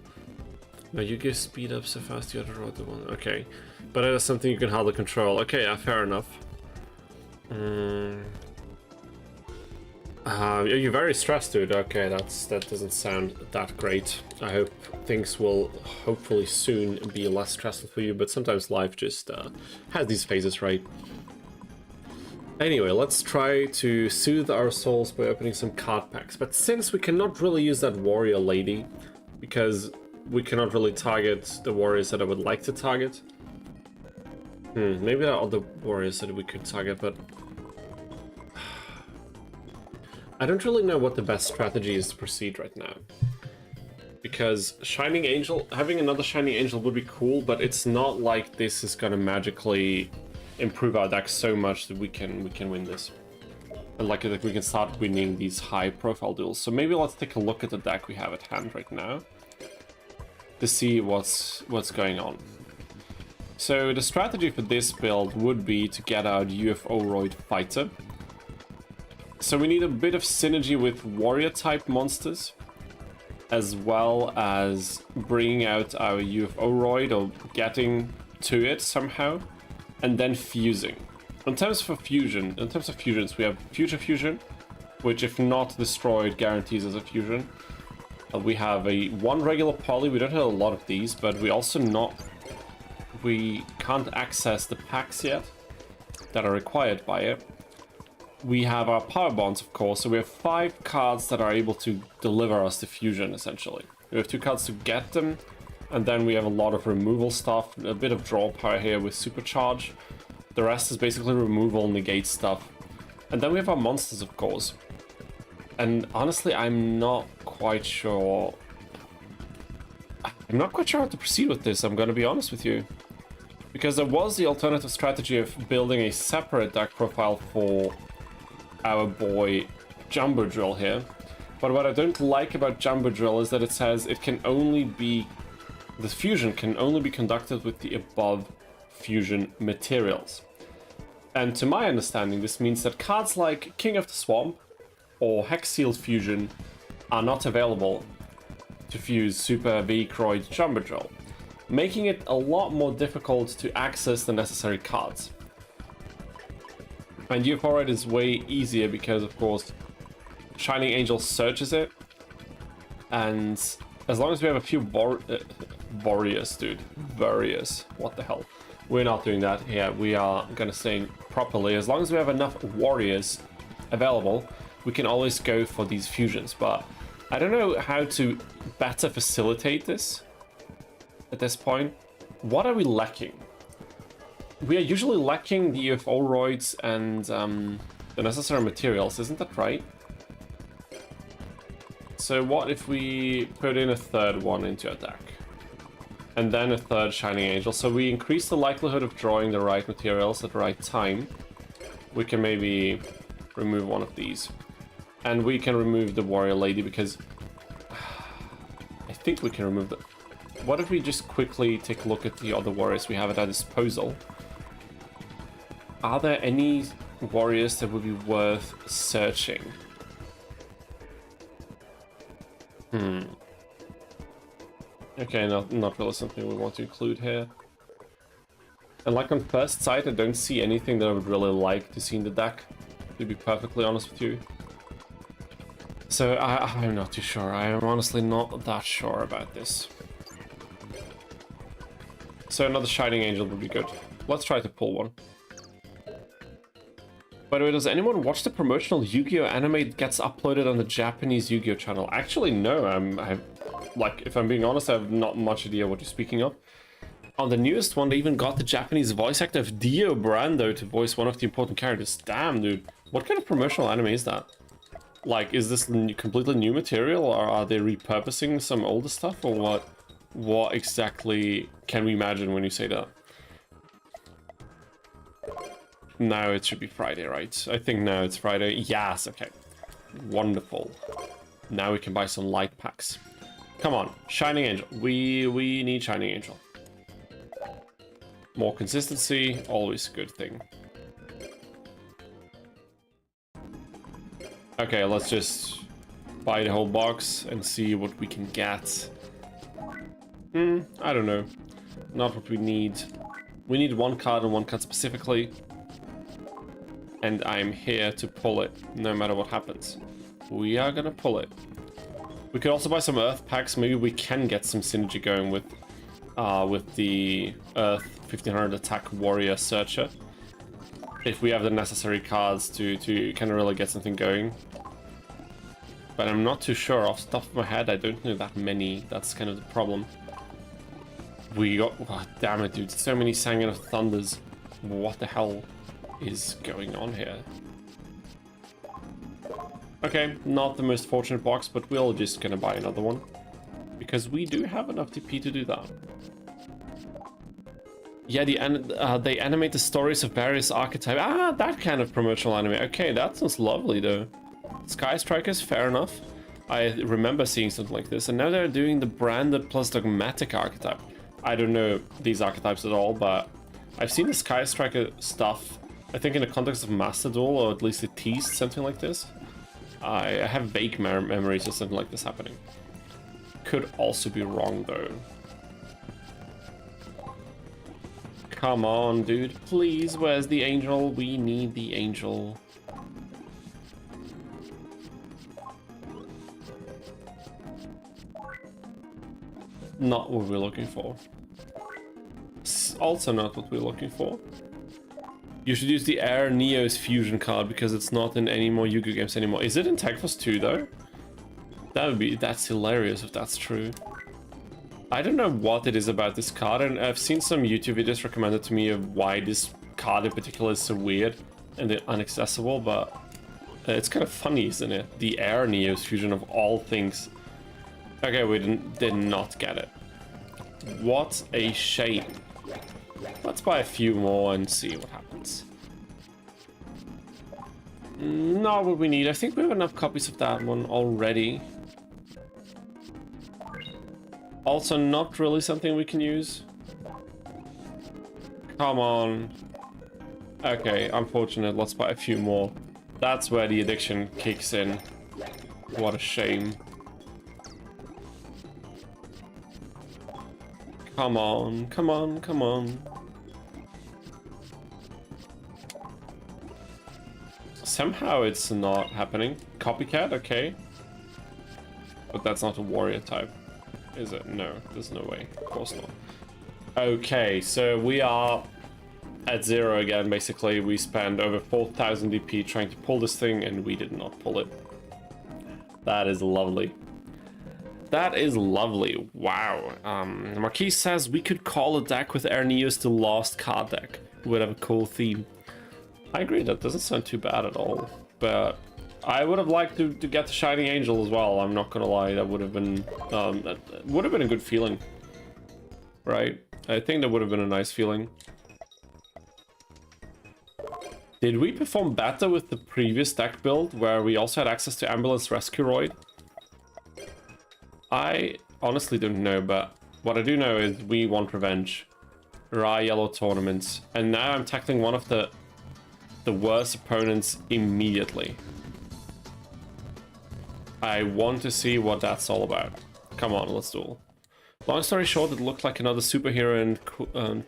No, Yu-Gi-Oh! Speed up so fast you gotta roll the one. Okay. But that is something you can hardly control. Okay, yeah, fair enough. You're very stressed, dude. Okay, that doesn't sound that great. I hope things will hopefully soon be less stressful for you, but sometimes life just has these phases, right? Anyway, let's try to soothe our souls by opening some card packs. But since we cannot really use that warrior lady, because we cannot really target the warriors that I would like to target. Maybe there are other warriors that we could target, but I don't really know what the best strategy is to proceed right now. Because Shining Angel, having another Shining Angel would be cool, but it's not like this is gonna magically improve our deck so much that we can win this. And like that we can start winning these high profile duels. So maybe let's take a look at the deck we have at hand right now to see what's going on. So the strategy for this build would be to get out UFO-roid Fighter. So we need a bit of synergy with warrior type monsters, as well as bringing out our UFO-roid or getting to it somehow, and then fusing. In terms of fusions, we have Future Fusion, which if not destroyed guarantees us a fusion. We have one regular poly. We don't have a lot of these, but we can't access the packs yet that are required by it. We have our power bonds, of course, so we have 5 cards that are able to deliver us the fusion, essentially. We have 2 cards to get them, and then we have a lot of removal stuff, a bit of draw power here with Supercharge. The rest is basically removal, negate stuff. And then we have our monsters, of course. And honestly, I'm not quite sure how to proceed with this, I'm gonna be honest with you. Because there was the alternative strategy of building a separate deck profile for our boy Jumbo Drill here. But what I don't like about Jumbo Drill is that it says the fusion can only be conducted with the above fusion materials. And to my understanding, this means that cards like King of the Swamp or Hex Sealed Fusion are not available to fuse Super V-Croid Jumbo Drill, making it a lot more difficult to access the necessary cards. And UFO-roid is way easier because, of course, Shining Angel searches it, and as long as we have a few warriors, dude, warriors, what the hell? We're not doing that here. We are gonna say properly. As long as we have enough warriors available, we can always go for these fusions, but I don't know how to better facilitate this at this point. What are we lacking? We are usually lacking the UFO-roids and the necessary materials, isn't that right? So what if we put in a third one into our deck? And then a third Shining Angel, so we increase the likelihood of drawing the right materials at the right time. We can maybe remove one of these. And we can remove the Warrior Lady because I think we can remove the... What if we just quickly take a look at the other warriors we have at our disposal? Are there any warriors that would be worth searching? Okay, not really something we want to include here. And like on first sight, I don't see anything that I would really like to see in the deck, to be perfectly honest with you. So I'm not too sure. I am honestly not that sure about this. So another Shining Angel would be good. Let's try to pull one. By the way, does anyone watch the promotional Yu-Gi-Oh anime that gets uploaded on the Japanese Yu-Gi-Oh channel? Actually, no. Like, if I'm being honest, I have not much idea what you're speaking of. On the newest one, they even got the Japanese voice actor of Dio Brando to voice one of the important characters. Damn, dude. What kind of promotional anime is that? Like, is this completely new material, or are they repurposing some older stuff, or what? What exactly can we imagine when you say that? Now it should be Friday, right? I think now it's Friday. Yes, okay. Wonderful. Now we can buy some light packs. Come on, Shining Angel. We need Shining Angel. More consistency, always a good thing. Okay, let's just buy the whole box and see what we can get. I don't know. Not what we need. We need one card and one card specifically. And I'm here to pull it, no matter what happens. We are gonna pull it. We could also buy some Earth packs. Maybe we can get some synergy going with the Earth 1500 attack warrior searcher. If we have the necessary cards to kind of really get something going. But I'm not too sure. Off the top of my head, I don't know that many. That's kind of the problem. We got... Oh, damn it, dude. So many Sangin of Thunders. What the hell is going on here? Okay, not the most fortunate box, but we're just gonna buy another one. Because we do have enough TP to do that. Yeah, they animate the stories of various archetypes. Ah, that kind of promotional anime. Okay, that sounds lovely, though. Sky Strikers, fair enough. I remember seeing something like this, and now they're doing the branded plus dogmatic archetype. I don't know these archetypes at all, but I've seen the Sky Striker stuff, I think in the context of Master Duel, or at least it teased something like this. I have vague memories of something like this happening. Could also be wrong, though. Come on, dude. Please, where's the angel? We need the angel. Not what we're looking for. Also not what we're looking for. You should use the Air Neo's fusion card because it's not in any more Yu-Gi-Oh games anymore. Is it in Tag Force 2 though? That's hilarious if that's true. I don't know what it is about this card, and I've seen some YouTube videos recommended to me of why this card in particular is so weird and inaccessible, but it's kind of funny, isn't it? The Air Neo's fusion of all things. Okay, we did not get it. What a shame. Let's buy a few more and see what happens. Not what we need. I think we have enough copies of that one already. Also, not really something we can use. Come on. Okay, unfortunate. Let's buy a few more. That's where the addiction kicks in. What a shame. Come on, come on, come on. Somehow it's not happening. Copycat, okay. But that's not a warrior type, is it? No, there's no way. Of course not. Okay, so we are at zero again, basically. We spent over 4,000 DP trying to pull this thing, and we did not pull it. That is lovely. That is lovely. Wow. Marquis says we could call a deck with Air Neos the Lost Card deck. It would have a cool theme. I agree, that doesn't sound too bad at all. But I would have liked to get the Shining Angel as well. I'm not gonna lie, that would have been a good feeling. Right? I think that would have been a nice feeling. Did we perform better with the previous deck build where we also had access to Ambulance Rescue Roid? I honestly don't know, but what I do know is we want revenge. Raw yellow tournaments. And now I'm tackling one of the worst opponents immediately. I want to see what that's all about. Come on, let's duel. Long story short, it looked like another superhero and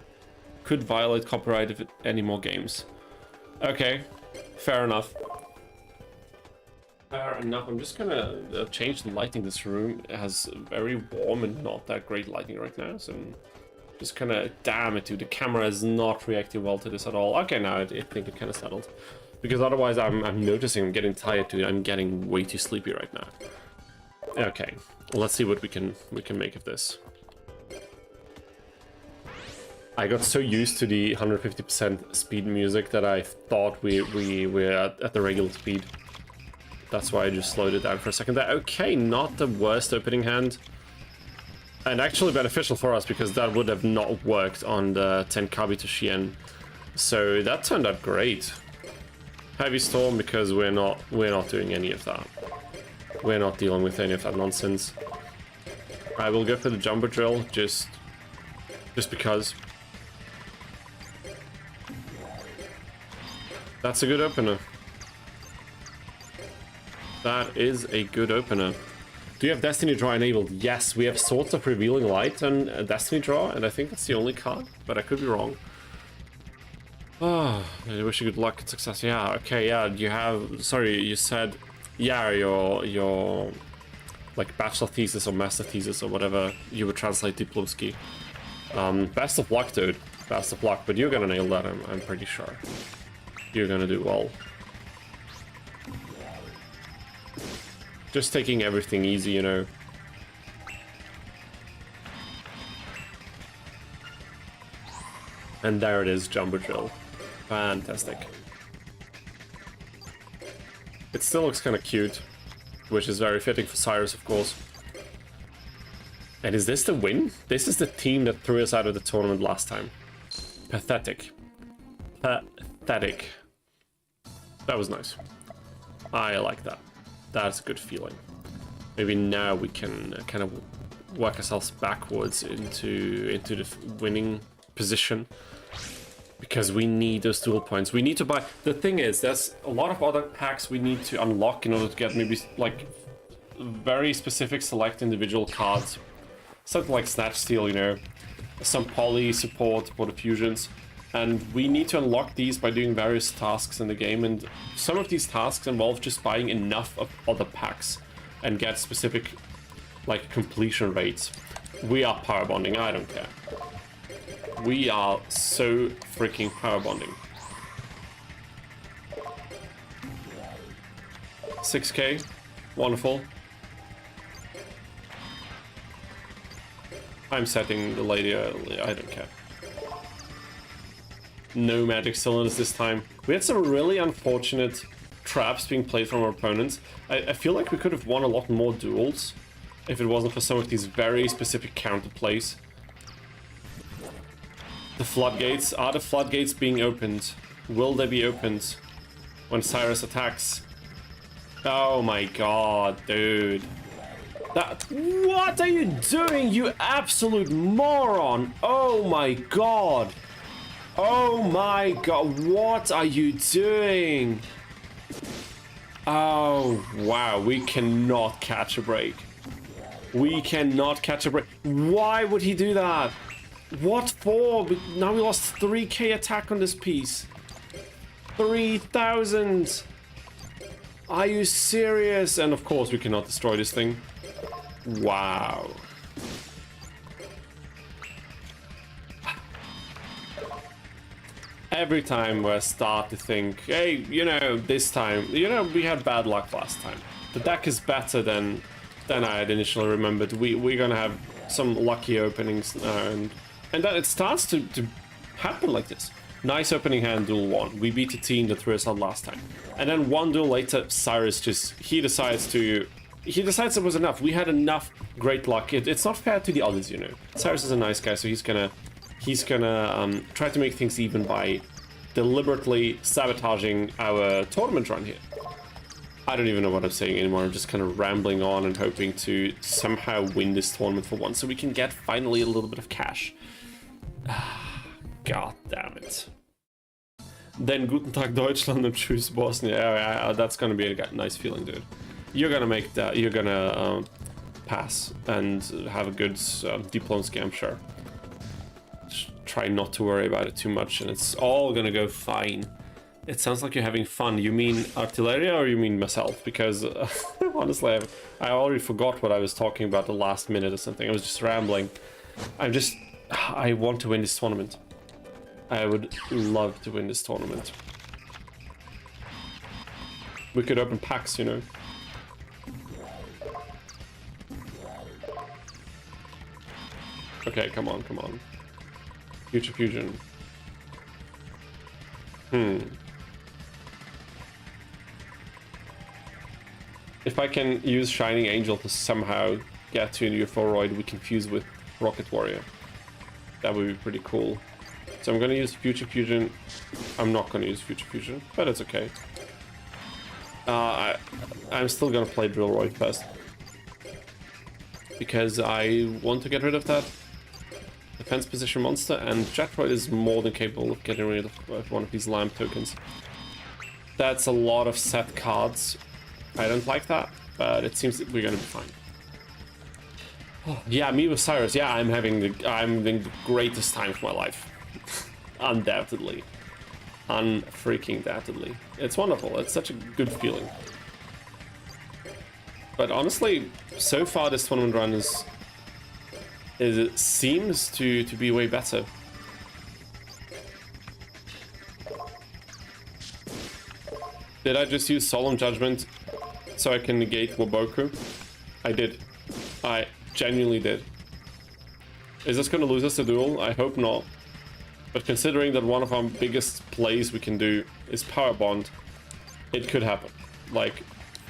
could violate copyright if any more games. Okay, fair enough. Fair enough. I'm just gonna change the lighting. This room has very warm and not that great lighting right now, so I'm just kind of... Damn it, dude. The camera is not reacting well to this at all. Okay, now I think it kind of settled. Because otherwise I'm noticing I'm getting tired too. I'm getting way too sleepy right now. Okay, let's see what we can make of this. I got so used to the 150% speed music that I thought we were at the regular speed. That's why I just slowed it down for a second there. Okay, not the worst opening hand. And actually beneficial for us, because that would have not worked on the Tenkabi to Shien. So that turned out great. Heavy Storm, because we're not doing any of that. We're not dealing with any of that nonsense. I will go for the Jumbo Drill, just because. That's a good opener. That is a good opener. Do you have Destiny Draw enabled? Yes, we have Swords of Revealing Light and Destiny Draw, and I think that's the only card, but I could be wrong. Oh, I wish you good luck and success. Yeah, okay, yeah, you have... Sorry, you said... Yeah, your like, bachelor thesis or master thesis or whatever you would translate Diplomski. Best of luck, dude. Best of luck, but you're gonna nail that, I'm pretty sure. You're gonna do well. Just taking everything easy, you know. And there it is, Jumbo Drill. Fantastic. It still looks kind of cute, which is very fitting for Syrus, of course. And is this the win? This is the team that threw us out of the tournament last time. Pathetic. Pathetic. That was nice. I like that. That's a good feeling. Maybe now we can kind of work ourselves backwards into the winning position, because we need those duel points. We need to buy... The thing is, there's a lot of other packs we need to unlock in order to get maybe like very specific select individual cards. Something like Snatch Steal, you know, some poly support for the fusions. And we need to unlock these by doing various tasks in the game, and some of these tasks involve just buying enough of other packs and get specific, like, completion rates. We are power bonding, I don't care. We are so freaking power bonding. 6k, wonderful. I'm setting the lady early, I don't care. No magic cylinders this time. We had some really unfortunate traps being played from our opponents. I feel like we could have won a lot more duels if it wasn't for some of these very specific counter plays. The floodgates. Are the floodgates being opened? Will they be opened when Syrus attacks? Oh my god, dude. What are you doing, you absolute moron? Oh my god. Oh my god, what are you doing? Oh, wow, we cannot catch a break. We cannot catch a break. Why would he do that? What for? Now we lost 3k attack on this piece. 3,000. Are you serious? And of course we cannot destroy this thing. Wow. Every time I start to think, hey, you know, this time, you know, we had bad luck last time. The deck is better than I had initially remembered. We're gonna have some lucky openings, and then it starts to happen like this. Nice opening hand, duel 1. We beat the team that threw us out last time. And then one duel later, Syrus he decides it was enough. We had enough great luck. It's not fair to the others, you know. Syrus is a nice guy, so he's gonna try to make things even by deliberately sabotaging our tournament run here. I don't even know what I'm saying anymore. I'm just kind of rambling on and hoping to somehow win this tournament for once so we can get finally a little bit of cash. God damn it. Then Guten Tag Deutschland and Tschüss Bosnia. Yeah, that's gonna be a nice feeling, dude. You're gonna make that. You're gonna pass and have a good Diplomski, I'm sure. Try not to worry about it too much, and it's all gonna go fine. It sounds like you're having fun. You mean Artilleria or you mean myself? Because honestly, I already forgot what I was talking about the last minute or something. I was just rambling. I want to win this tournament. I would love to win this tournament. We could open packs, you know. Okay, come on, come on. Future Fusion. If I can use Shining Angel to somehow get to a new Thoroid we can fuse with Rocket Warrior, that would be pretty cool. So I'm gonna use Future Fusion. I'm not gonna use Future Fusion, but it's okay. I'm still gonna play Drillroid first. Because I want to get rid of that defense position monster, and Jetroid is more than capable of getting rid of one of these lamp tokens. That's a lot of set cards. I don't like that, but it seems that we're gonna be fine. Oh, yeah, me with Syrus. Yeah, I'm having the greatest time of my life. Undoubtedly. Unfreaking doubtedly. It's wonderful. It's such a good feeling. But honestly, so far this tournament run it seems to be way better. Did I just use Solemn Judgment so I can negate Waboku? I did. I genuinely did. Is this going to lose us the duel? I hope not. But considering that one of our biggest plays we can do is Power Bond, it could happen. Like,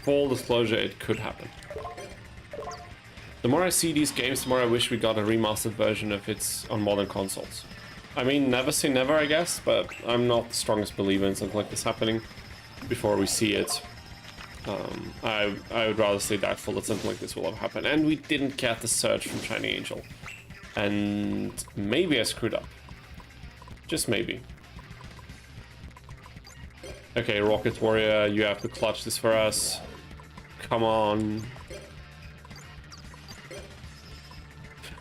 full disclosure, it could happen. The more I see these games, the more I wish we got a remastered version of it on modern consoles. I mean, never say never, I guess, but I'm not the strongest believer in something like this happening before we see it. I would rather stay doubtful that something like this will ever happen. And we didn't get the surge from Shining Angel. And maybe I screwed up. Just maybe. Okay, Rocket Warrior, you have to clutch this for us. Come on.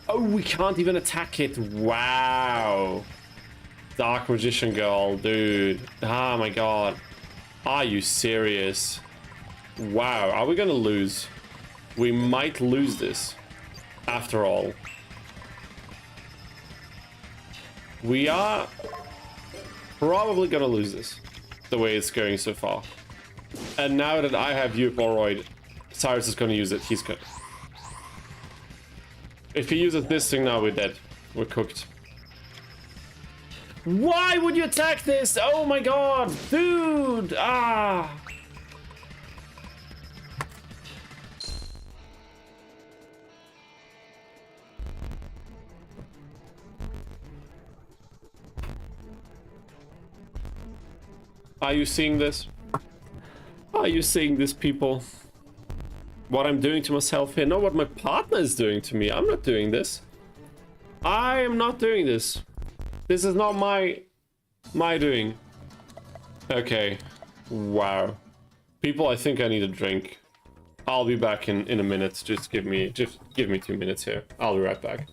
Oh, we can't even attack it. Wow. Dark Magician Girl, dude. Oh my god. Are you serious? Wow, are we gonna lose? We might lose this. After all. We are probably gonna lose this. The way it's going so far. And now that I have Thoroid, Syrus is gonna use it. He's good. If he uses this thing now, we're dead. We're cooked. Why would you attack this? Oh my god, dude! Ah! Are you seeing this? Are you seeing this, people? What I'm doing to myself here? Not what my partner is doing to me. I'm not doing this. I am not doing this. This is not my doing. Okay. Wow. People, I think I need a drink. I'll be back in a minute. Just give me 2 minutes here. I'll be right back.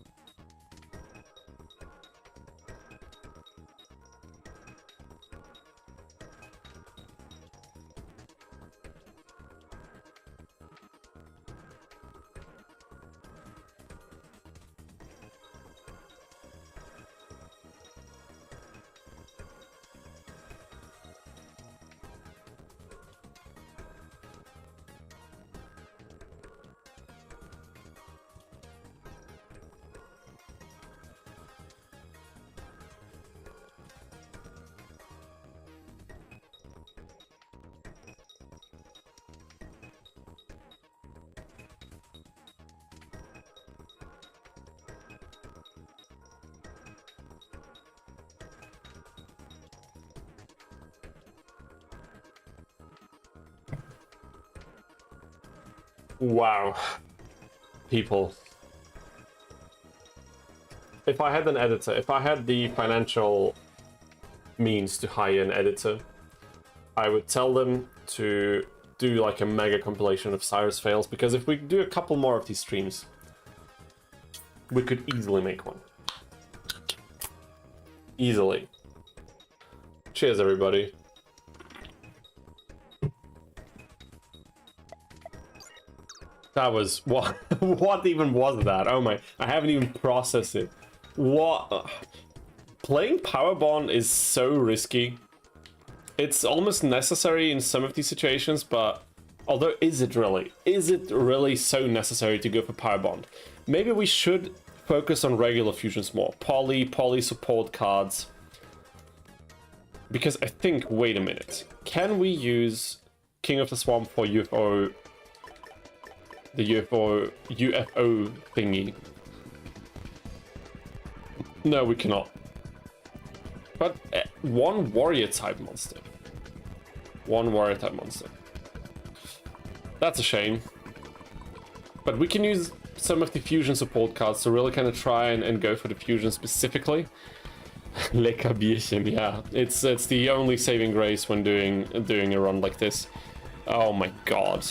Wow. People. If I had an editor, if I had the financial means to hire an editor, I would tell them to do like a mega compilation of Syrus fails, because if we do a couple more of these streams, we could easily make one. Easily. Cheers, everybody. That was what? What even was that? Oh my! I haven't even processed it. What? Playing Power Bond is so risky. It's almost necessary in some of these situations, but although is it really? Is it really so necessary to go for Power Bond? Maybe we should focus on regular fusions more. Poly support cards. Because I think, wait a minute. Can we use King of the Swamp for UFO? The UFO thingy. No, we cannot. But one warrior type monster. One warrior type monster. That's a shame. But we can use some of the fusion support cards to really kind of try and go for the fusion specifically. Lecker Bierchen, yeah. It's the only saving grace when doing a run like this. Oh my god.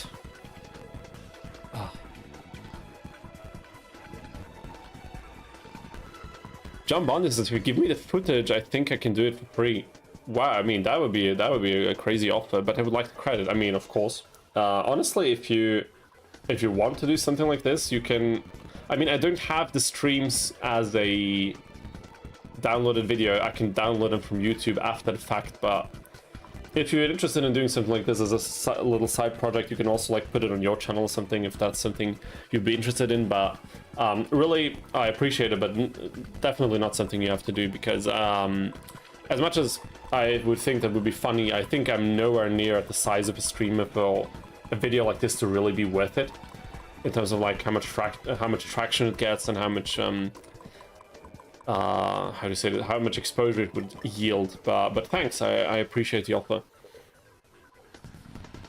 Jump on this. If you give me the footage, I think I can do it for free. Wow, I mean that would be a crazy offer, but I would like the credit. I mean, of course. Honestly, if you want to do something like this, you can. I mean, I don't have the streams as a downloaded video. I can download them from YouTube after the fact, but if you're interested in doing something like this as a little side project, you can also like put it on your channel or something if that's something you'd be interested in. But really, I appreciate it, but definitely not something you have to do, because as much as I would think that would be funny, I think I'm nowhere near at the size of a streamer for a video like this to really be worth it, in terms of like how much traction it gets and how much how do you say that? How much exposure it would yield. But thanks, I appreciate the offer.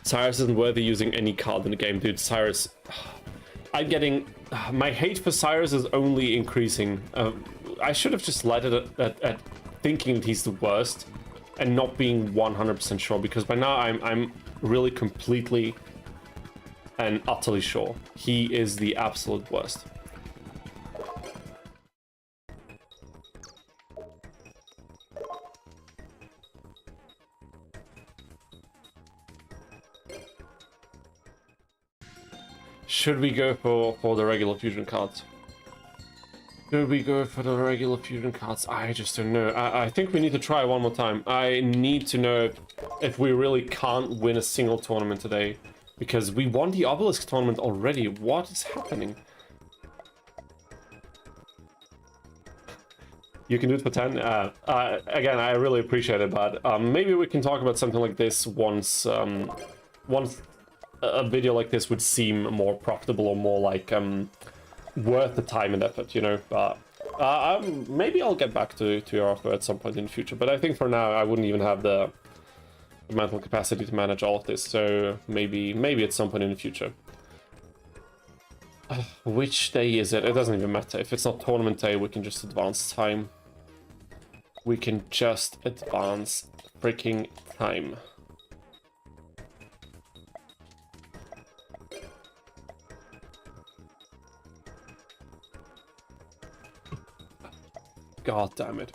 Syrus isn't worthy using any card in the game, dude. Syrus, I'm getting my hate for Syrus is only increasing. I should have just let it at thinking that he's the worst and not being 100% sure, because by now I'm really completely and utterly sure he is the absolute worst. Should we go for the regular fusion cards? Should we go for the regular fusion cards? I just don't know. I think we need to try one more time. I need to know if we really can't win a single tournament today, because we won the Obelisk tournament already. What is happening? You can do it for 10? Again, I really appreciate it, but maybe we can talk about something like this once a video like this would seem more profitable or more like worth the time and effort, you know. But maybe I'll get back to your offer at some point in the future, but I think for now I wouldn't even have the mental capacity to manage all of this, so maybe at some point in the future. Which day is it? It doesn't even matter. If it's not tournament day, we can just advance time. We can just advance freaking time. God damn it.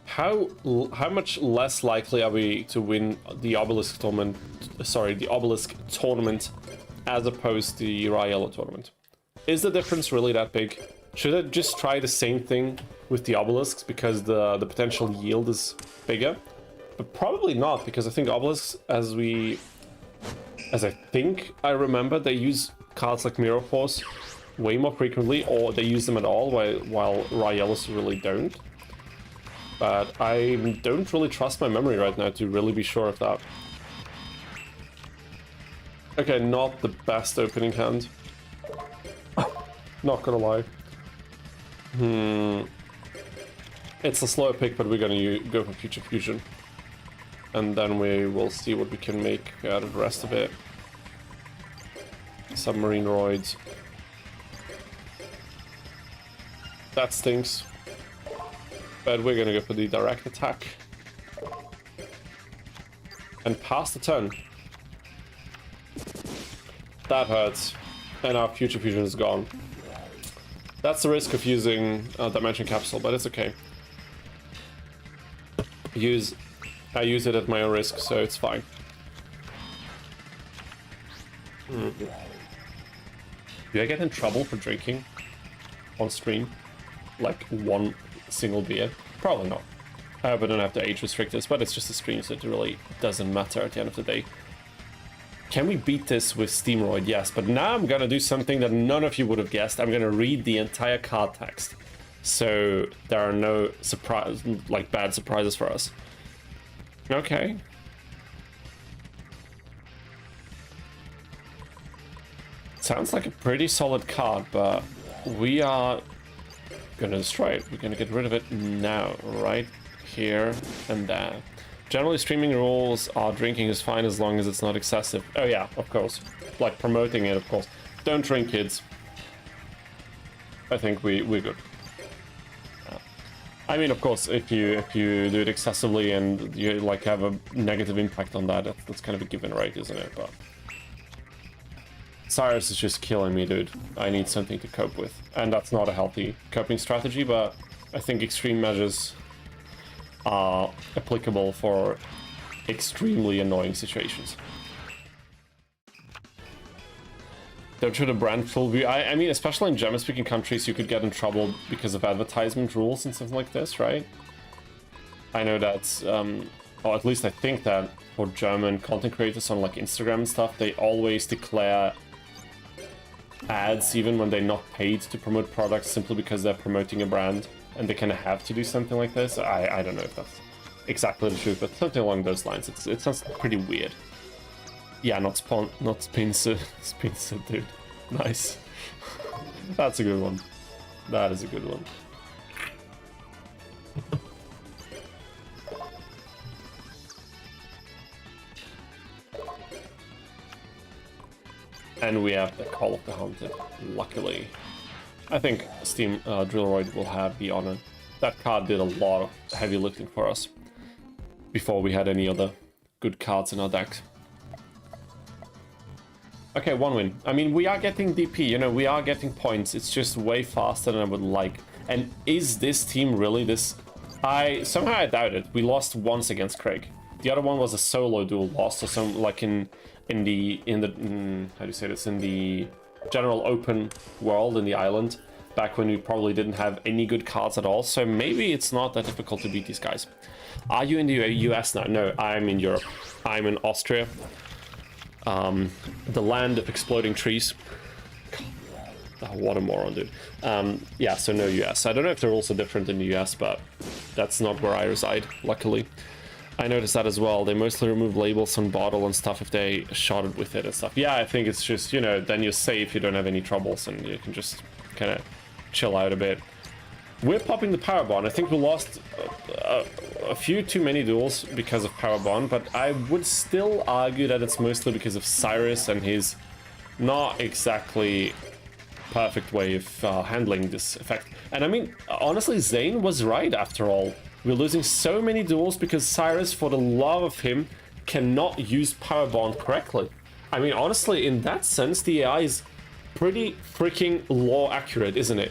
How much less likely are we to win the Obelisk tournament, the Obelisk tournament, as opposed to the Raella tournament? Is the difference really that big? Should I just try the same thing with the Obelisks because the potential yield is bigger? But probably not, because I think Obelisks, as I think I remember, they use cards like Mirror Force way more frequently, or they use them at all, while Raellas really don't. But I don't really trust my memory right now to really be sure of that. Okay, not the best opening hand. Not gonna lie. It's a slower pick, but we're gonna go for Future Fusion. And then we will see what we can make out of the rest of it. Submarine Roids. That stinks. But we're gonna go for the direct attack. And pass the turn. That hurts. And our Future Fusion is gone. That's the risk of using a Dimension Capsule, but it's okay. I use it at my own risk, so it's fine. Do I get in trouble for drinking on stream? Like one single beer? Probably not. We don't have to age restrict this, but it's just a stream, so it really doesn't matter at the end of the day. Can we beat this with Steamroid? Yes, but now I'm gonna do something that none of you would have guessed. I'm gonna read the entire card text, so there are no bad surprises for us. Okay. Sounds like a pretty solid card, but we are gonna destroy it. We're gonna get rid of it now, right here and there. Generally, streaming rules are drinking is fine as long as it's not excessive. Oh yeah, of course. Like promoting it, of course. Don't drink, kids. I think we're good. I mean, of course, if you do it excessively and you like have a negative impact on that, that's kind of a given, right? Isn't it? But Syrus is just killing me, dude. I need something to cope with, and that's not a healthy coping strategy. But I think extreme measures are applicable for extremely annoying situations. Don't show the brand full view. I mean, especially in German-speaking countries, you could get in trouble because of advertisement rules and something like this, right? I know that, or at least I think that for German content creators on like Instagram and stuff, they always declare ads even when they're not paid to promote products simply because they're promoting a brand. And they kind of have to do something like this. I don't know if that's exactly the truth, but something along those lines. It sounds pretty weird. Yeah, not Spincer, dude. Nice. That's a good one. That is a good one. And we have the Call of the Haunted, luckily. I think Steam Drillroid will have the honor. That card did a lot of heavy lifting for us before we had any other good cards in our deck. Okay, 1 win. I mean, we are getting DP, you know, we are getting points. It's just way faster than I would like. And is this team really this? Somehow I doubt it. We lost once against Craig. The other one was a solo duel loss, or some like in the how do you say this, in the general open world in the island, back when we probably didn't have any good cards at all. So maybe it's not that difficult to beat these guys. Are you in the US now? No, I'm in Europe. I'm in Austria, the land of exploding trees. Oh, what a moron, dude. Yeah, so no US. I don't know if they're also different in the US, but that's not where I reside, luckily. I noticed that as well. They mostly remove labels on bottle and stuff if they shot it with it and stuff. Yeah, I think it's just, you know, then you're safe, you don't have any troubles, and you can just kind of chill out a bit. We're popping the Power Bond. I think we lost a few too many duels because of Power Bond, but I would still argue that it's mostly because of Syrus and his not exactly perfect way of handling this effect. And I mean, honestly, Zane was right after all. We're losing so many duels because Syrus, for the love of him, cannot use Power Bond correctly. I mean, honestly, in that sense, the AI is pretty freaking law accurate, isn't it?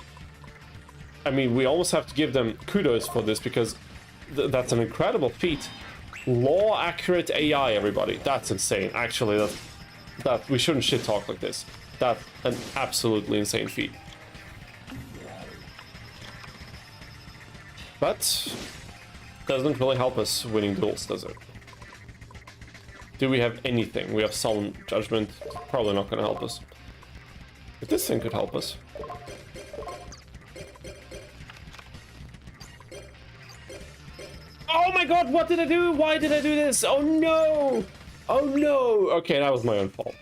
I mean, we almost have to give them kudos for this because that's an incredible feat. Law accurate AI, everybody. That's insane. Actually, that we shouldn't shit talk like this. That's an absolutely insane feat. But doesn't really help us winning duels, does it? Do we have anything? We have Solemn Judgment. Probably not going to help us. But this thing could help us. Oh my god, what did I do? Why did I do this? Oh no! Oh no! Okay, that was my own fault.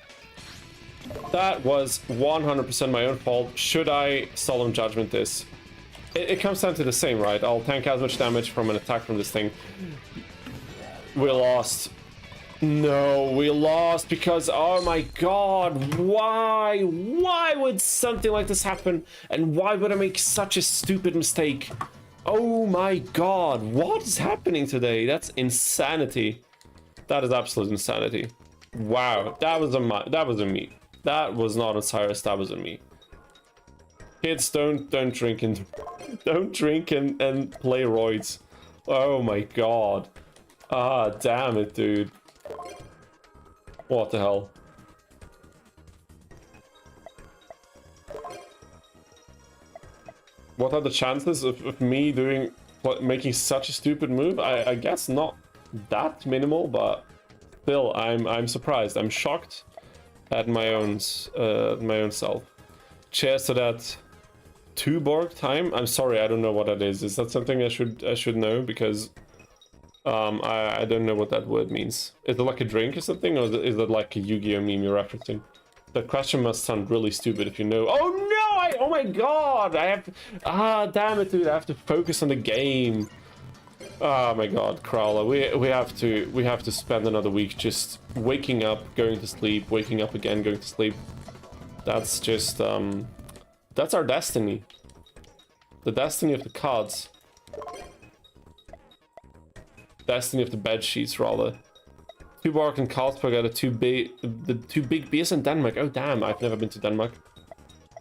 That was 100% my own fault. Should I Solemn Judgment this? It comes down to the same, right? I'll tank as much damage from an attack from this thing. We lost. No, we lost because, oh my god, why? Why would something like this happen? And why would I make such a stupid mistake? Oh my god, what is happening today? That's insanity. That is absolute insanity. Wow, that was a me. That was not a Syrus, that was a me. Kids, don't drink and play roids. Oh my god. Ah, damn it, dude. What the hell? What are the chances of me doing making such a stupid move. I guess not that minimal, but still, I'm surprised. I'm shocked at my own self. Cheers to that 2 Borg time. I'm sorry, I don't know what that is. Is that something I should know? Because I don't know what that word means. Is it like a drink or something, or is it like a Yu-Gi-Oh meme you're referencing? That question must sound really stupid if you know. Oh no! Oh my god! I have to, damn it, dude! I have to focus on the game. Oh my god, Crowler, we have to spend another week just waking up, going to sleep, waking up again, going to sleep. That's just that's our destiny. The destiny of the cards. Destiny of the bed sheets, rather. Tuborg and Carlsberg are the two big beers in Denmark. Oh damn, I've never been to Denmark.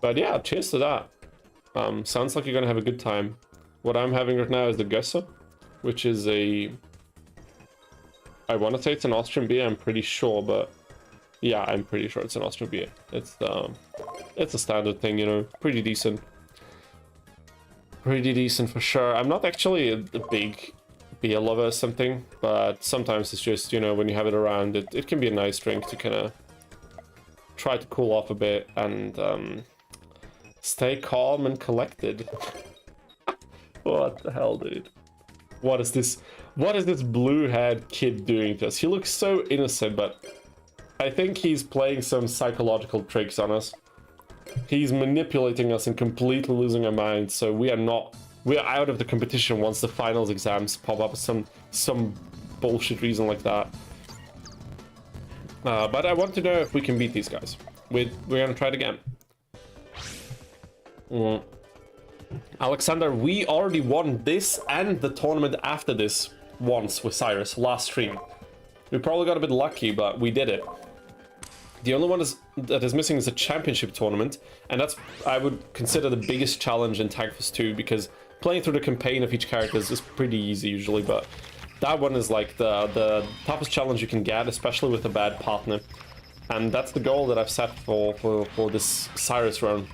But yeah, cheers to that. Sounds like you're gonna have a good time. What I'm having right now is the Gösser, which is a... I want to say it's an Austrian beer, I'm pretty sure, but... Yeah, I'm pretty sure it's an Austrian beer. It's a standard thing, you know, pretty decent. Pretty decent for sure. I'm not actually a big beer lover or something, but sometimes it's just, you know, when you have it around, it can be a nice drink to kind of try to cool off a bit and stay calm and collected. What the hell, dude? What is this blue-haired kid doing to us? He looks so innocent, but I think he's playing some psychological tricks on us. He's manipulating us and completely losing our minds, so we are out of the competition once the finals exams pop up for some bullshit reason like that. But I want to know if we can beat these guys. We're gonna try it again. Alexander, we already won this and the tournament after this once with Syrus last stream. We probably got a bit lucky, but we did it. The only one that is missing is a championship tournament, and that's, I would consider, the biggest challenge in Tag Force 2, because playing through the campaign of each character is pretty easy usually, but that one is like the toughest challenge you can get, especially with a bad partner. And that's the goal that I've set for this Syrus run.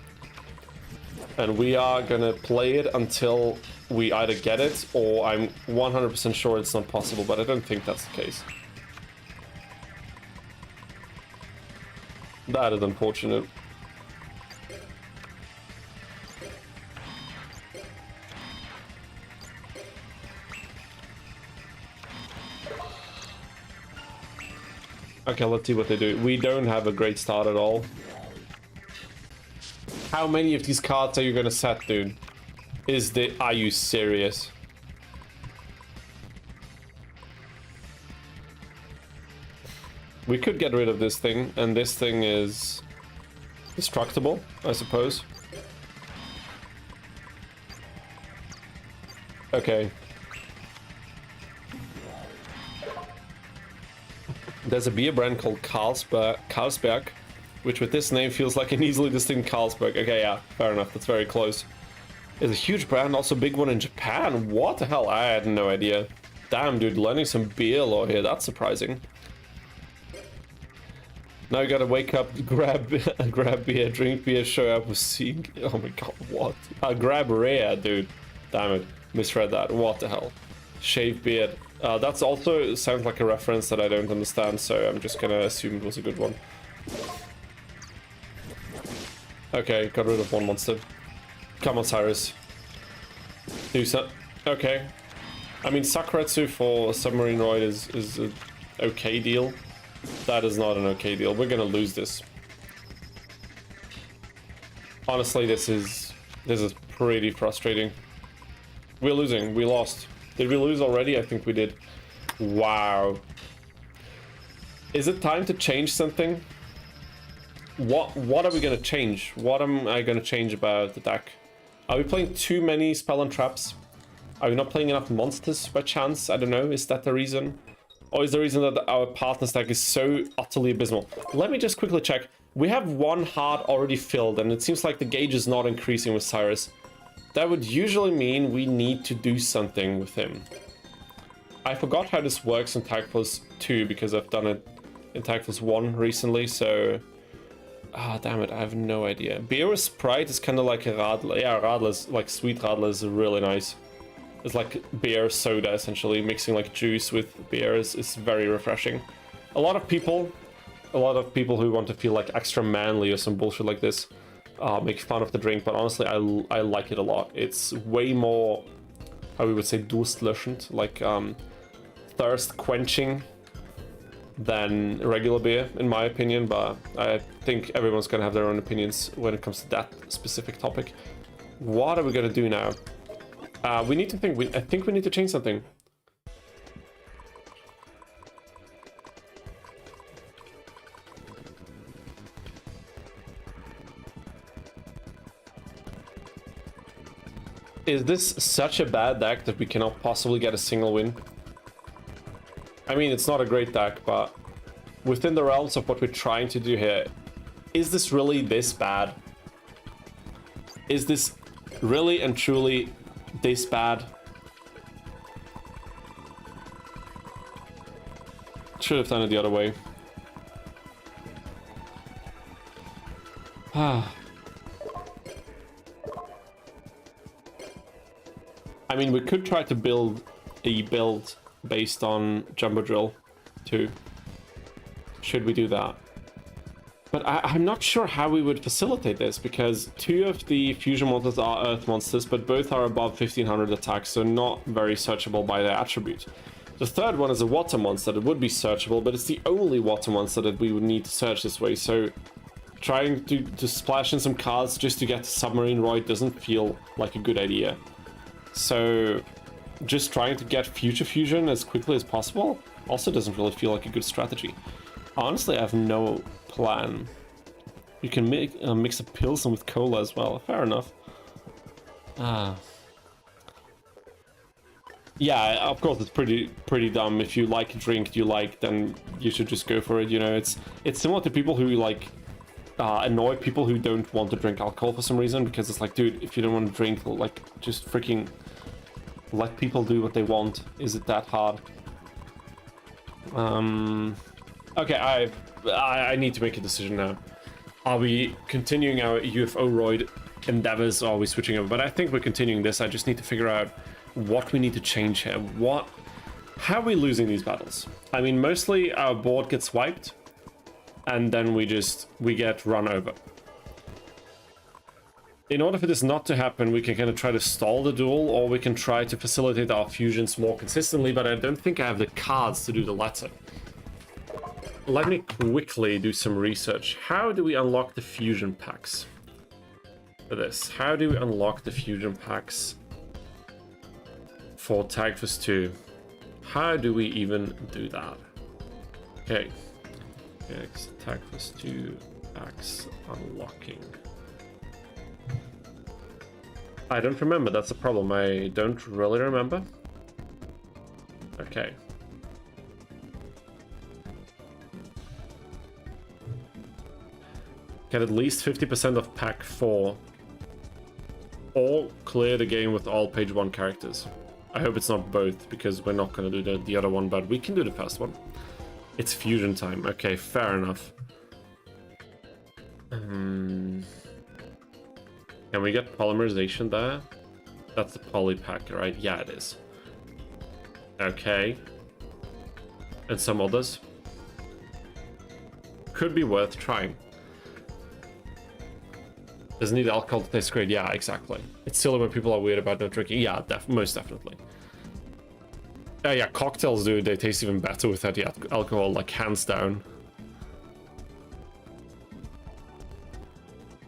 And we are gonna play it until we either get it, or I'm 100% sure it's not possible, but I don't think that's the case. That is unfortunate. Okay, let's see what they do. We don't have a great start at all. How many of these cards are you gonna set, dude? Are you serious? We could get rid of this thing, and this thing is destructible, I suppose. Okay. There's a beer brand called Carlsberg, which with this name feels like an easily distinct Carlsberg. Okay, yeah, fair enough, that's very close. It's a huge brand, also a big one in Japan. What the hell? I had no idea. Damn, dude, learning some beer lore here, that's surprising. Now you gotta wake up, grab beer, drink beer, show up with seeing. Oh my god, what? Grab rare, dude. Damn it, misread that. What the hell? Shave beard. That's also sounds like a reference that I don't understand, so I'm just gonna assume it was a good one. Okay, got rid of one monster. Come on, Syrus. Do so. Okay. I mean, Sakuretsu for Submarine Roid is an okay deal. That is not an okay deal. We're gonna lose this. Honestly, this is pretty frustrating. We're losing. We lost. Did we lose already? I think we did. Wow. Is it time to change something? What are we gonna change? What am I gonna change about the deck? Are we playing too many spell and traps? Are we not playing enough monsters by chance? I don't know. Is that the reason? Or is the reason that our partner's deck is so utterly abysmal? Let me just quickly check. We have one heart already filled, and it seems like the gauge is not increasing with Syrus. That would usually mean we need to do something with him. I forgot how this works in Tag Force 2 because I've done it in Tag Force 1 recently, so... Ah, damn it, I have no idea. Beerus Sprite is kind of like a Radler. Yeah, Radler's, like Sweet Radler is really nice. It's like beer soda, essentially. Mixing like juice with beer is very refreshing. A lot of people who want to feel like extra manly or some bullshit like this make fun of the drink, but honestly, I like it a lot. It's way more, how we would say, durstlöschend, like thirst quenching than regular beer, in my opinion, but I think everyone's gonna have their own opinions when it comes to that specific topic. What are we gonna do now? We need to think. I think we need to change something. Is this such a bad deck that we cannot possibly get a single win? I mean, it's not a great deck, but within the realms of what we're trying to do here, is this really this bad? Is this really and truly this bad? Should have done it the other way. I mean, we could try to build a build based on Jumbo Drill too. Should we do that? But I'm not sure how we would facilitate this, because 2 of the fusion monsters are earth monsters, but both are above 1500 attack, so not very searchable by their attribute. The third one is a water monster that would be searchable, but it's the only water monster that we would need to search this way, so trying to splash in some cards just to get the submarine right doesn't feel like a good idea. So just trying to get future fusion as quickly as possible also doesn't really feel like a good strategy. Honestly, I have no plan. You can make mix a Pilsen with cola as well. Fair enough. Yeah, of course it's pretty dumb. If you like a drink you like, then you should just go for it. You know, it's similar to people who like annoy people who don't want to drink alcohol for some reason, because it's like, dude, if you don't want to drink, like, just freaking let people do what they want. Is it that hard? Okay, I need to make a decision now. Are we continuing our UFO-roid endeavors, or are we switching over? But I think we're continuing this. I just need to figure out what we need to change here. How are we losing these battles? I mean, mostly our board gets wiped, and then we get run over. In order for this not to happen, we can kind of try to stall the duel, or we can try to facilitate our fusions more consistently, but I don't think I have the cards to do the latter. Let me quickly do some research. How do we unlock the fusion packs for this? How do we unlock the fusion packs for Tagfus 2? How do we even do that? Okay. Tagfus 2 packs unlocking. I don't remember, that's the problem. I don't really remember. Okay. Get at least 50% of pack 4. Or clear the game with all page 1 characters. I hope it's not both, because we're not going to do the other one, but we can do the first one. It's fusion time. Okay, fair enough. Can we get polymerization there? That's the poly pack, right? Yeah, it is. Okay. And some others. Could be worth trying. Doesn't need alcohol to taste great. Yeah, exactly. It's silly when people are weird about not drinking. Yeah, most definitely. Yeah, cocktails, dude, they taste even better without the alcohol, like, hands down.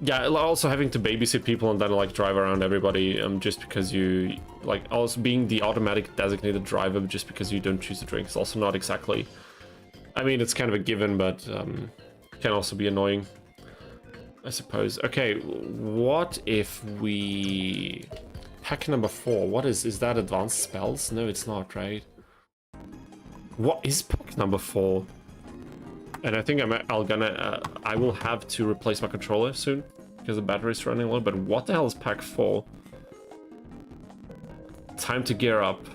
Yeah, also having to babysit people and then, like, drive around everybody just because you, like, also being the automatic designated driver just because you don't choose to drink is also not exactly... I mean, it's kind of a given, but can also be annoying, I suppose. Okay, what if we... Pack number 4, what is that advanced spells? No, it's not, right? What is pack number 4? And I think I will have to replace my controller soon, because the battery's running low, but what the hell is pack 4? Time to gear up.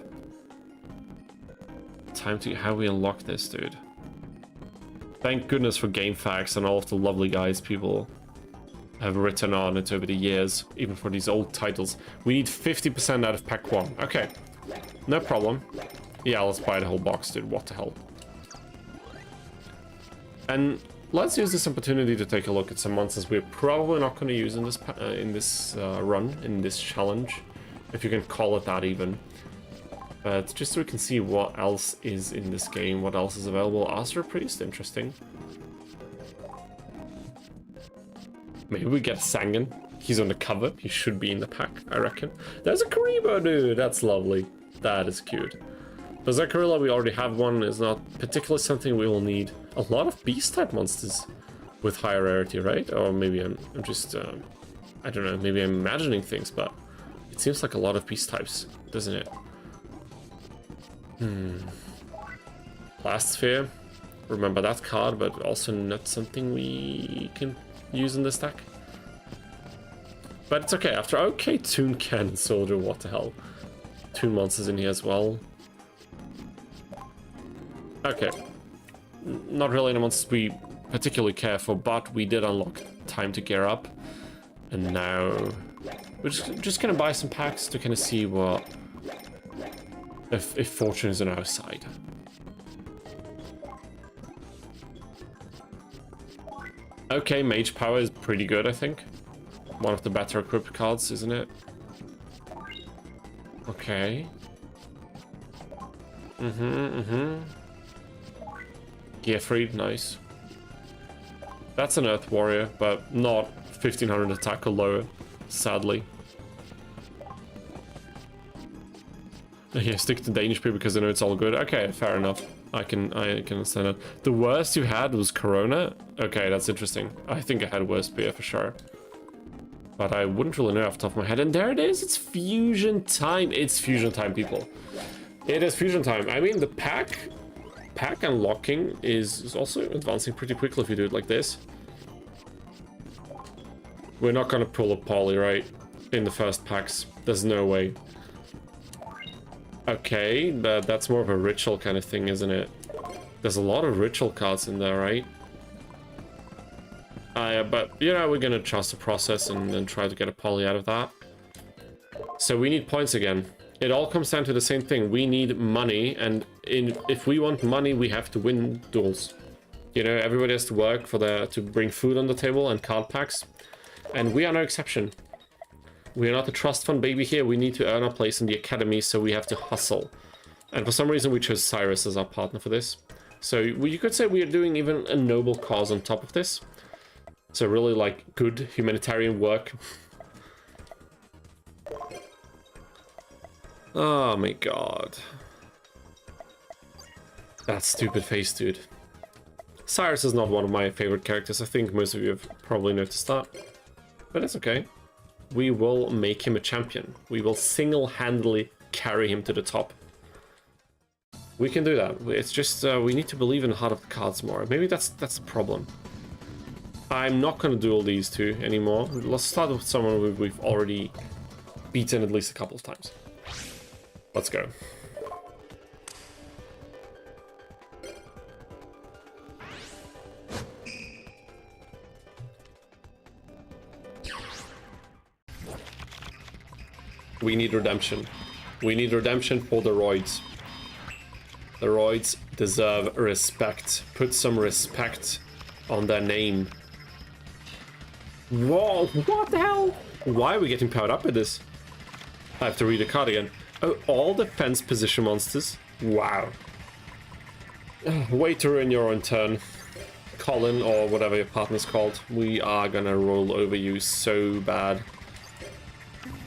How we unlock this, dude. Thank goodness for game facts and all of the lovely guys people have written on it over the years, even for these old titles. We need 50% out of pack 1. Okay, No problem. Yeah, let's buy the whole box, dude. What the hell? And let's use this opportunity to take a look at some monsters we're probably not going to use in this run, in this challenge, if you can call it that even. But just so we can see what else is in this game, what else is available. Astro Priest, interesting. Maybe we get Sangan. He's on the cover. He should be in the pack, I reckon. There's a Karibo, dude. That's lovely. That is cute. The Zacharilla, we already have one, is not particularly something we will need. A lot of beast-type monsters with higher rarity, right? Or maybe I'm just, I don't know, maybe I'm imagining things, but it seems like a lot of beast types, doesn't it? Blast Sphere. Remember that card, but also not something we can use in this deck. But it's okay. After okay, Toon Cannon Soldier, what the hell? Toon monsters in here as well. Okay. Not really any monsters we particularly care for, but we did unlock time to gear up. And now we're just gonna buy some packs to kind of see what if fortune is on our side. Okay, Mage Power is pretty good, I think. One of the better equipped cards, isn't it? Okay. Gearfried, nice. That's an Earth Warrior, but not 1500 attack or lower, sadly. Yeah, stick to Danish Spear because I know it's all good. Okay, fair enough. I can understand that. The worst you had was Corona? Okay, that's interesting. I think I had worst spear for sure. But I wouldn't really know off the top of my head. And there it is, it's fusion time. It's fusion time, people. It is fusion time. I mean, the pack unlocking is also advancing pretty quickly if you do it like this. We're not gonna pull a poly, right? In the first packs. There's no way. Okay, but that's more of a ritual kind of thing, isn't it? There's a lot of ritual cards in there, right? But, you know, we're gonna trust the process and then try to get a poly out of that. So we need points again. It all comes down to the same thing. We need money, and if we want money, we have to win duels. You know, everybody has to work to bring food on the table and card packs. And we are no exception. We are not a trust fund baby here. We need to earn our place in the academy, so we have to hustle. And for some reason, we chose Syrus as our partner for this. So you could say we are doing even a noble cause on top of this. So really, like, good humanitarian work. Oh my god. That stupid face, dude. Syrus is not one of my favorite characters. I think most of you have probably noticed that. But it's okay. We will make him a champion. We will single-handedly carry him to the top. We can do that. It's just we need to believe in the heart of the cards more. Maybe that's the problem. I'm not going to duel these two anymore. Let's start with someone we've already beaten at least a couple of times. Let's go. We need redemption. We need redemption for the Roids. The Roids deserve respect. Put some respect on their name. Whoa, what the hell? Why are we getting powered up with this? I have to read the card again. Oh, all defense position monsters? Wow. Way to ruin your own turn. Colin, or whatever your partner's called. We are gonna roll over you so bad.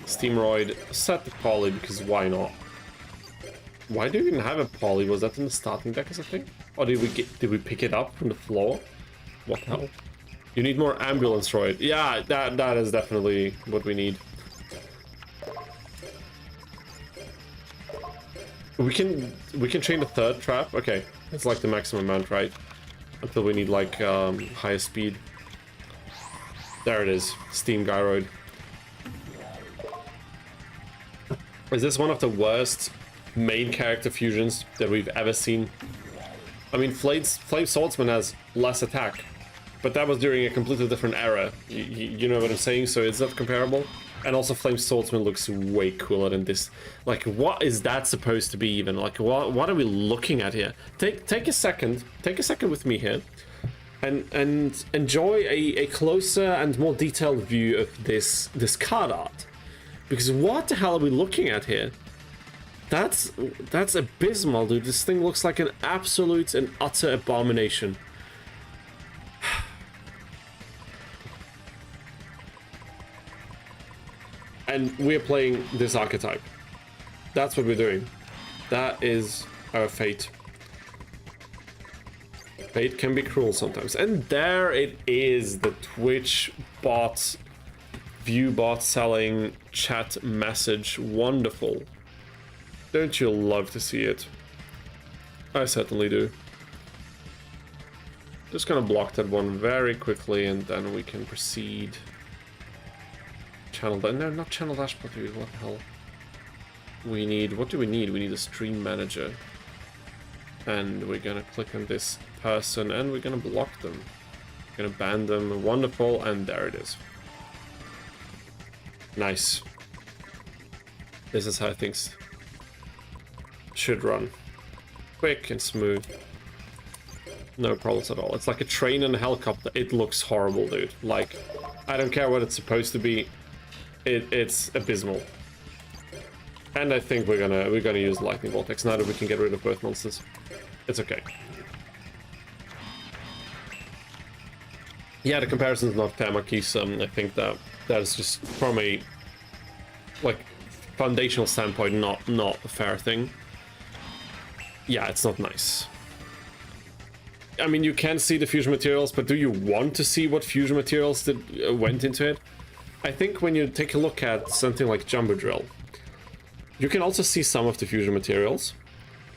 Steamroid, set the poly because why not? Why do we even have a poly? Was that in the starting deck or something? Or did we pick it up from the floor? What the hell? You need more ambulance droid. Yeah, that is definitely what we need. We can chain the third trap. Okay, it's like the maximum amount, right? Until we need like higher speed. There it is, Steam Gyroid. Is this one of the worst main character fusions that we've ever seen? I mean, Flame Swordsman has less attack, but that was during a completely different era. You know what I'm saying? So is that comparable? And also Flame Swordsman looks way cooler than this. Like, what is that supposed to be even? Like, what are we looking at here? Take a second with me here, and enjoy a closer and more detailed view of this card art. Because what the hell are we looking at here? That's abysmal, dude. This thing looks like an absolute and utter abomination. And we're playing this archetype. That's what we're doing. That is our fate. Fate can be cruel sometimes. And there it is, the Twitch bot, view bot selling chat message. Wonderful. Don't you love to see it? I certainly do. Just gonna block that one very quickly and then we can proceed. Channel dash, no, not channel dashboard, dude, what the hell? We need, what do we need? We need a stream manager. And we're gonna click on this person and we're gonna block them. We're gonna ban them, wonderful, and there it is. Nice. This is how things should run. Quick and smooth. No problems at all. It's like a train and a helicopter. It looks horrible, dude. Like, I don't care what it's supposed to be. It's abysmal. And I think we're gonna use Lightning Vortex now that we can get rid of both monsters. It's okay. Yeah, the comparison's not fair, Marquise. I think that is just from a like foundational standpoint not a fair thing. Yeah, it's not nice. I mean, you can see the fusion materials, but do you want to see what fusion materials that went into it? I think when you take a look at something like Jumbo Drill, you can also see some of the fusion materials,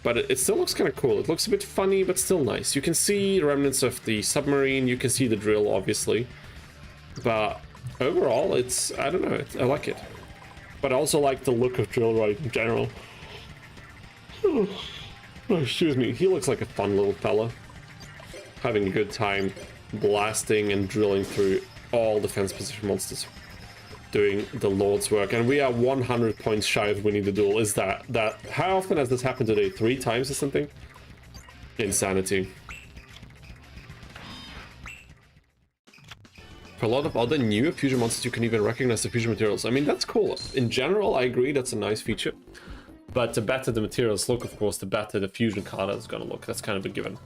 but it still looks kind of cool. It looks a bit funny, but still nice. You can see remnants of the submarine, you can see the drill, obviously, but overall, it's, I don't know, I like it. But I also like the look of Drill Ride in general. Oh, excuse me, he looks like a fun little fella. Having a good time blasting and drilling through all defense position monsters. Doing the Lord's work, and we are 100 points shy of winning the duel. Is that how often has this happened today? 3 times or something? Insanity. For a lot of other new fusion monsters, you can even recognize the fusion materials. I mean, that's cool. In general, I agree that's a nice feature. But the better the materials look, of course, the better the fusion card is gonna look. That's kind of a given.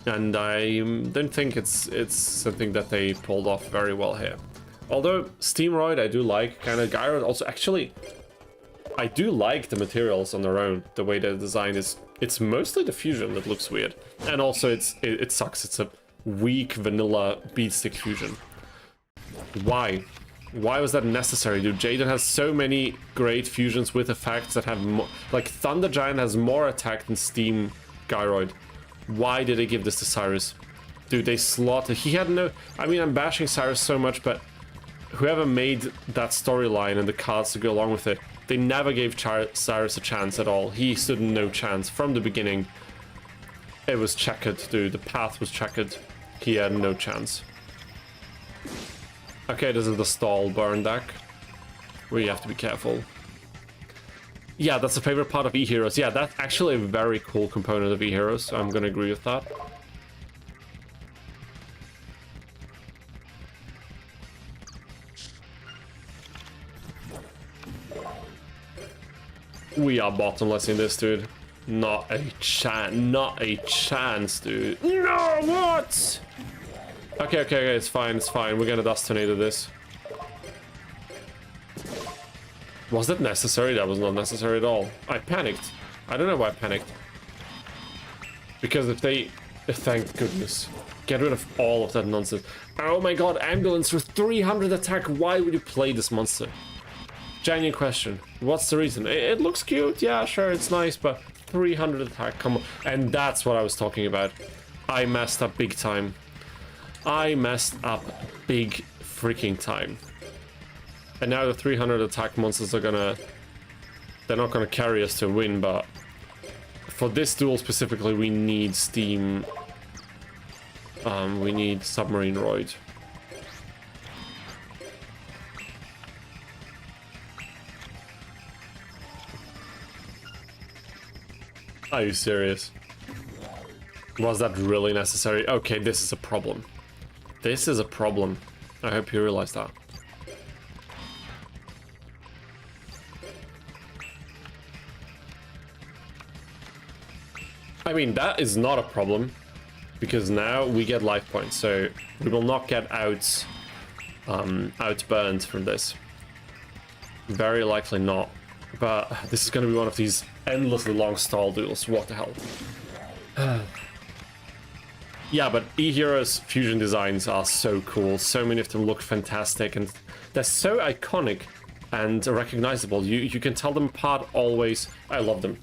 And I don't think it's something that they pulled off very well here. Although Steamroid I do like, kind of Gyroid also, actually, I do like the materials on their own, the way they're designed is, it's mostly the fusion that looks weird. And also it sucks, it's a weak vanilla beatstick fusion. Why? Why was that necessary, dude? Jaden has so many great fusions with effects that have more, like Thunder Giant has more attack than Steam Gyroid. Why did they give this to Syrus? Dude, they slaughtered, he had no, I mean, I'm bashing Syrus so much, but whoever made that storyline and the cards to go along with it, they never gave Syrus a chance at all. He stood no chance. From the beginning, it was checkered, dude. The path was checkered. He had no chance. Okay, this is the stall burn deck, where you have to be careful. Yeah, that's the favorite part of E-Heroes. Yeah, that's actually a very cool component of E-Heroes. I'm gonna agree with that. We are bottomless in this, dude. Not a chance, dude. No, what? Okay, it's fine, We're gonna Dust Tornado this. Was that necessary? That was not necessary at all. I panicked. I don't know why I panicked. Because if they... Thank goodness. Get rid of all of that nonsense. Oh my god, Ambulance with 300 attack. Why would you play this monster? Genuine question. What's the reason? It looks cute, yeah, sure, it's nice, but 300 attack, come on. And that's what I was talking about. I messed up big time. I messed up big freaking time. And now the 300 attack monsters are gonna... They're not gonna carry us to a win, but... For this duel specifically, we need Steam... we need Submarine Roid. Are you serious? Was that really necessary? Okay, this is a problem. This is a problem. I hope you realize that. I mean, that is not a problem, because now we get life points, so we will not get outburned from this. Very likely not. But this is going to be one of these endlessly long stall duels. What the hell? Yeah, but E-Hero's fusion designs are so cool. So many of them look fantastic, and they're so iconic and recognizable. You can tell them apart always. I love them.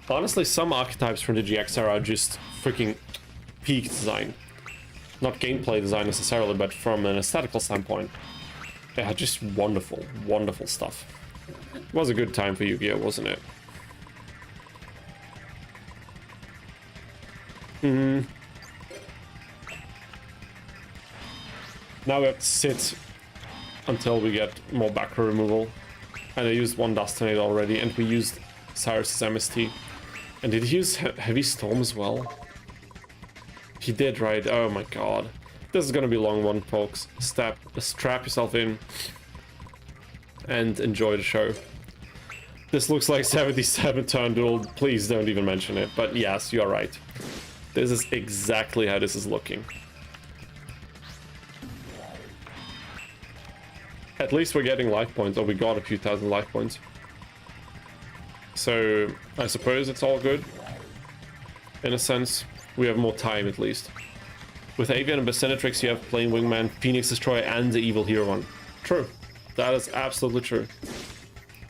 Honestly, some archetypes from the GX era are just freaking peak design. Not gameplay design necessarily, but from an aesthetical standpoint. They are just wonderful, wonderful stuff. It was a good time for Yu-Gi-Oh, wasn't it? Now we have to sit until we get more back row removal. And I used one Dust Tornado already, and we used Syrus' MST. And did he use Heavy Storm as well? He did, right? Oh my god. This is gonna be a long one, folks. Strap yourself in and enjoy the show. This looks like 77 turn duel. Please don't even mention it. But yes, you're right. This is exactly how this is looking. At least we're getting life points, or we got a few thousand life points. So I suppose it's all good. In a sense, we have more time at least. With Avian and Basinatrix, you have Plain Wingman, Phoenix Destroyer, and the Evil Hero one. True. That is absolutely true.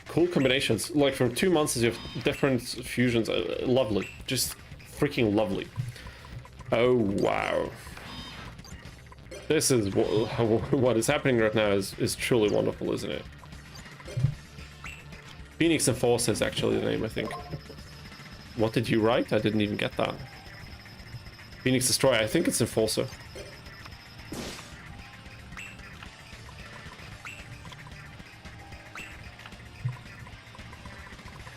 Cool combinations. Like from 2 monsters, you have different fusions. Lovely. Just freaking lovely. Oh, wow. This is what is happening right now is truly wonderful, isn't it? Phoenix Enforcer is actually the name, I think. What did you write? I didn't even get that. Phoenix Destroyer, I think it's Enforcer.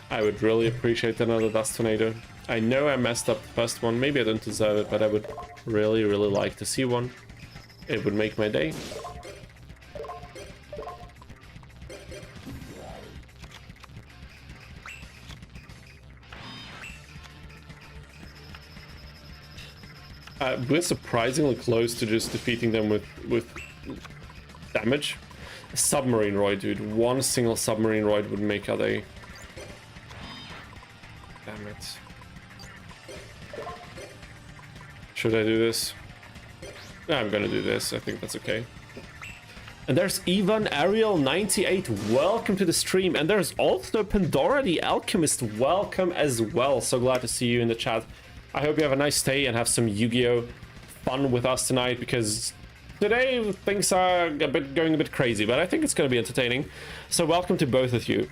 I would really appreciate another Dust Tornado. I know I messed up the first one, maybe I don't deserve it, but I would really, really like to see one. It would make my day. We're surprisingly close to just defeating them with damage. A submarine Roid, dude. One single submarine Roid would make our day. Damn it. Should I do this? I'm gonna do this. I think that's okay. And there's Ivan Ariel 98. Welcome to the stream. And there's also Pandora the Alchemist. Welcome as well. So glad to see you in the chat. I hope you have a nice day and have some Yu-Gi-Oh fun with us tonight, because today things are going a bit crazy, but I think it's going to be entertaining. So welcome to both of you.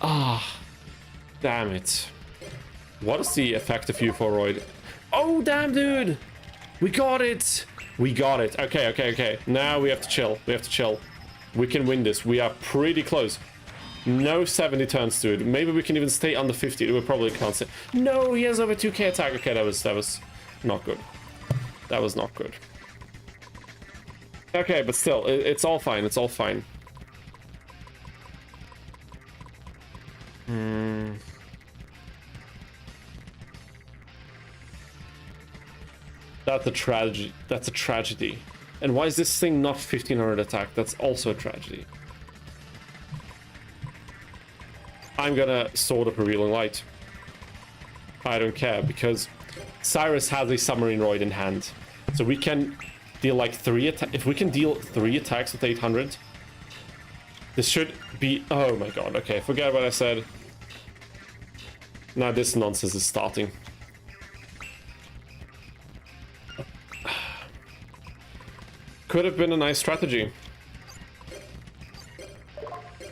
Ah, damn it. What is the effective Euporoid? Oh, damn, dude. We got it. We got it. Okay, okay, okay. Now we have to chill. We have to chill. We can win this. We are pretty close. No 70 turns, dude. Maybe we can even stay under 50. We probably can't say. No, he has over 2k attack. Okay, that was not good. That was not good. Okay, but still, it's all fine. It's all fine. That's a tragedy. That's a tragedy. And why is this thing not 1500 attack? That's also a tragedy. I'm gonna Sword of Revealing Light. I don't care, because Syrus has a Submarine Roid in hand. So we can deal like 3 attacks. If we can deal 3 attacks with 800, this should be... Oh my god, okay, forget what I said. Now this nonsense is starting. Could have been a nice strategy.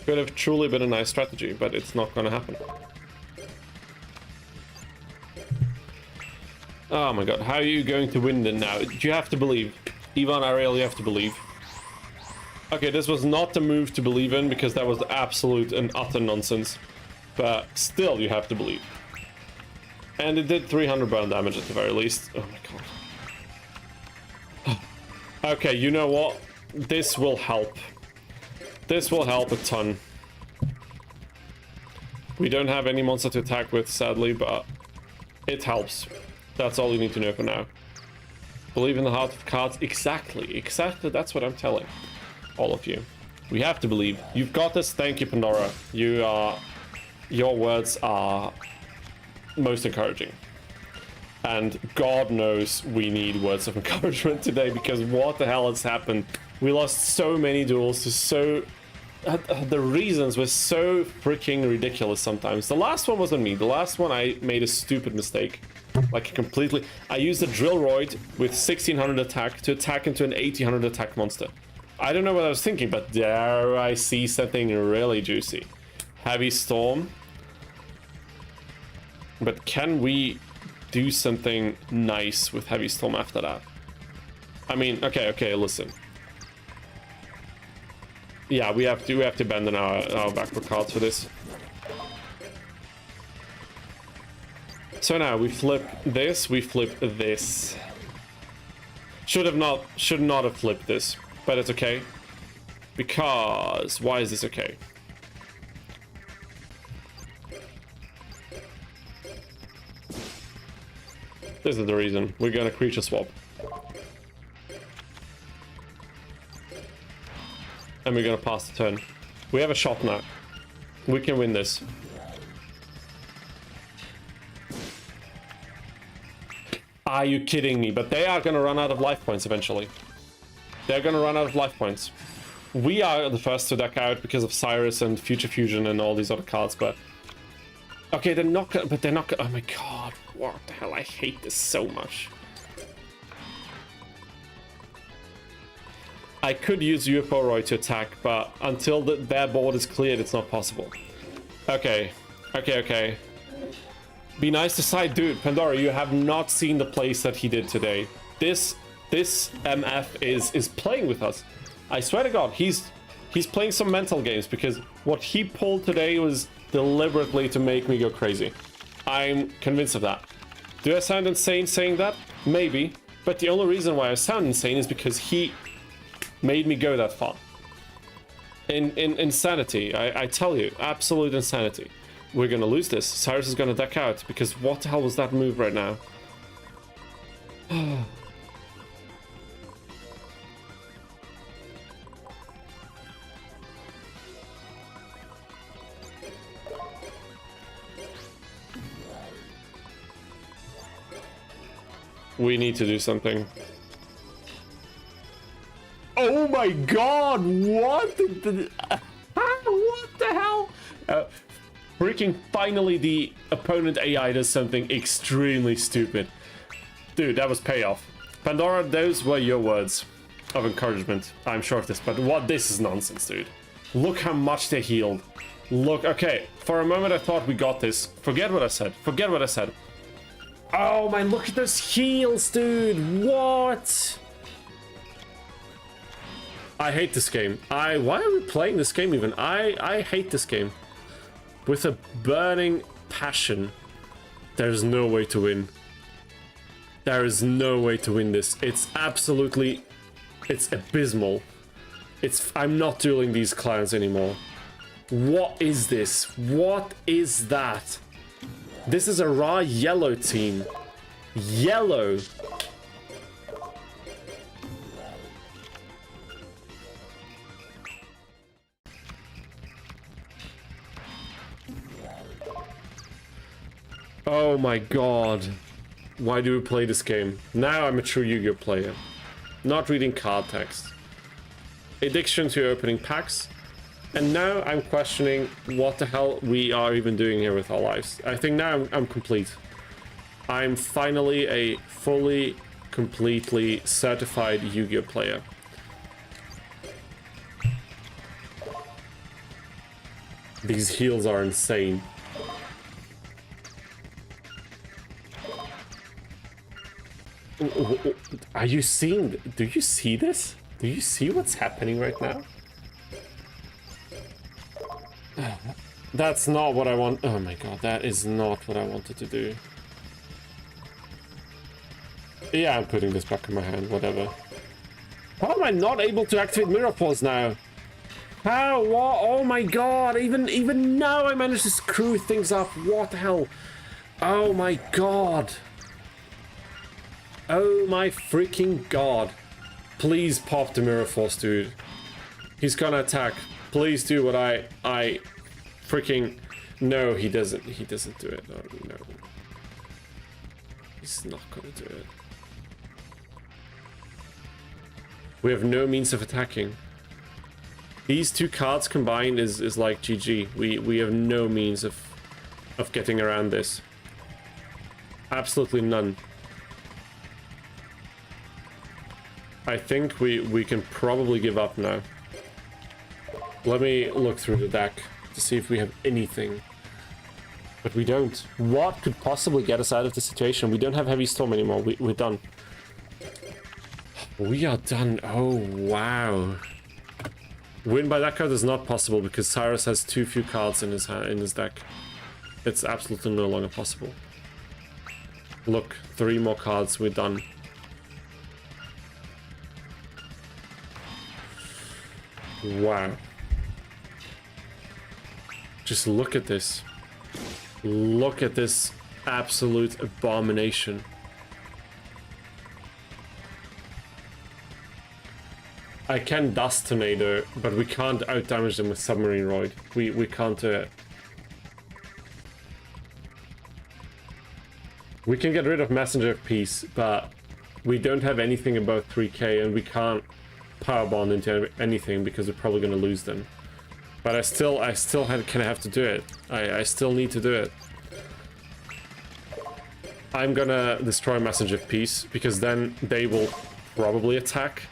Could have truly been a nice strategy, but it's not gonna happen. Oh my god, how are you going to win then now? You have to believe. Ivan Ariel, you have to believe. Okay, this was not the move to believe in, because that was absolute and utter nonsense. But still, you have to believe. And it did 300 burn damage at the very least. Oh my god. Okay, you know what? This will help. This will help a ton. We don't have any monster to attack with, sadly, but it helps. That's all you need to know for now. Believe in the heart of cards. Exactly. Exactly. That's what I'm telling all of you. We have to believe. You've got this. Thank you, Pandora. You are... Your words are most encouraging. And God knows we need words of encouragement today, because what the hell has happened? We lost so many duels to so... the reasons were so freaking ridiculous sometimes. The last one wasn't me. The last one I made a stupid mistake. Like completely... I used a Drillroid with 1600 attack to attack into an 1800 attack monster. I don't know what I was thinking, but there I see something really juicy. Heavy Storm. But can we do something nice with Heavy Storm after that? I mean, okay, listen. Yeah, we have to abandon our backward cards for this. So now we flip this, we flip this. Should not have flipped this, but it's okay. Because why is this okay? This is the reason. We're gonna creature swap. And we're gonna pass the turn. We have a shot now. We can win this. Are you kidding me? But they are gonna run out of life points eventually. They're gonna run out of life points. We are the first to deck out because of Syrus and Future Fusion and all these other cards, but... Okay, they're not gonna... But they're not gonna... Oh my god. What the hell? I hate this so much. I could use UFO Roy to attack, but until their board is cleared, it's not possible. Okay. Okay. Be nice to side. Dude, Pandora, you have not seen the plays that he did today. This MF is playing with us. I swear to God, he's playing some mental games, because what he pulled today was deliberately to make me go crazy. I'm convinced of that. Do I sound insane saying that? Maybe. But the only reason why I sound insane is because he made me go that far. Insanity, I tell you, absolute insanity. We're gonna lose this. Syrus is gonna deck out, because what the hell was that move right now? We need to do something. Oh my god, what the what the hell? Freaking finally the opponent AI does something extremely stupid. Dude, that was payoff. Pandora, those were your words of encouragement. I'm sure of this, but what? This is nonsense, dude. Look how much they healed. Look, okay, for a moment I thought we got this. Forget what I said. Forget what I said. Oh man, look at those heals, dude. What? I hate this game. Why are we playing this game even? I hate this game. With a burning passion. There's no way to win. There is no way to win this. It's absolutely... It's abysmal. I'm not dueling these clowns anymore. What is this? What is that? This is a raw yellow team. Yellow. Oh my god. Why do we play this game? Now I'm a true Yu-Gi-Oh player. Not reading card text. Addiction to opening packs. And now I'm questioning what the hell we are even doing here with our lives. I think now I'm complete. I'm finally a fully, completely certified Yu-Gi-Oh player. These heals are insane. Are you seeing? Do you see this? Do you see what's happening right now? That's not what I want. Oh my god, that is not what I wanted to do. Yeah, I'm putting this back in my hand, whatever. How am I not able to activate Mirror Force now? How? What? Oh my god, even now I managed to screw things up. What the hell? Oh my god. Oh my freaking god. Please pop the Mirror Force, dude. He's gonna attack. Please do what I freaking... No, he doesn't. He doesn't do it. Oh, no. He's not gonna do it. We have no means of attacking. These two cards combined is like GG. We have no means of getting around this. Absolutely none. I think we can probably give up now. Let me look through the deck to see if we have anything. But we don't. What could possibly get us out of the situation? We don't have Heavy Storm anymore. We're done. We are done. Oh, wow. Win by that card is not possible because Syrus has too few cards in his deck. It's absolutely no longer possible. Look, 3 more cards, we're done. Wow. Just look at this. Look at this absolute abomination. I can Dust Tornado, but we can't outdamage them with Submarine Roid. We can't do it. We can get rid of Messenger of Peace, but we don't have anything above 3k, and we can't Power Bond into anything because we're probably going to lose them. But I still kind of have to do it. I still need to do it. I'm gonna destroy Messenger of Peace because then they will probably attack.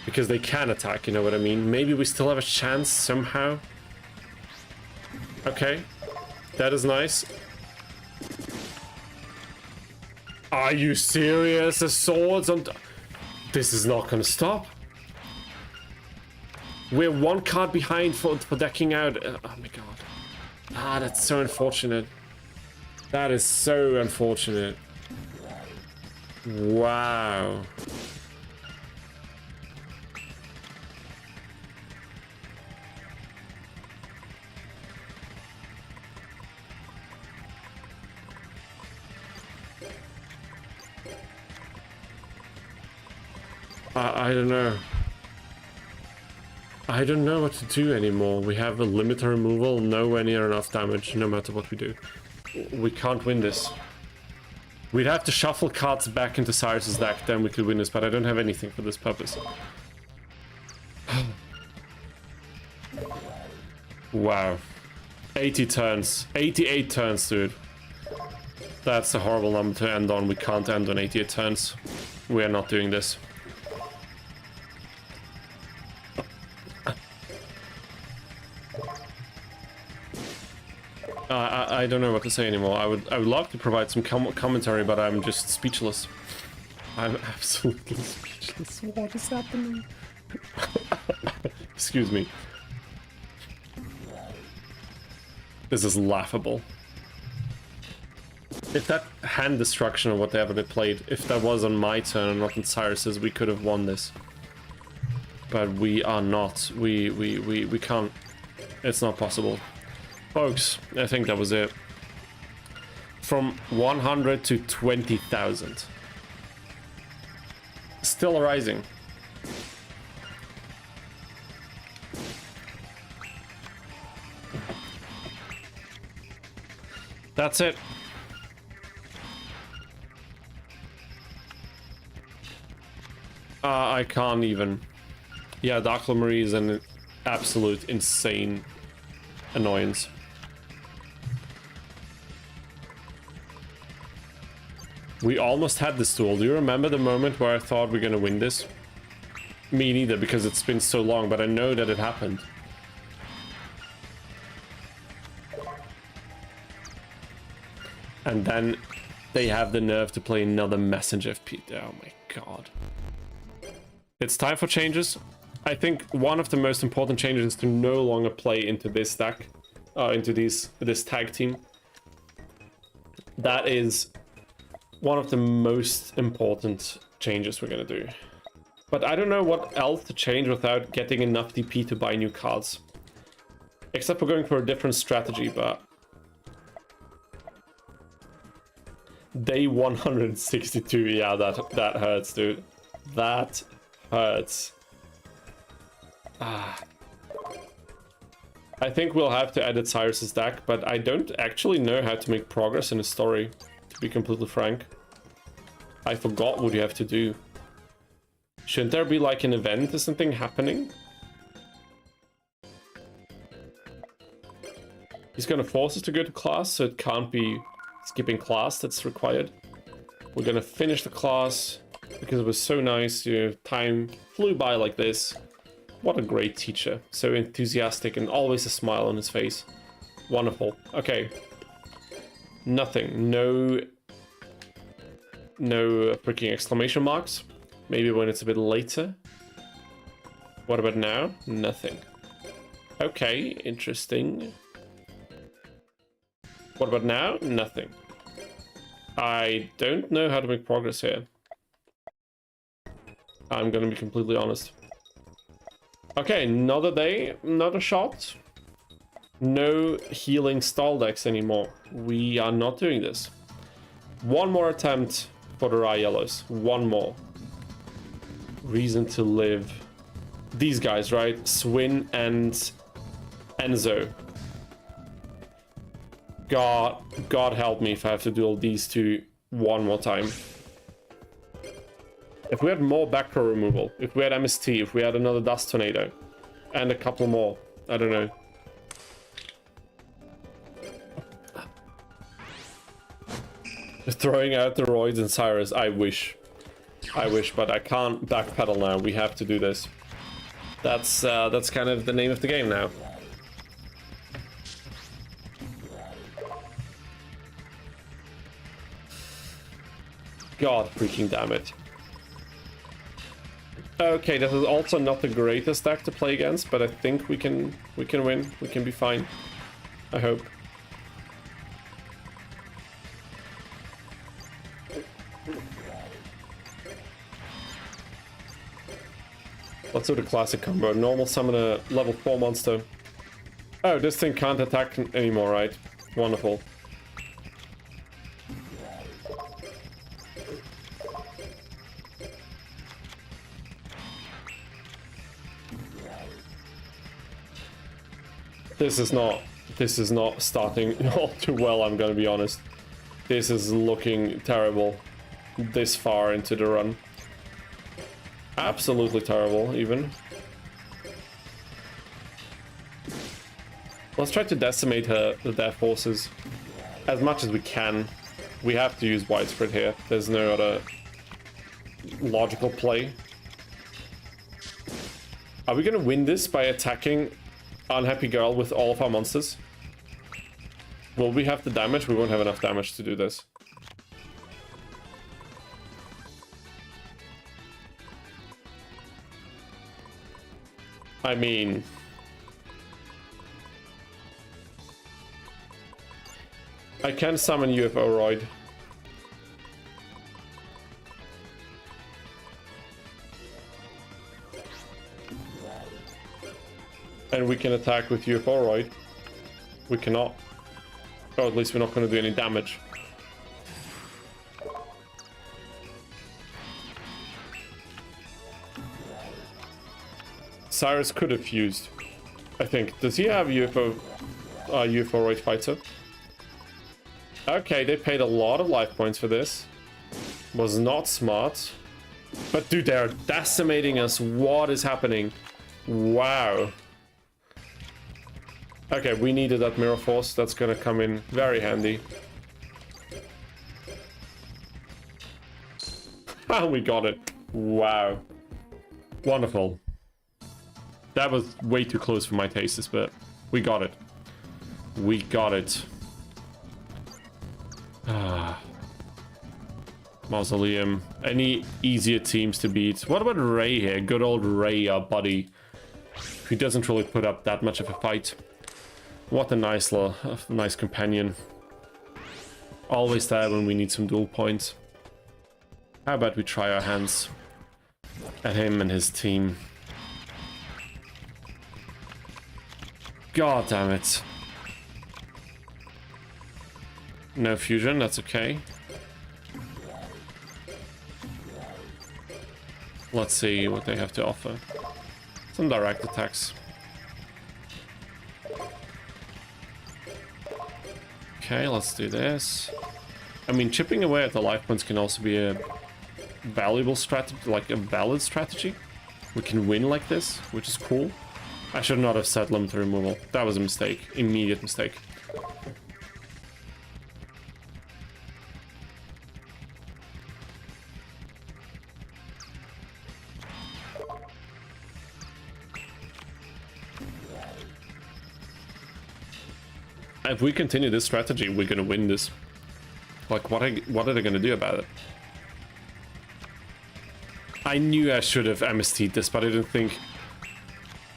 Because they can attack, you know what I mean? Maybe we still have a chance somehow. Okay, that is nice. Are you serious? The swords on... This is not gonna stop. We're 1 card behind for decking out. Oh my god. Ah, that's so unfortunate. That is so unfortunate. Wow. I don't know. I don't know what to do anymore. We have a limiter removal, nowhere near enough damage, no matter what we do. We can't win this. We'd have to shuffle cards back into Syrus's deck, then we could win this, but I don't have anything for this purpose. Wow. 80 turns. 88 turns, dude. That's a horrible number to end on. We can't end on 88 turns. We are not doing this. I don't know what to say anymore. I would love to provide some commentary, but I'm just speechless. I'm absolutely speechless. What is happening? Excuse me. This is laughable. If that hand destruction or whatever they played, if that was on my turn and not on Syrus's, we could have won this. But we are not. We can't. It's not possible. Folks, I think that was it. From 100 to 20,000. Still rising. That's it. I can't even. Yeah, Dark Marie is an absolute insane annoyance. We almost had this duel. Do you remember the moment where I thought we're gonna win this? Me neither, because it's been so long, but I know that it happened. And then they have the nerve to play another Messenger of Pete. Oh my god. It's time for changes. I think one of the most important changes is to no longer play into this deck, into this tag team. That is one of the most important changes we're gonna do. But I don't know what else to change without getting enough DP to buy new cards. Except for going for a different strategy, but... Day 162, yeah, that hurts, dude. That hurts. Ah. I think we'll have to edit Syrus's deck, but I don't actually know how to make progress in the story, to be completely frank. I forgot what you have to do. Shouldn't there be like an event or something happening? He's gonna force us to go to class, so it can't be skipping class that's required. We're gonna finish the class because it was so nice. You know, time flew by like this. What a great teacher. So enthusiastic and always a smile on his face. Wonderful. Okay. Nothing. No freaking exclamation marks. Maybe when it's a bit later. What about now? Nothing. Okay, interesting. What about now? Nothing. I don't know how to make progress here. I'm gonna be completely honest. Okay, another day, another shot. No healing stall decks anymore. We are not doing this. One more attempt for the Rye Yellows. One more. Reason to live. These guys, right? Swin and Enzo. God help me if I have to duel these two one more time. If we had more back row removal, if we had MST, if we had another Dust Tornado, and a couple more, I don't know. Throwing out the roids and Syrus, I wish, but I can't backpedal now. We have to do this. That's kind of the name of the game now. God freaking damn it. Okay, this is also not the greatest deck to play against, but I think we can win. We can be fine. I hope. Let's do the classic combo. Normal summon a level 4 monster. Oh, this thing can't attack anymore, right? Wonderful. This is not starting all too well, I'm gonna be honest. This is looking terrible this far into the run. Absolutely terrible, even. Let's try to decimate their forces as much as we can. We have to use widespread here. There's no other logical play. Are we gonna win this by attacking Unhappy Girl with all of our monsters? Will we have the damage? We won't have enough damage to do this. I mean... I can summon UFO Roid. And we can attack with UFO Roid. We cannot. Or at least we're not going to do any damage. Syrus could have fused, I think. Does he have UFO Roid Fighter? Okay, they paid a lot of life points for this. Was not smart. But dude, they're decimating us. What is happening? Wow. Okay, we needed that Mirror Force. That's gonna come in very handy. Ah, we got it. Wow. Wonderful. That was way too close for my tastes, but we got it. We got it. Ah. Mausoleum. Any easier teams to beat? What about Ray here? Good old Ray, our buddy. He doesn't really put up that much of a fight. What a nice companion. Always there when we need some duel points. How about we try our hands at him and his team? God damn it. No fusion, that's okay. Let's see what they have to offer. Some direct attacks. Okay, let's do this. I mean, chipping away at the life points can also be a valuable strategy, like a valid strategy. We can win like this, which is cool. I should not have set limit removal. That was a mistake. Immediate mistake. If we continue this strategy, we're gonna win this. Like, what are they gonna do about it? I knew I should have MST'd this, but I didn't think...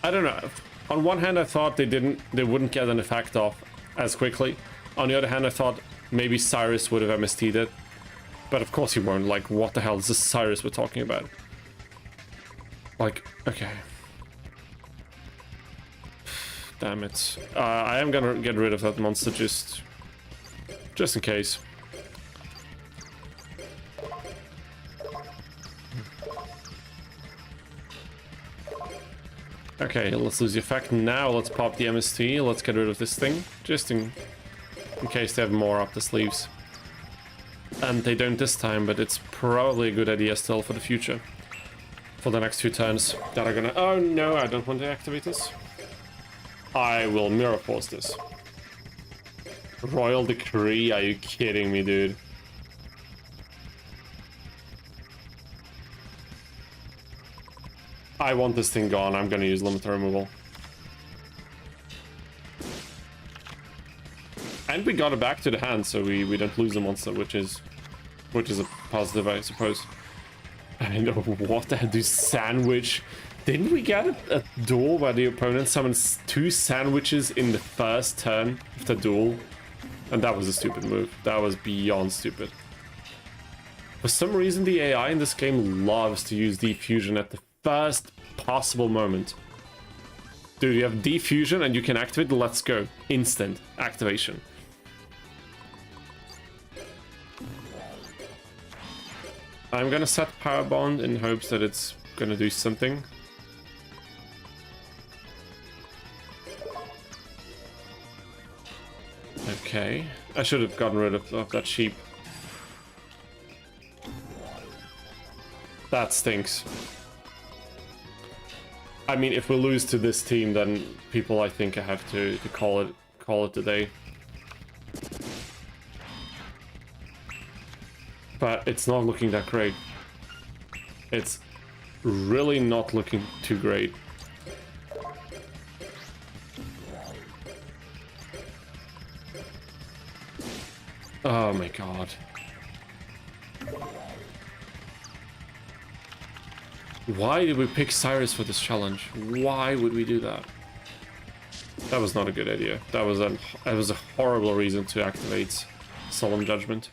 I don't know. On one hand, I thought they wouldn't get an effect off as quickly. On the other hand, I thought maybe Syrus would have MST'd it. But of course he won't. Like, what the hell is this Syrus we're talking about? Like, okay. Damn it. I am gonna get rid of that monster just in case. Okay, let's lose the effect. Now let's pop the MST. Let's get rid of this thing, just in case they have more up the sleeves. And they don't this time, but it's probably a good idea still for the future. For the next 2 turns that are gonna... Oh no, I don't want to activate this. I will mirror force this. Royal Decree? Are you kidding me, dude? I want this thing gone. I'm gonna use limiter removal. And we got it back to the hand, so we don't lose the monster, which is a positive, I suppose. I know what the hell do sandwich. Didn't we get a duel where the opponent summons 2 sandwiches in the first turn of the duel? And that was a stupid move. That was beyond stupid. For some reason, the AI in this game loves to use defusion at the first possible moment. Dude, you have defusion and you can activate, let's go. Instant activation. I'm gonna set Power Bond in hopes that it's gonna do something. Okay. I should have gotten rid of that sheep. That stinks. I mean, if we lose to this team, then people, I think, I have to call it a day. But it's not looking that great. It's really not looking too great. Oh my god. Why did we pick Syrus for this challenge? Why would we do that? That was not a good idea. That was a horrible reason to activate Solemn Judgment.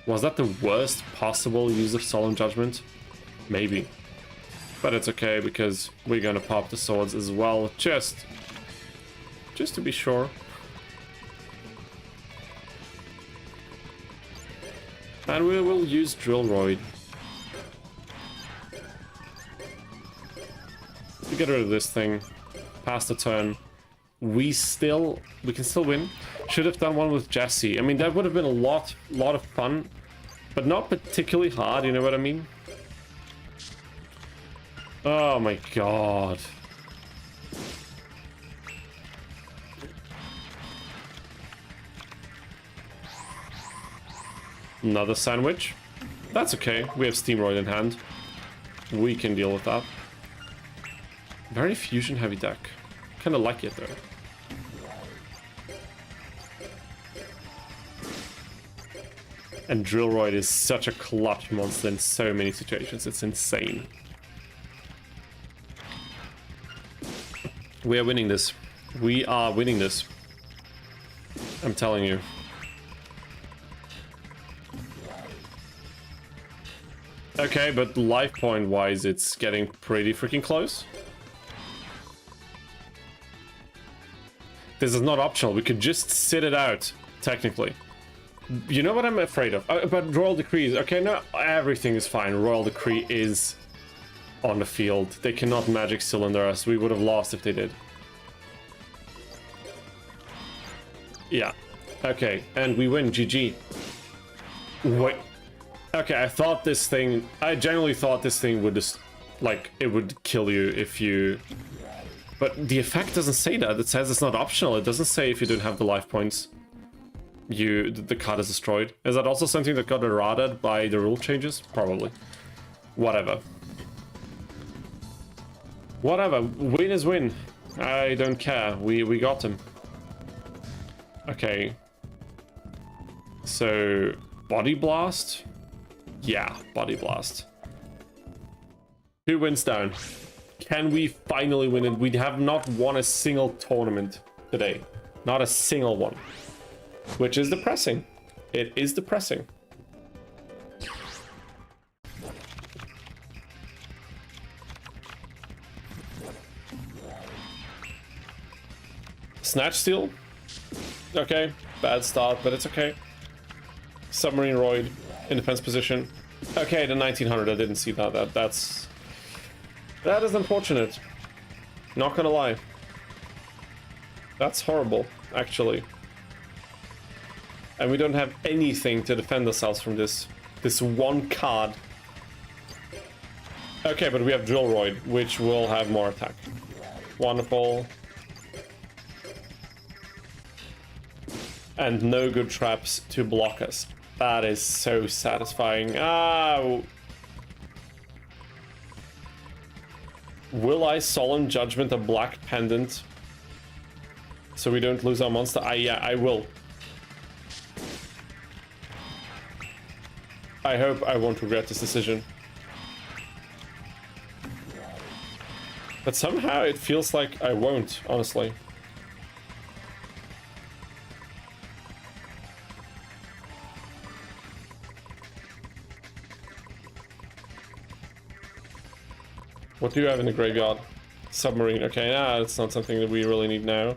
Was that the worst possible use of Solemn Judgment? Maybe. But it's okay, because we're gonna pop the swords as well, just to be sure. And we will use Drillroid to get rid of this thing. Pass the turn. We can still win. Should have done one with Jesse. I mean, that would have been a lot of fun, but not particularly hard, you know what I mean? Oh my god. Another sandwich. That's okay. We have Steamroid in hand. We can deal with that. Very fusion heavy deck. Kinda like it though. And Drillroid is such a clutch monster in so many situations. It's insane. We are winning this. We are winning this. I'm telling you. Okay, but life point wise, it's getting pretty freaking close. This is not optional. We could just sit it out, technically. You know what I'm afraid of? But Royal Decrees. Okay, no, everything is fine. Royal Decree is on the field. They cannot magic cylinder us. We would have lost if they did. Yeah. Okay, and we win. GG. Wait. Okay, I thought this thing... I genuinely thought this thing would just... Like, it would kill you if you... But the effect doesn't say that. It says it's not optional. It doesn't say if you don't have the life points, the card is destroyed. Is that also something that got errated by the rule changes? Probably. Whatever. Whatever. Win is win. I don't care. We got him. Okay. So, Body Blast? Yeah, Body Blast. 2 wins down. Can we finally win it? We have not won a single tournament today. Not a single one. Which is depressing. It is depressing. Snatch Steal? Okay, bad start, but it's okay. Submarine Roid in defense position. Okay, the 1900, I didn't see that. That is unfortunate. Not gonna lie. That's horrible, actually. And we don't have anything to defend ourselves from this one card. Okay, but we have Drill Roid, which will have more attack. Wonderful. And no good traps to block us. That is so satisfying. Ah! Will I Solemn Judgment a Black Pendant so we don't lose our monster? Yeah, I will. I hope I won't regret this decision. But somehow it feels like I won't, honestly. What do you have in the graveyard? Submarine. Okay, it's not something that we really need now.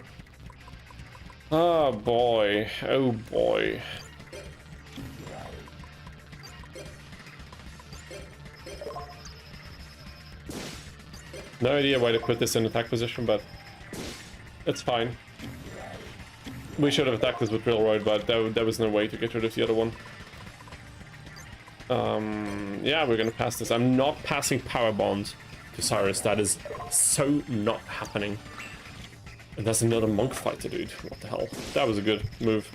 Oh boy. Oh boy. No idea why to put this in attack position, but it's fine. We should have attacked this with Drill Roid, but there was no way to get rid of the other one. Yeah, we're gonna pass this. I'm not passing Power Bond to Syrus. That is so not happening. And that's another monk fighter, dude. What the hell? That was a good move.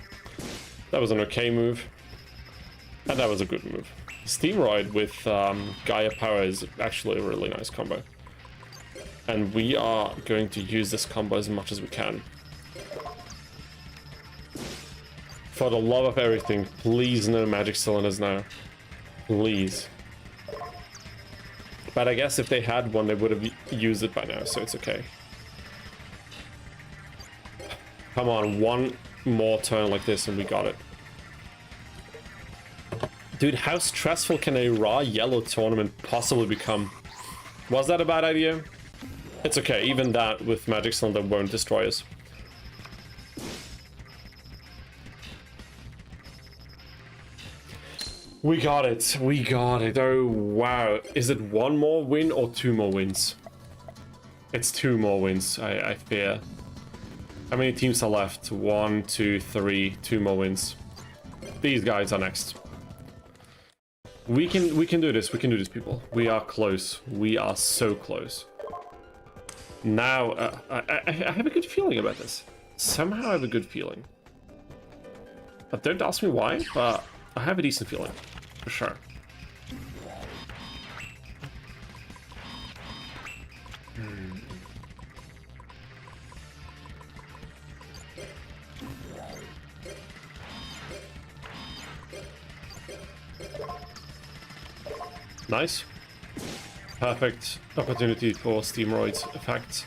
That was an okay move. And that was a good move. Steam Ride with Gaia Power is actually a really nice combo. And we are going to use this combo as much as we can. For the love of everything, please no magic cylinders now. Please. But I guess if they had one, they would have used it by now, so it's okay. Come on, one more turn like this and we got it. Dude, how stressful can a raw yellow tournament possibly become? Was that a bad idea? It's okay, even that with Magic Cylinder won't destroy us. We got it, we got it. Oh wow, is it 1 more win or 2 more wins? It's 2 more wins, I fear. How many teams are left? 1, 2, 3, 2 more wins. These guys are next. We can do this, people. We are close, we are so close. Now, I have a good feeling about this. Somehow I have a good feeling. But don't ask me why, but I have a decent feeling. For sure. Nice. Perfect opportunity for Steamroid's effect.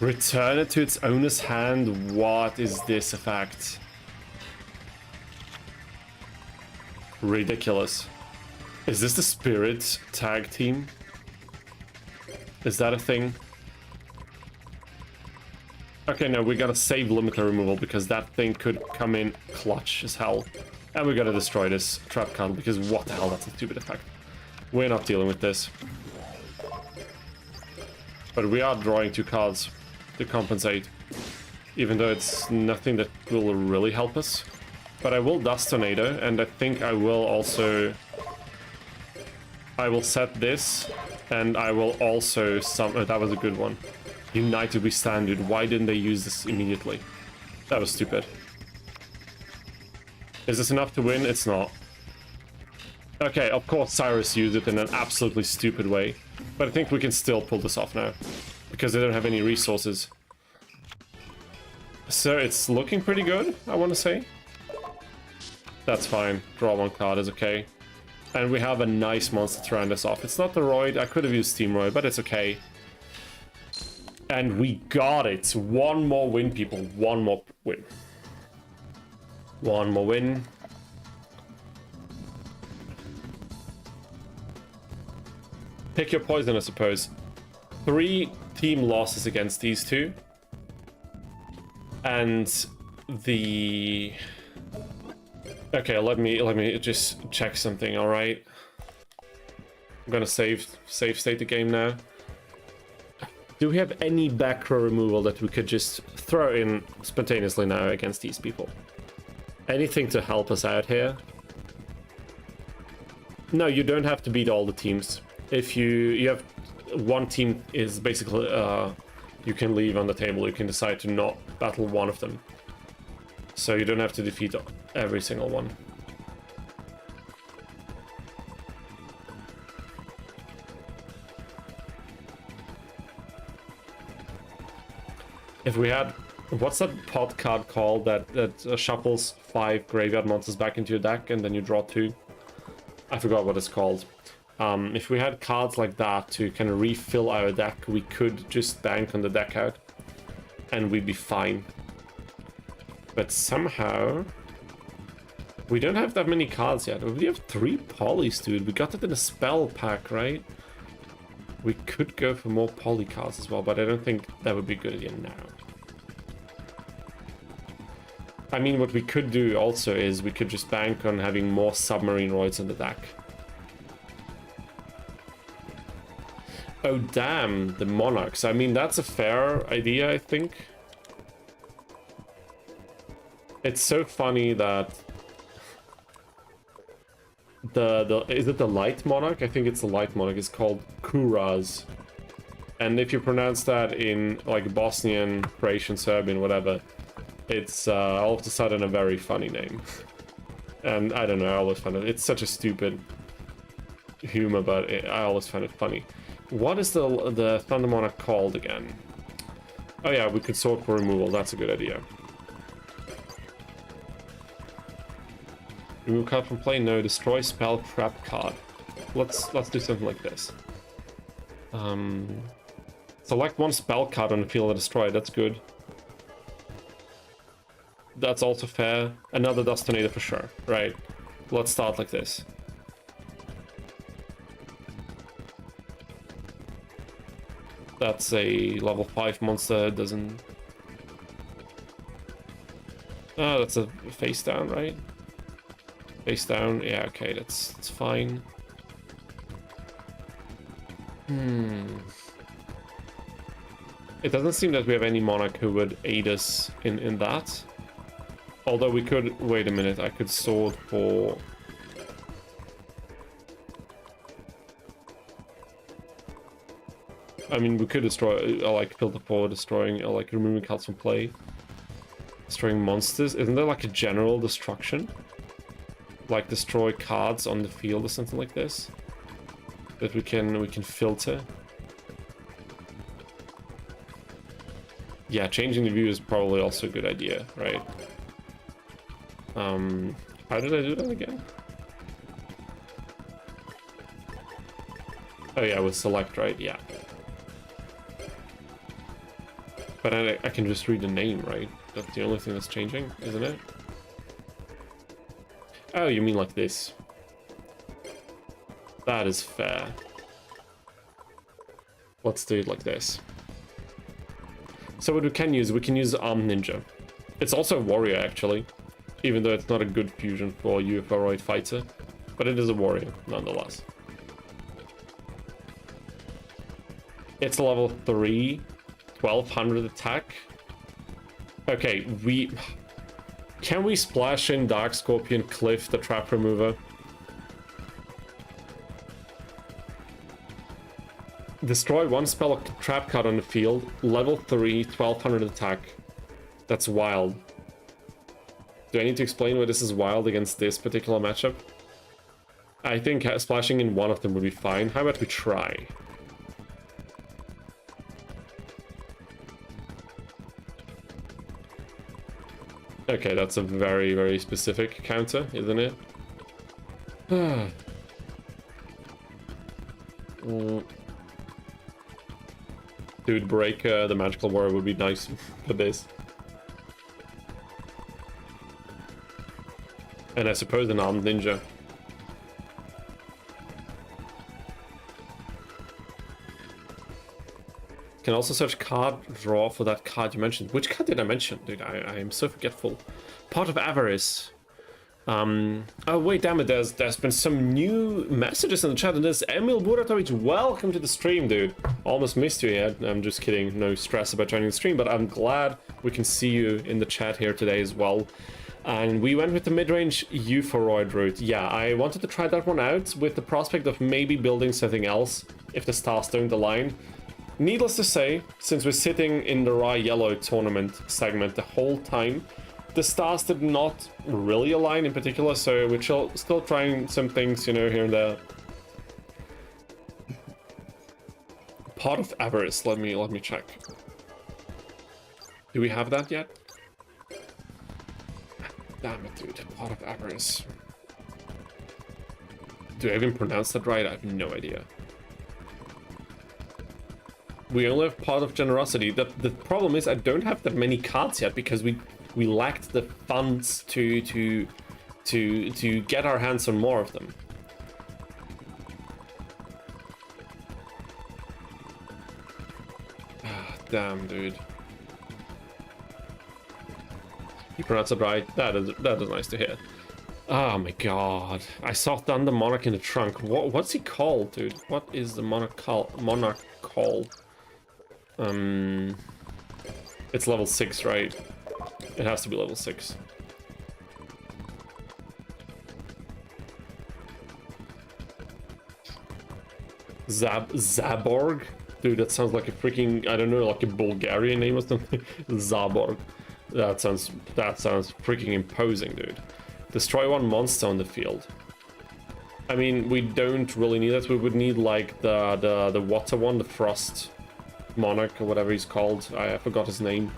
Return it to its owner's hand. What is this effect? ridiculous. Is this the Spirit tag team? Is that a thing? Okay, no, we gotta save limiter removal because that thing could come in clutch as hell. And we gotta destroy this trap card because what the hell, that's a stupid effect. We're not dealing with this. But we are drawing 2 cards to compensate. Even though it's nothing that will really help us. But I will Dust Tornado, and I think I will also... I will set this, and I will also... that was a good one. Unite to be standard. Why didn't they use this immediately? That was stupid. Is this enough to win? It's not. Okay, of course Syrus used it in an absolutely stupid way. But I think we can still pull this off now. Because they don't have any resources. So it's looking pretty good, I want to say. That's fine. Draw 1 card is okay. And we have a nice monster to round us off. It's not the Roid. I could have used Steam Roid, but it's okay. And we got it. 1 more win, people. 1 more win. 1 more win. Pick your poison, I suppose. 3 team losses against these 2. And the... Okay, let me just check something, alright? I'm gonna save state the game now. Do we have any back row removal that we could just throw in spontaneously now against these people? Anything to help us out here? No, you don't have to beat all the teams. If you have... 1 team is basically... you can leave on the table. You can decide to not battle 1 of them. So you don't have to defeat every single one. If we had... What's that pot card called that shuffles 5 graveyard monsters back into your deck and then you draw 2? I forgot what it's called. If we had cards like that to kind of refill our deck, we could just bank on the deck out and we'd be fine. But somehow we don't have that many cards yet. We have 3 polys, dude. We got it in a spell pack, right? We could go for more poly cards as well, but I don't think that would be a good idea now. I mean, what we could do also is we could just bank on having more submarine roids in the deck. Oh damn, the monarchs. I mean, that's a fair idea, I think. It's so funny that is it the light monarch? I think it's the light monarch. It's called Kuraz. And if you pronounce that in like Bosnian, Croatian, Serbian, whatever, it's all of a sudden a very funny name. And I don't know, I always find it. It's such a stupid humor, but I always find it funny. What is the Thunder Monarch called again? Oh yeah, we could sort for removal. That's a good idea. Remove card from play? No. Destroy spell trap card. Let's do something like this. Select 1 spell card on the field and destroy it. That's good. That's also fair. Another Dust Tornado for sure. Right. Let's start like this. That's a level 5 monster. Doesn't... Oh, that's a face down, right? Face down. Yeah, okay, that's fine. It doesn't seem that we have any monarch who would aid us in that. Although we could... Wait a minute, I could sword for... I mean, we could destroy, like, filter for destroying, like, removing cards from play. Destroying monsters. Isn't there, like, a general destruction? Like, destroy cards on the field or something like this? That we can filter? Yeah, changing the view is probably also a good idea, right? How did I do that again? Oh yeah, with select, right? Yeah. But I can just read the name, right? That's the only thing that's changing, isn't it? Oh, you mean like this? That is fair. Let's do it like this. So what we can use Armed Ninja. It's also a warrior, actually. Even though it's not a good fusion for UFO fighter. But it is a warrior, nonetheless. It's a level 3, 1200 attack. Okay, can we splash in Dark Scorpion Cliff, the trap remover? Destroy one spell or trap card on the field. Level 3, 1200 attack. That's wild. Do I need to explain why this is wild against this particular matchup? I think splashing in one of them would be fine. How about we try? Okay, that's a very, very specific counter, isn't it? Dude, break the magical warrior would be nice for this. And I suppose an armed ninja. Can also search card draw for that card you mentioned. Which card did I mention? Dude, I am so forgetful. Part of Avarice. Oh wait, damn it, there's been some new messages in the chat, and there's Emil Buratovic. Welcome to the stream, dude. Almost missed you yet. I'm just kidding, no stress about joining the stream, but I'm glad we can see you in the chat here today as well. And we went with the mid-range Euphoroid route. Yeah, I wanted to try that one out with the prospect of maybe building something else if the stars don't align. Needless to say, since we're sitting in the Rye Yellow tournament segment the whole time, the stars did not really align in particular, so we're still trying some things, you know, here and there. Part of Avarice, let me check. Do we have that yet? Damn it, dude. Part of Avarice. Do I even pronounce that right? I have no idea. We only have Part of Generosity. The problem is I don't have that many cards yet because we lacked the funds to get our hands on more of them. Ah, damn, dude. You pronounced it right. That is nice to hear. Oh my god. I saw Thunder Monarch in the trunk. What's he called, dude? What is the Monarch called? It's level 6, right? It has to be level 6. Zaborg? Dude, that sounds like a freaking, I don't know, like a Bulgarian name or something. Zaborg. That sounds freaking imposing, dude. Destroy one monster on the field. I mean, we don't really need that. We would need like the water one, the Frost Monarch or whatever he's called. I forgot his name.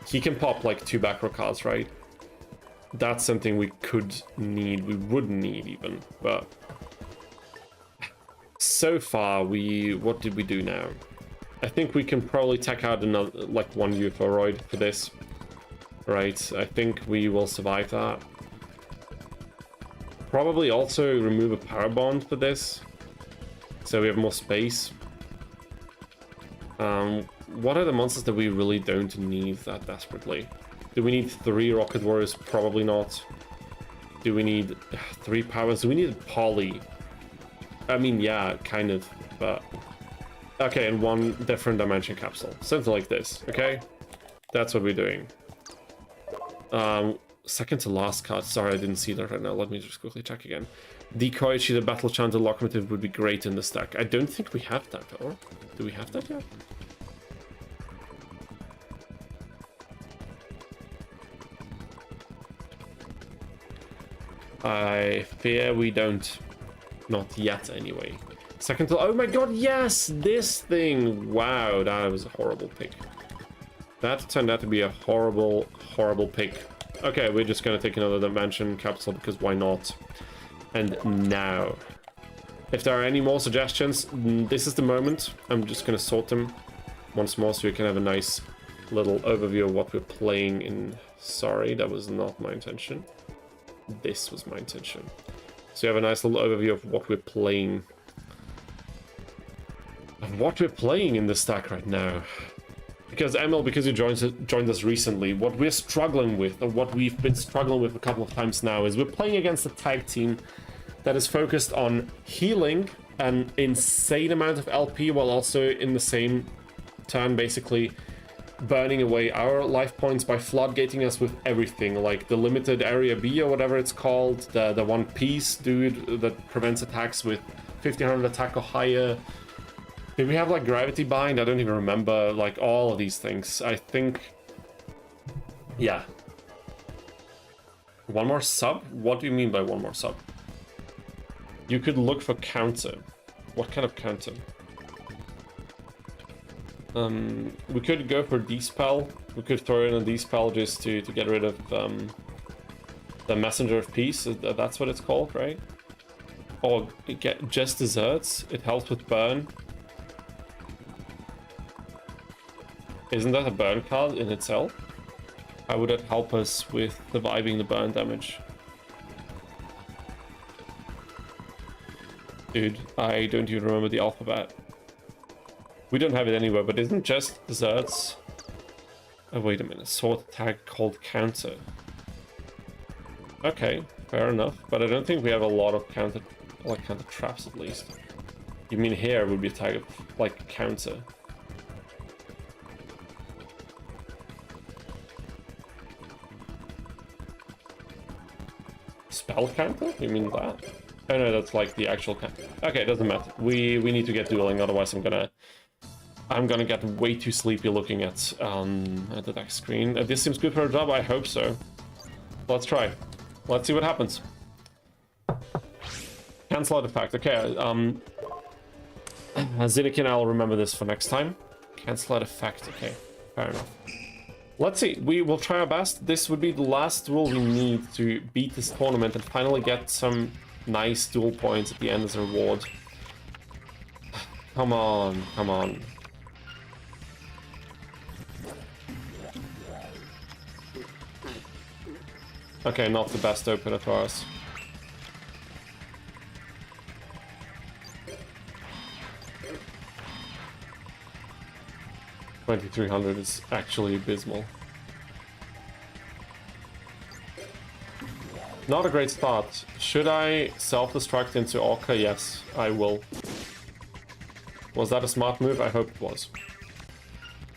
He can pop like 2 back row cards, right? That's something we could need. We would need even, but so far what did we do now? I think we can probably take out another like one Euphoroid for this. Right, I think we will survive that. Probably also remove a Power Bond for this, so we have more space. What are the monsters that we really don't need that desperately? Do we need 3 Rocket Warriors? Probably not. Do we need 3 powers? Do we need Poly? I mean, yeah, kind of, but... Okay, and 1 different dimension capsule. Something like this, okay? That's what we're doing. Second to last card. Sorry, I didn't see that right now. Let me just quickly check again. Decoy, She's a Battle Chanted Locomotive would be great in the stack. I don't think we have that, or do we have that yet? I fear we don't. Not yet, anyway. Second to... Oh my god, yes! This thing! Wow, that was a horrible pick. That turned out to be a horrible, horrible pick. Okay, we're just gonna take another dimension capsule because why not? And now, if there are any more suggestions, this is the moment. I'm just gonna sort them once more so you can have a nice little overview of what we're playing in. Sorry, that was not my intention. This was my intention. So you have a nice little overview of what we're playing of what we're playing in this stack right now. Because Emil, because you joined us recently, what we're struggling with, or what we've been struggling with a couple of times now, is we're playing against a tag team that is focused on healing an insane amount of LP while also in the same turn basically burning away our life points by floodgating us with everything, like the limited area B or whatever it's called, the one piece dude that prevents attacks with 1500 attack or higher. Did we have like gravity bind? I don't even remember, like all of these things. I think, yeah. One more sub? What do you mean by one more sub? You could look for counter. What kind of counter? We could go for Dispel. We could throw in a Dispel just to get rid of the Messenger of Peace. That's what it's called, right? Or get just desserts. It helps with burn. Isn't that a burn card in itself? How would it help us with surviving the burn damage? Dude, I don't even remember the alphabet. We don't have it anywhere, but isn't just desserts? Oh, wait a minute. Sword attack called counter. Okay, fair enough. But I don't think we have a lot of counter traps at least. You mean here would be a tag of like counter? Spell counter? You mean that? Oh no, that's like the actual counter. Okay, it doesn't matter. We need to get dueling, otherwise I'm gonna get way too sleepy looking at the deck screen. This seems good for a job, I hope so. Let's try. Let's see what happens. Cancel out effect. Okay, Zinnikin, I'll remember this for next time. Cancel out effect. Okay, fair enough. Let's see. We will try our best. This would be the last duel we need to beat this tournament and finally get some nice duel points at the end as a reward. Come on, come on. Okay, not the best opener for us. $2,300 is actually abysmal. Not a great start. Should I self-destruct into Orca? Yes, I will. Was that a smart move? I hope it was.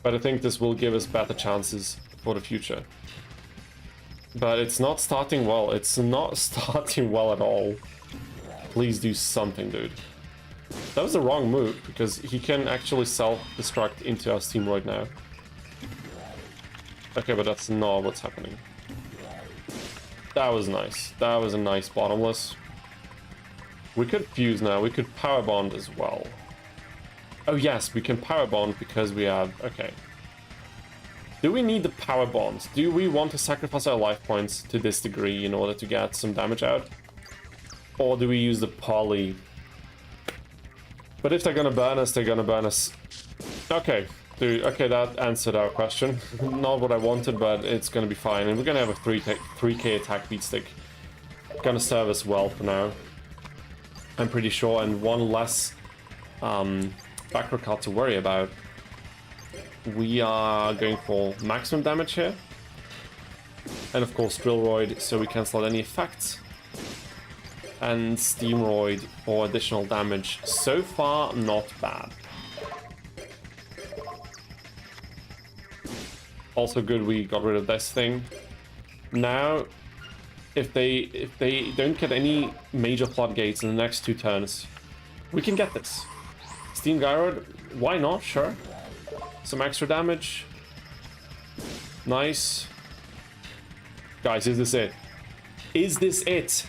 But I think this will give us better chances for the future. But it's not starting well. It's not starting well at all. Please do something, dude. That was the wrong move, because he can actually self-destruct into our Steamroid now. Okay, but that's not what's happening. That was nice. That was a nice bottomless. We could fuse now. We could power bond as well. Oh yes, we can power bond because we have... Okay. Do we need the power bonds? Do we want to sacrifice our life points to this degree in order to get some damage out? Or do we use the poly? But if they're gonna burn us, they're gonna burn us. Okay, dude, okay, that answered our question. Not what I wanted, but it's gonna be fine. And we're gonna have a 3k attack beat stick. Gonna serve us well for now. I'm pretty sure, and one less backward card to worry about. We are going for maximum damage here. And of course Drillroid, so we cancel out any effects. And Steamroid for additional damage. So far, not bad. Also good we got rid of this thing. Now, if they don't get any major floodgates in the next 2 turns, we can get this. Steam Gyroid, why not? Sure. Some extra damage. Nice. Guys, is this it? Is this it?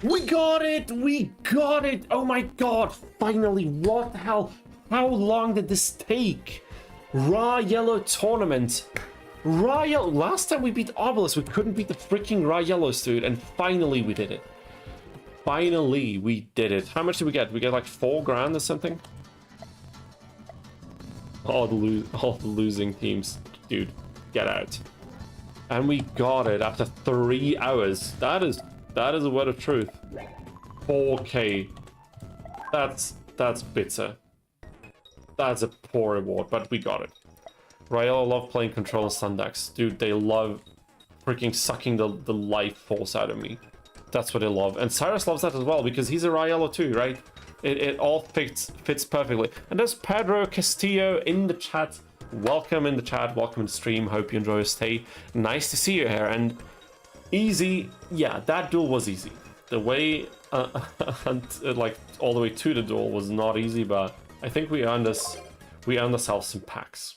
We got it! We got it! Oh my god! Finally! What the hell? How long did this take? Raw Yellow Tournament. Raw Yellow. Last time we beat Obelisks, we couldn't beat the freaking Raw Yellows, dude, and finally we did it. Finally we did it. How much did we get? We get like 4 grand or something? All the losing teams. Dude, get out. And we got it after 3 hours. That is a word of truth. 4k. That's bitter. That's a poor reward, but we got it. Rael love playing control stun decks. Dude, they love freaking sucking the life force out of me. That's what they love. And Syrus loves that as well, because he's a Raelo too, right? It all fits perfectly. And there's Pedro Castillo in the chat. Welcome in the chat, welcome in the stream. Hope you enjoy your stay. Nice to see you here. And easy, yeah, that duel was easy. The way, like all the way to the duel was not easy, but I think we earned ourselves some packs.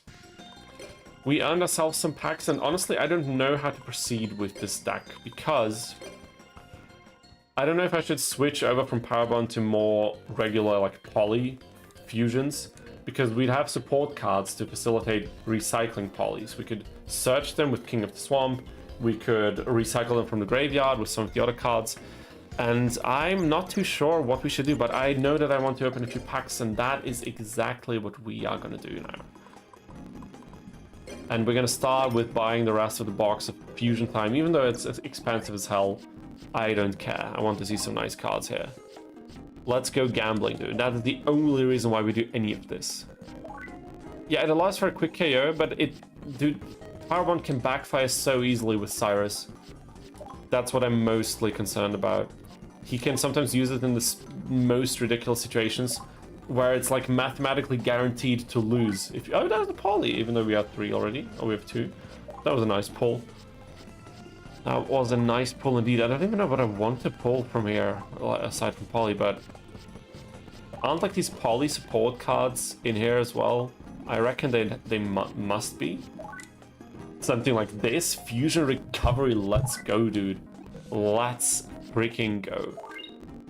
We earned ourselves some packs, and honestly, I don't know how to proceed with this deck, because I don't know if I should switch over from Powerbond to more regular, like, poly fusions, because we'd have support cards to facilitate recycling polys. We could search them with King of the Swamp, we could recycle them from the graveyard with some of the other cards, and I'm not too sure what we should do, but I know that I want to open a few packs, and that is exactly what we are going to do now. And we're going to start with buying the rest of the box of Fusion Time, even though it's expensive as hell. I don't care. I want to see some nice cards here. Let's go gambling, dude. That is the only reason why we do any of this. Yeah, it allows for a quick KO, but dude, Powerbomb can backfire so easily with Syrus. That's what I'm mostly concerned about. He can sometimes use it in the most ridiculous situations, where it's like mathematically guaranteed to lose. Oh, that was a poly, even though we have 3 already. Oh, we have 2. That was a nice pull. That was a nice pull indeed. I don't even know what I want to pull from here, aside from poly, but aren't like these poly support cards in here as well? I reckon they must be. Something like this. Fusion Recovery, let's go, dude. Let's freaking go.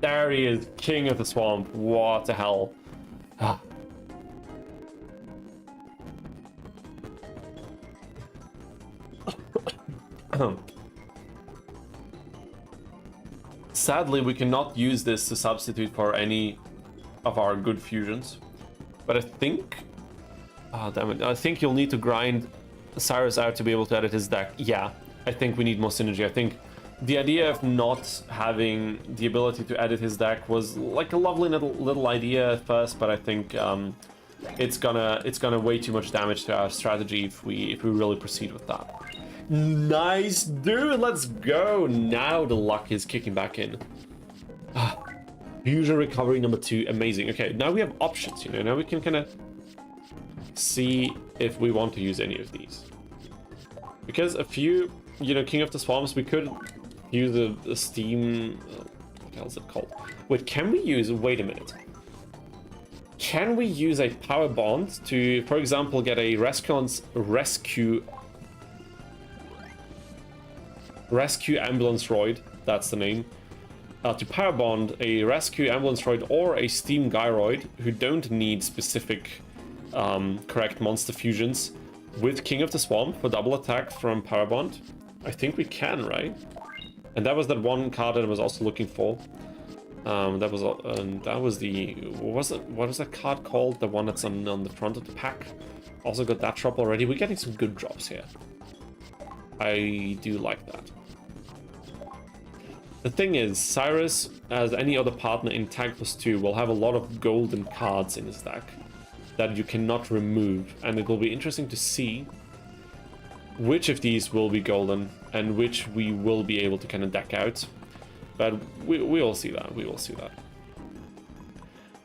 There he is, King of the Swamp. What the hell? Sadly, we cannot use this to substitute for any of our good fusions. But I think... Oh, damn it. I think you'll need to grind Syrus out to be able to edit his deck. Yeah, I think we need more synergy. I think the idea of not having the ability to edit his deck was like a lovely little idea at first, but I think it's gonna way too much damage to our strategy if we really proceed with that. Nice, dude. Let's go. Now the luck is kicking back in. Fusion Recovery number 2, amazing. Okay, now we have options. You know, now we can kind of see if we want to use any of these, because a few, you know, King of the Swamps, we could use the Steam, what the hell is it called? Wait, can we use, wait a minute. Can we use a Power Bond to, for example, get a Rescue Ambulance Droid, that's the name, to Power Bond a Rescue Ambulance Droid or a Steam Gyroid who don't need specific correct monster fusions with King of the Swamp for double attack from Power Bond? I think we can, right? And that was that one card that I was also looking for. That was the, what was that card called? The one that's on the front of the pack. Also got that drop already. We're getting some good drops here. I do like that. The thing is, Syrus, as any other partner in Tag Plus 2, will have a lot of golden cards in his deck that you cannot remove, and it will be interesting to see which of these will be golden and which we will be able to kind of deck out. But we will see that. We will see that.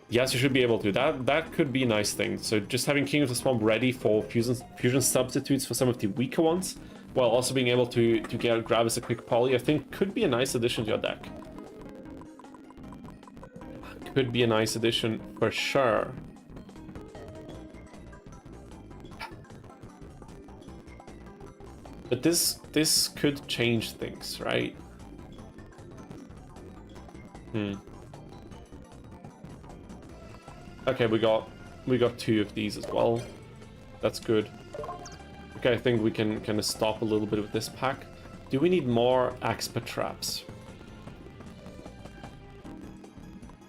Yes, you should be able to. That could be a nice thing. So just having King of the Swamp ready for fusion substitutes for some of the weaker ones, while also being able to grab as a quick poly, I think could be a nice addition to your deck. Could be a nice addition for sure. But this could change things, right? Okay, we got 2 of these as well. That's good. Okay, I think we can kind of stop a little bit with this pack. Do we need more expert traps?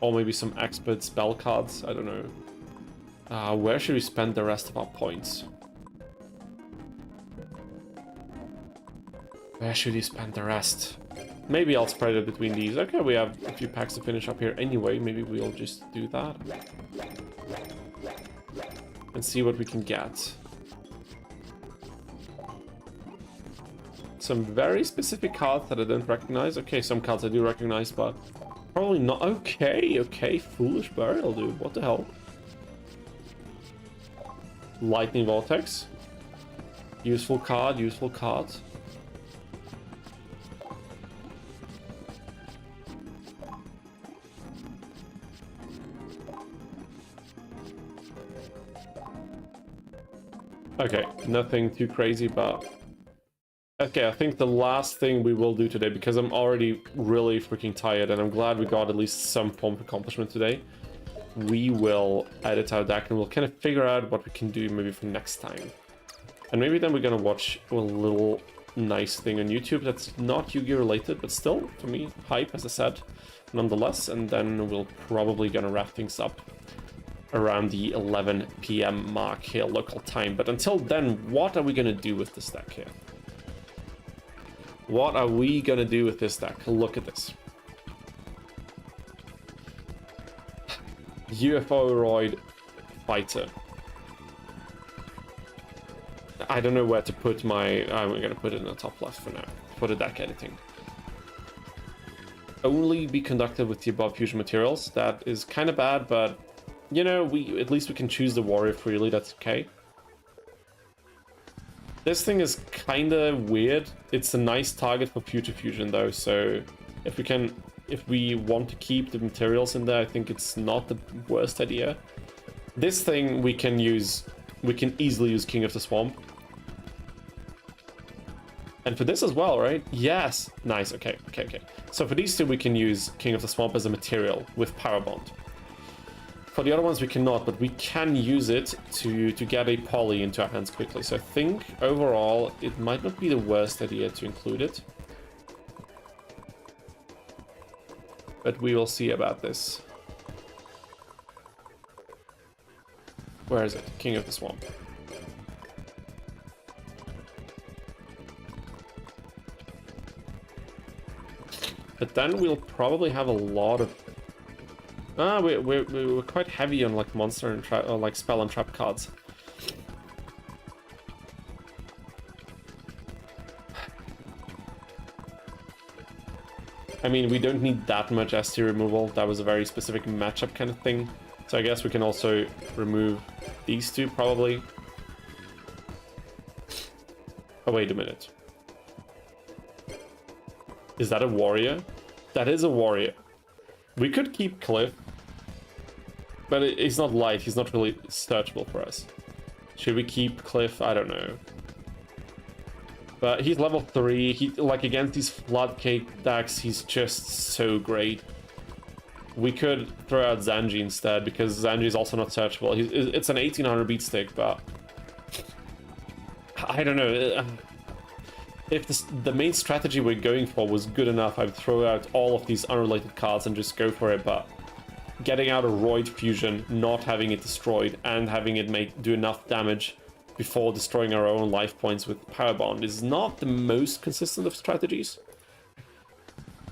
Or maybe some expert spell cards? I don't know. Where should we spend the rest of our points? Where should we spend the rest? Maybe I'll spread it between these. Okay, we have a few packs to finish up here anyway. Maybe we'll just do that. and see what we can get. Some very specific cards that I don't recognize. Okay, some cards I do recognize, but probably not. Okay, Foolish Burial, dude. What the hell? Lightning Vortex. Useful card, useful card. Okay, nothing too crazy, but... Okay, I think the last thing we will do today, because I'm already really freaking tired, and I'm glad we got at least some form of accomplishment today, we will edit our deck, and we'll kind of figure out what we can do maybe for next time. And maybe then we're gonna watch a little nice thing on YouTube that's not Yu-Gi-Oh related, but still, for me, hype, as I said, nonetheless, and then we'll probably gonna wrap things up around the 11 PM mark here, local time. But until then, what are we gonna do with this deck here? What are we gonna do with this deck? Look at this. UFO-roid fighter. I don't know where to put my... I'm gonna put it in the top left for now, for the deck editing. Only be conducted with the above fusion materials. That is kind of bad, but you know, at least we can choose the warrior freely. That's okay. This thing is kind of weird. It's a nice target for future fusion though, so if we want to keep the materials in there, I think it's not the worst idea. This thing we can easily use King of the Swamp. And for this as well, right? Yes. Nice. Okay. So for these two, we can use King of the Swamp as a material with Power Bond. For the other ones, we cannot, but we can use it to get a poly into our hands quickly. So I think overall, it might not be the worst idea to include it. But we will see about this. Where is it? King of the Swamp. But then we'll probably have a lot of... we're quite heavy on like monster and trap, or like spell and trap cards. I mean, we don't need that much ST removal. That was a very specific matchup kind of thing. So I guess we can also remove these two probably. Oh, wait a minute. Is that a warrior? That is a warrior. We could keep Cliff, but he's not light. He's not really searchable for us. Should we keep Cliff? I don't know. But he's level 3. He, like, against these floodgate decks, he's just so great. We could throw out Zanji instead, because Zanji is also not searchable. It's an 1800 beat stick, but I don't know. If the main strategy we're going for was good enough, I'd throw out all of these unrelated cards and just go for it, but getting out a Roid Fusion, not having it destroyed, and having it do enough damage before destroying our own life points with Power Bond is not the most consistent of strategies.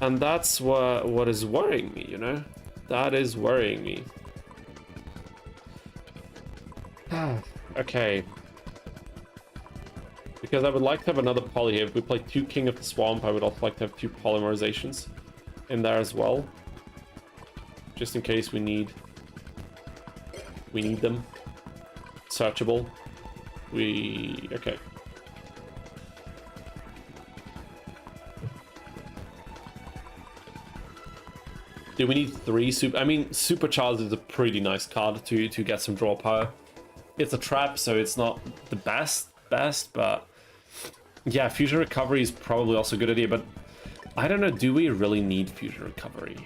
And that's what is worrying me, you know? That is worrying me. Okay. Because I would like to have another poly here. If we play 2 King of the Swamp, I would also like to have 2 polymerizations in there as well. Just in case we need them. Searchable. Okay. Do we need 3 super? I mean, Supercharged is a pretty nice card to get some draw power. It's a trap, so it's not the best, but yeah, Fusion Recovery is probably also a good idea, but I don't know, do we really need Fusion Recovery?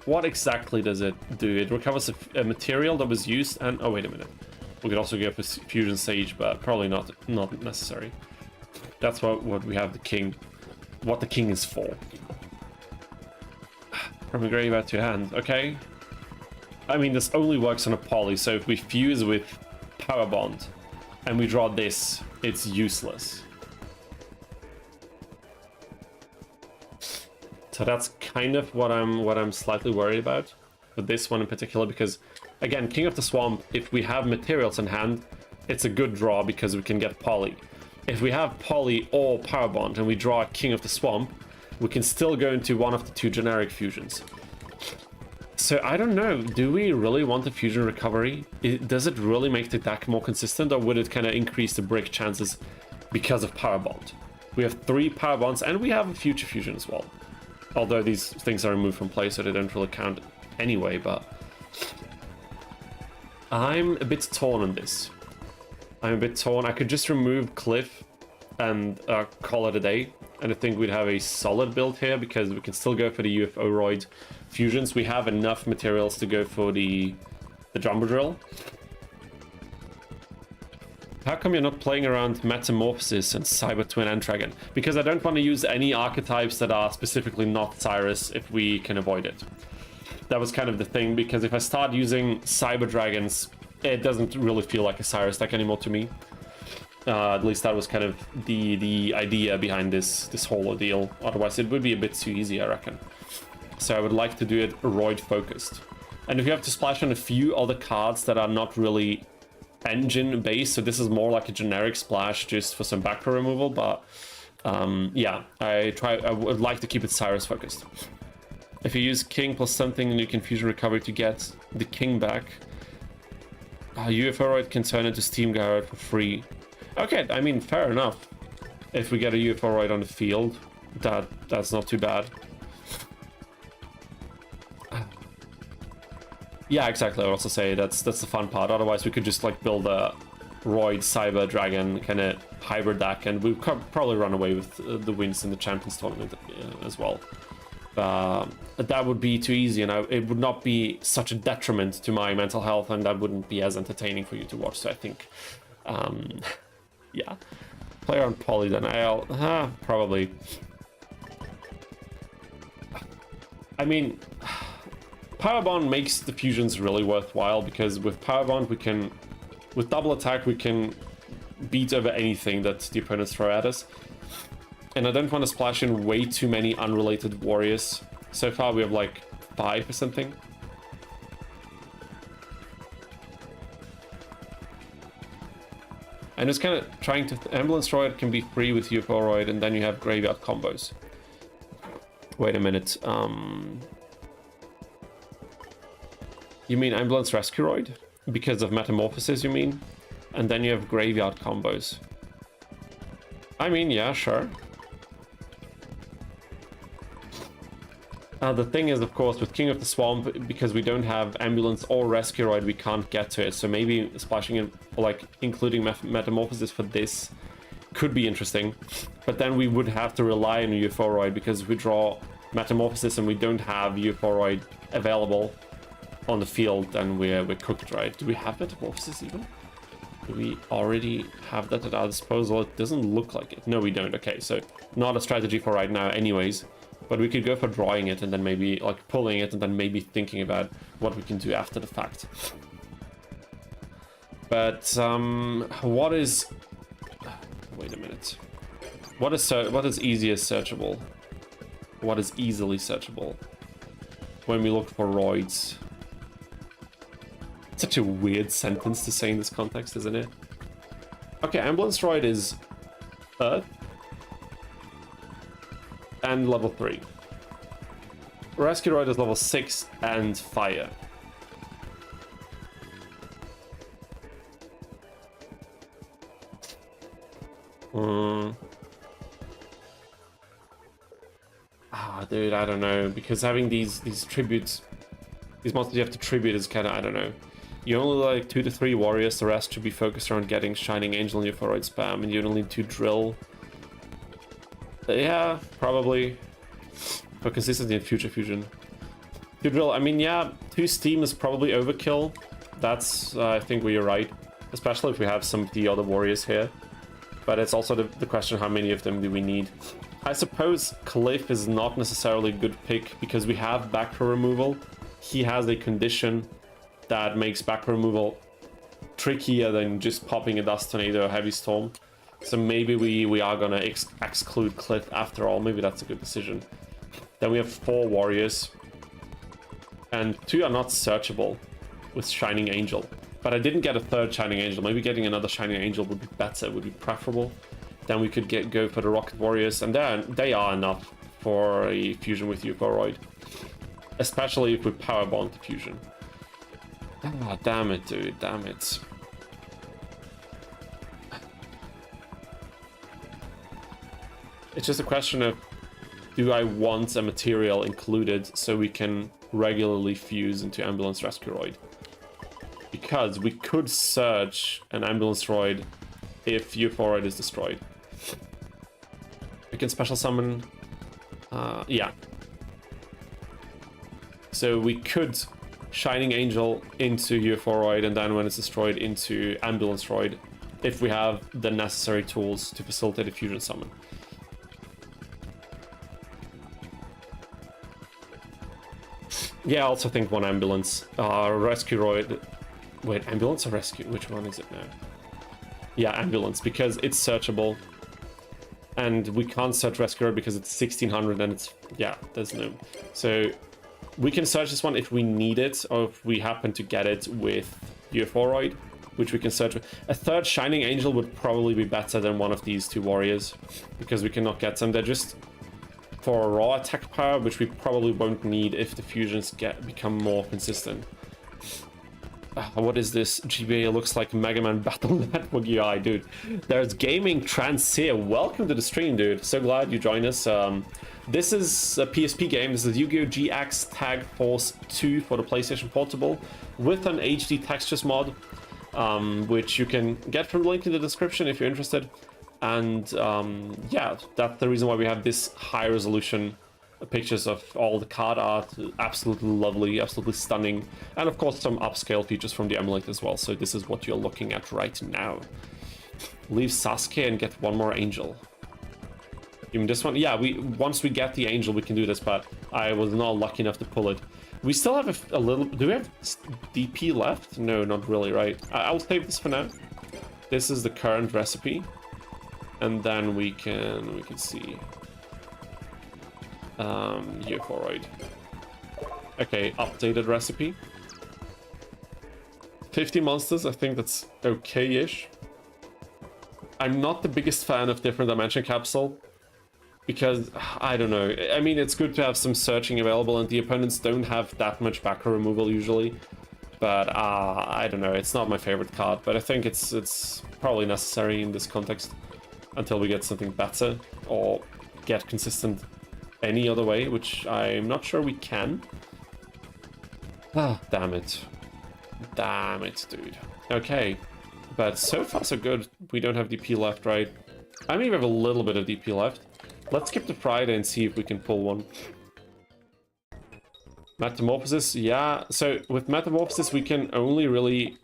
What exactly does it do? It recovers a material that was used, and oh, wait a minute. We could also go for Fusion Sage, but probably not necessary. That's what we have the king, what the king is for. From a graveyard to hand, okay. I mean, this only works on a poly, so if we fuse with Power Bond and we draw this, it's useless. So that's kind of what I'm slightly worried about. for this one in particular, because, again, King of the Swamp, if we have materials in hand, it's a good draw because we can get Poly. If we have Poly or Power Bond and we draw a King of the Swamp, we can still go into one of the two generic fusions. So I don't know, do we really want the fusion recovery? Does it really make the deck more consistent, or would it kind of increase the break chances because of Power Bond? We have 3 Power Bonds and we have a future fusion as well. Although these things are removed from play, so they don't really count anyway, but I'm a bit torn on this. I'm a bit torn. I could just remove Cliff and call it a day, and I think we'd have a solid build here because we can still go for the UFO-roid fusions. We have enough materials to go for the Jumbo Drill. How come you're not playing around Metamorphosis and Cyber Twin and Dragon? Because I don't want to use any archetypes that are specifically not Syrus if we can avoid it. That was kind of the thing, because if I start using Cyber Dragons, it doesn't really feel like a Syrus deck anymore to me. At least that was kind of the idea behind this whole ordeal. Otherwise, it would be a bit too easy, I reckon. So I would like to do it Roid focused. And if you have to splash on a few other cards that are not really engine based, so this is more like a generic splash just for some back row removal, but yeah, I would like to keep it Syrus focused. If you use King plus something, then you can fusion recovery to get the King back. UFO-roid can turn into Steam Garrett for free. Okay, I mean, fair enough. If we get a UFO-roid on the field, that's not too bad. Yeah, exactly. I would also say that's the fun part. Otherwise, we could just like build a Roid Cyber Dragon kind of hybrid deck, and we could probably run away with the wins in the Champions Tournament as well. That would be too easy, and it would not be such a detriment to my mental health, and that wouldn't be as entertaining for you to watch. So I think, yeah, play on Poly then. Probably. I mean, Power Bond makes the fusions really worthwhile, because with Power Bond with double attack we can beat over anything that the opponents throw at us. And I don't want to splash in way too many unrelated warriors. So far we have like 5 or something. And just kind of trying to... Ambulance Roid can be free with UFO Roid, and then you have graveyard combos. Wait a minute. You mean Ambulance Rescue Roid? Because of Metamorphosis, you mean? And then you have graveyard combos. I mean, yeah, sure. The thing is, of course, with King of the Swamp, because we don't have Ambulance or Rescue Roid, we can't get to it. So maybe splashing in, like, including Metamorphosis for this could be interesting. But then we would have to rely on UFO Roid, because if we draw Metamorphosis and we don't have UFO Roid available on the field, then we're cooked, right? Do we have Metamorphosis even? Do we already have that at our disposal? It doesn't look like it. No, we don't. Okay, so not a strategy for right now anyways. But we could go for drawing it and then maybe like pulling it and then maybe thinking about what we can do after the fact. But what is... Wait a minute. What is easiest searchable? What is easily searchable when we look for roids? Such a weird sentence to say in this context, isn't it? Okay, Ambulance Roid is Earth and level 3. Rescue Roid is level 6 and Fire. Dude, I don't know, because having these tributes, these monsters you have to tribute is kind of, I don't know. You only like 2 to 3 warriors, the rest should be focused around getting Shining Angel and UFO Roid spam, and you only need 2 drill. Yeah, probably. For consistency in future fusion. 2 drill, I mean, yeah, 2 steam is probably overkill. That's, I think where you're right. Especially if we have some of the other warriors here. But it's also the question, how many of them do we need? I suppose Cliff is not necessarily a good pick, because we have back row removal. He has a condition that makes back row removal trickier than just popping a Dust Tornado or Heavy Storm. So maybe we are gonna exclude Cliff after all. Maybe that's a good decision. Then we have 4 warriors. and 2 are not searchable with Shining Angel. But I didn't get a 3rd Shining Angel. Maybe getting another Shining Angel would be better, would be preferable. Then we could go for the Rocket Warriors, and they are enough for a fusion with Euphoroid. Especially if we power bond the fusion. Ah, damn it, dude, damn it. It's just a question of, do I want a material included so we can regularly fuse into Ambulance Rescueroid? Because we could search an Ambulance Roid if Euphoroid is destroyed. We can special summon... yeah. So we could Shining Angel into Euphoroid, and then when it's destroyed into Ambulance Roid, if we have the necessary tools to facilitate a fusion summon. Yeah, I also think one Ambulance. Rescueroid... Wait, Ambulance or Rescue? Which one is it now? Yeah, Ambulance, because it's searchable. And we can't search Rescueroid because it's 1600 and it's... Yeah, there's no... So, we can search this one if we need it, or if we happen to get it with Euphoroid, which we can search with. A 3rd Shining Angel would probably be better than one of these 2 warriors, because we cannot get them. They're just for raw attack power, which we probably won't need if the fusions become more consistent. What is this? GBA looks like Mega Man Battle Network UI, dude. There's Gaming Trans here. Welcome to the stream, dude. So glad you joined us. This is a PSP game. This is Yu-Gi-Oh! GX Tag Force 2 for the PlayStation Portable with an HD textures mod, which you can get from the link in the description if you're interested. And yeah, that's the reason why we have this high resolution pictures of all the card art. Absolutely lovely, absolutely stunning, and of course some upscale features from the emulator as well. So this is what you're looking at right now. Leave Sasuke and get one more angel. Even this one, yeah, once we get the angel we can do this, but I was not lucky enough to pull it. We still have a little... Do we have DP left? No, not really, right? I'll save this for now. This is the current recipe, and then we can see Euphoroid. Okay, updated recipe. 50 monsters, I think that's okay-ish. I'm not the biggest fan of different dimension capsule, because, I don't know, I mean, it's good to have some searching available, and the opponents don't have that much backer removal usually, but I don't know, it's not my favorite card, but I think it's probably necessary in this context until we get something better, or get consistent any other way, which I'm not sure we can. Ah, damn it. Damn it, dude. Okay, but so far so good. We don't have DP left, right? I mean, we have a little bit of DP left. Let's skip to Friday and see if we can pull one. Metamorphosis, yeah. So with Metamorphosis, we can only really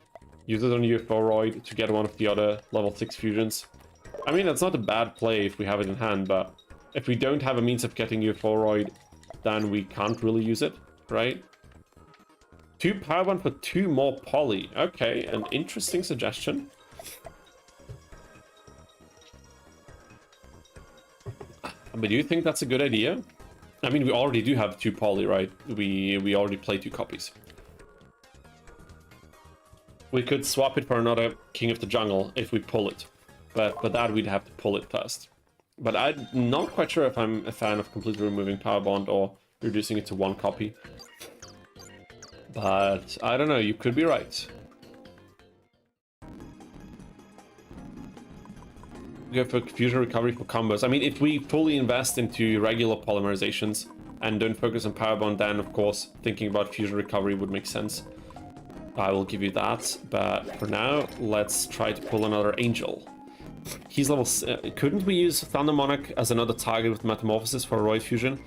use it on Euphoroid to get one of the other level 6 fusions. I mean, that's not a bad play if we have it in hand, but if we don't have a means of getting Euphoroid, then we can't really use it, right? 2 power bond for 2 more poly. Okay, an interesting suggestion. But do you think that's a good idea? I mean, we already do have 2 poly, right? We already play 2 copies. We could swap it for another King of the Jungle if we pull it. But for that, we'd have to pull it first. But I'm not quite sure if I'm a fan of completely removing power bond or reducing it to 1 copy. But I don't know, you could be right. Go for fusion recovery for combos. I mean, if we fully invest into regular polymerizations and don't focus on power bond, then of course thinking about fusion recovery would make sense. I will give you that, but for now, let's try to pull another angel. He's level... couldn't we use Thunder Monarch as another target with Metamorphosis for a Roid fusion?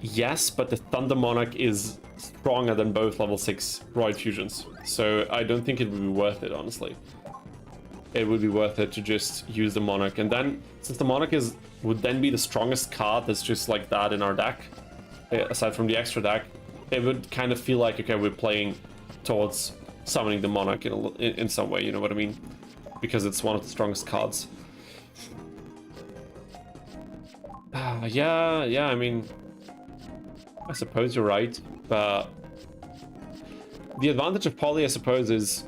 Yes, but the Thunder Monarch is stronger than both level 6 Roid fusions, so I don't think it would be worth it, honestly. It would be worth it to just use the Monarch, and then, since the Monarch would then be the strongest card that's just like that in our deck, aside from the extra deck, it would kind of feel like, okay, we're playing towards summoning the Monarch in some way, you know what I mean? Because it's one of the strongest cards. Yeah, I mean, I suppose you're right, but The advantage of Poly, I suppose, is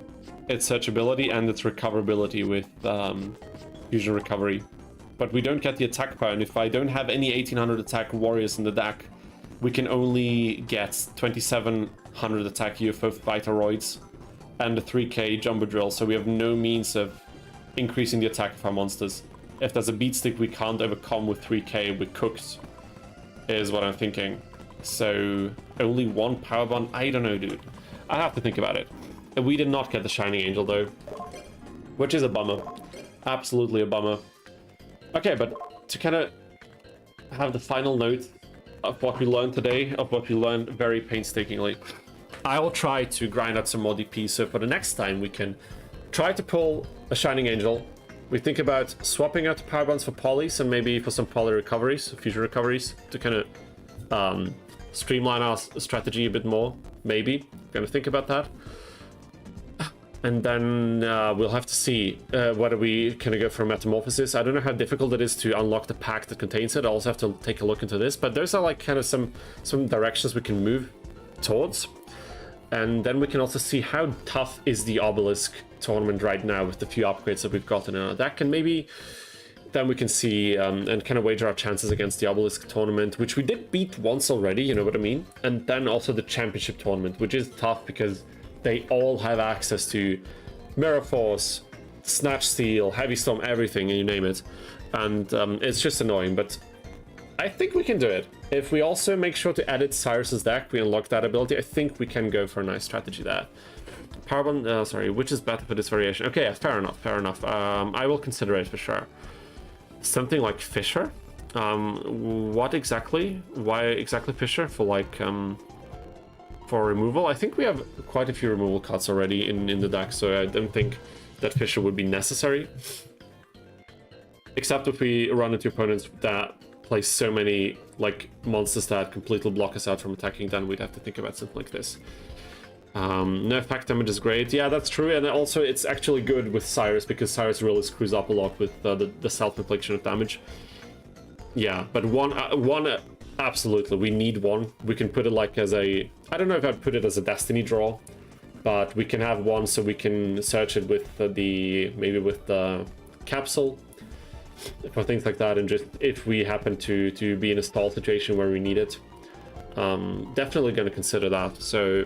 its searchability and its recoverability with fusion recovery. But we don't get the attack power, and if I don't have any 1800 attack warriors in the deck, we can only get 2700 attack UFO Vitaloids and a 3k Jumbo Drill, so we have no means of increasing the attack of our monsters. If there's a beat stick we can't overcome with 3k, we're cooked, is what I'm thinking. So, only one power bond? I don't know, dude. I have to think about it. We did not get the Shining Angel, though, which is a bummer. Absolutely a bummer. Okay, but to kind of have the final note of what we learned today, of what we learned very painstakingly, I will try to grind out some more DP, so for the next time we can try to pull a Shining Angel. We think about swapping out the power bonds for polys and maybe for some poly recoveries, future recoveries, to kind of streamline our strategy a bit more, maybe. Gonna think about that. And then we'll have to see whether we can go for Metamorphosis. I don't know how difficult it is to unlock the pack that contains it. I'll also have to take a look into this. But those are like kind of some directions we can move towards. And then we can also see how tough is the Obelisk tournament right now with the few upgrades that we've gotten in our deck. And maybe then we can see and kind of wager our chances against the Obelisk tournament, which we did beat once already, you know what I mean? And then also the Championship tournament, which is tough because they all have access to Mirror Force, Snatch Steel, Heavy Storm, everything, and you name it. And it's just annoying, but I think we can do it. If we also make sure to edit Syrus's deck, we unlock that ability, I think we can go for a nice strategy there. Powerbomb, sorry, which is better for this variation? Okay, yeah, fair enough, fair enough. I will consider it for sure. Something like Fisher? What exactly? Why exactly Fisher? For like, for removal? I think we have quite a few removal cards already in the deck, so I don't think that Fisher would be necessary. Except if we run into opponents that play so many like monsters that completely block us out from attacking, then we'd have to think about something like this. No effect damage is great. Yeah, that's true, and also it's actually good with Syrus because Syrus really screws up a lot with the self-infliction of damage. Yeah, but one absolutely, we need one. We can put it like as a, I don't know if I'd put it as a destiny draw, but we can have one so we can search it with maybe with the capsule for things like that, and just if we happen to be in a stall situation where we need it. Definitely going to consider that. So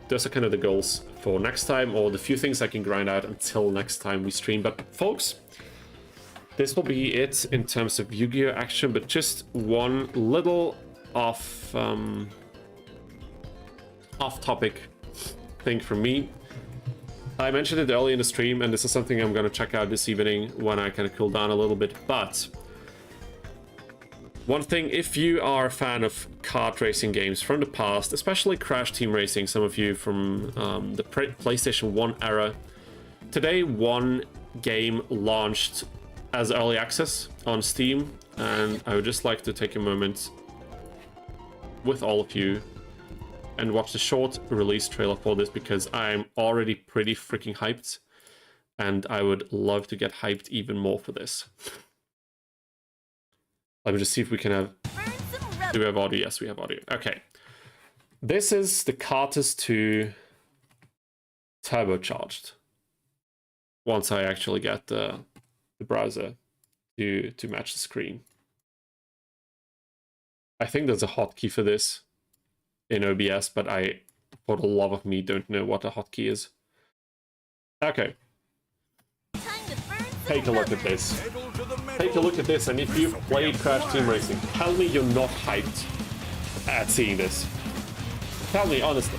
those are kind of the goals for next time, or the few things I can grind out until next time we stream. But folks, this will be it in terms of Yu-Gi-Oh action, but just one little off-topic thing from me. I mentioned it early in the stream, and this is something I'm going to check out this evening when I kind of cool down a little bit, but one thing, if you are a fan of kart racing games from the past, especially Crash Team Racing, some of you from the PlayStation 1 era, today one game launched as early access on Steam, and I would just like to take a moment with all of you and watch the short release trailer for this, because I'm already pretty freaking hyped, and I would love to get hyped even more for this. Let me just see if we can have... Do we have audio? Yes, we have audio. Okay. This is the Karters 2 turbocharged. Once I actually get the browser to match the screen. I think there's a hotkey for this in OBS, but I, for the love of me, don't know what a hotkey is. Okay. Take a look at this. Take a look at this, and if you've played Crash Team Racing, tell me you're not hyped at seeing this. Tell me, honestly.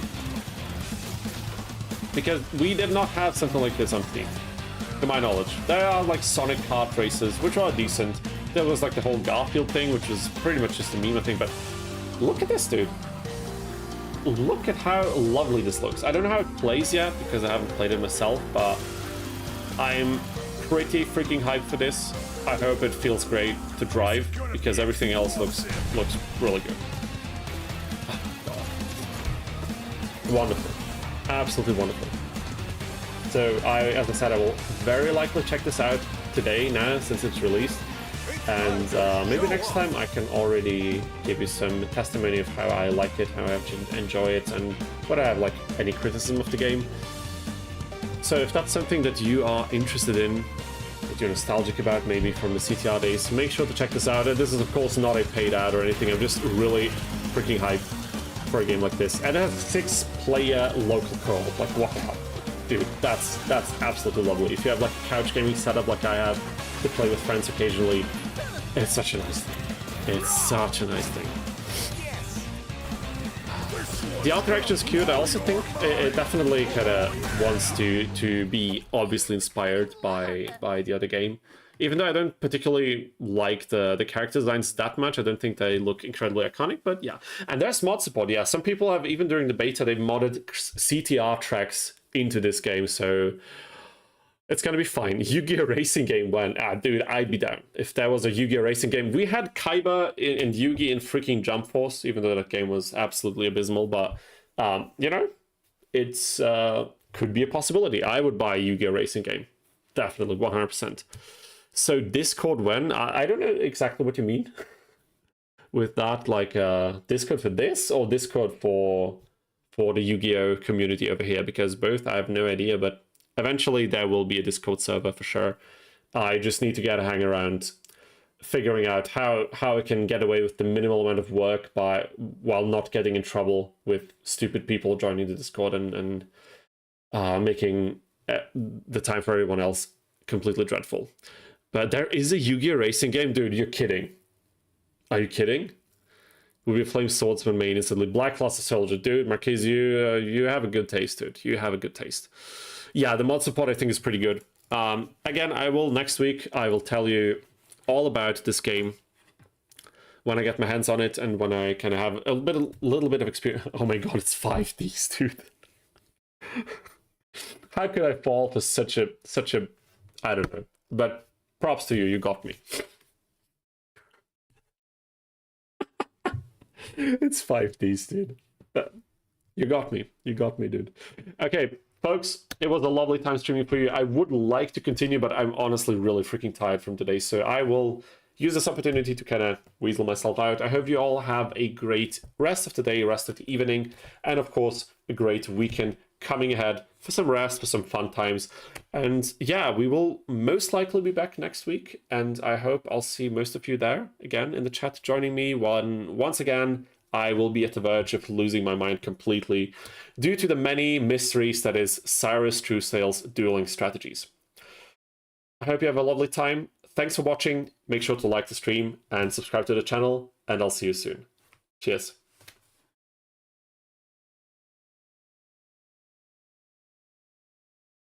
Because we did not have something like this on Steam, to my knowledge. There are like Sonic kart races, which are decent. There was like the whole Garfield thing, which was pretty much just a meme, I think, but look at this, dude. Look at how lovely this looks. I don't know how it plays yet, because I haven't played it myself, but I'm pretty freaking hyped for this. I hope it feels great to drive, because everything else looks really good. Wonderful. Absolutely wonderful. So as I said, I will very likely check this out today now, since it's released. And maybe next time I can already give you some testimony of how I like it, how I enjoy it, and whether I have like any criticism of the game. So if that's something that you are interested in, that you're nostalgic about, maybe from the CTR days, make sure to check this out. This is of course not a paid ad or anything, I'm just really freaking hyped for a game like this. And it has 6-player local co-op, like what the hell? Dude, that's absolutely lovely. If you have like a couch gaming setup like I have, to play with friends occasionally, it's such a nice thing. It's such a nice thing. The art direction is cute. I also think it definitely kind of wants to be obviously inspired by the other game. Even though I don't particularly like the character designs that much, I don't think they look incredibly iconic, but yeah. And there's mod support, yeah. Some people have, even during the beta, they've modded CTR tracks into this game, so it's gonna be fine. Yu-Gi-Oh! Racing game when, dude, I'd be down. If there was a Yu-Gi-Oh! Racing game. We had Kaiba in Yu-Gi in freaking Jump Force, even though that game was absolutely abysmal, but, you know, it's, could be a possibility. I would buy a Yu-Gi-Oh! Racing game. Definitely, 100%. So Discord when? I don't know exactly what you mean with that, like, Discord for this, or Discord for the Yu-Gi-Oh! Community over here, because both, I have no idea, but eventually there will be a Discord server for sure. I just need to get a hang around figuring out how I can get away with the minimal amount of work while not getting in trouble with stupid people joining the Discord and making the time for everyone else completely dreadful. But there is a Yu-Gi-Oh! Racing game? Dude, you're kidding. Are you kidding? We'll be Flame Swordsman main instantly. Black Cluster Soldier. Dude, Marquise, you have a good taste, dude. You have a good taste. Yeah, the mod support I think is pretty good. Again, next week, I will tell you all about this game when I get my hands on it and when I kind of have a little bit of experience. Oh my god, it's 5Ds, dude. How could I fall for such a, I don't know. But props to you, you got me. It's 5Ds, dude. You got me, dude. Okay. Folks, it was a lovely time streaming for you. I would like to continue, but I'm honestly really freaking tired from today, so I will use this opportunity to kind of weasel myself out. I hope you all have a great rest of the day, rest of the evening, and of course, a great weekend coming ahead for some rest, for some fun times. And yeah, we will most likely be back next week, and I hope I'll see most of you there again in the chat joining me once again. I will be at the verge of losing my mind completely due to the many mysteries that is Syrus Truesail's dueling strategies. I hope you have a lovely time. Thanks for watching. Make sure to like the stream and subscribe to the channel, and I'll see you soon. Cheers.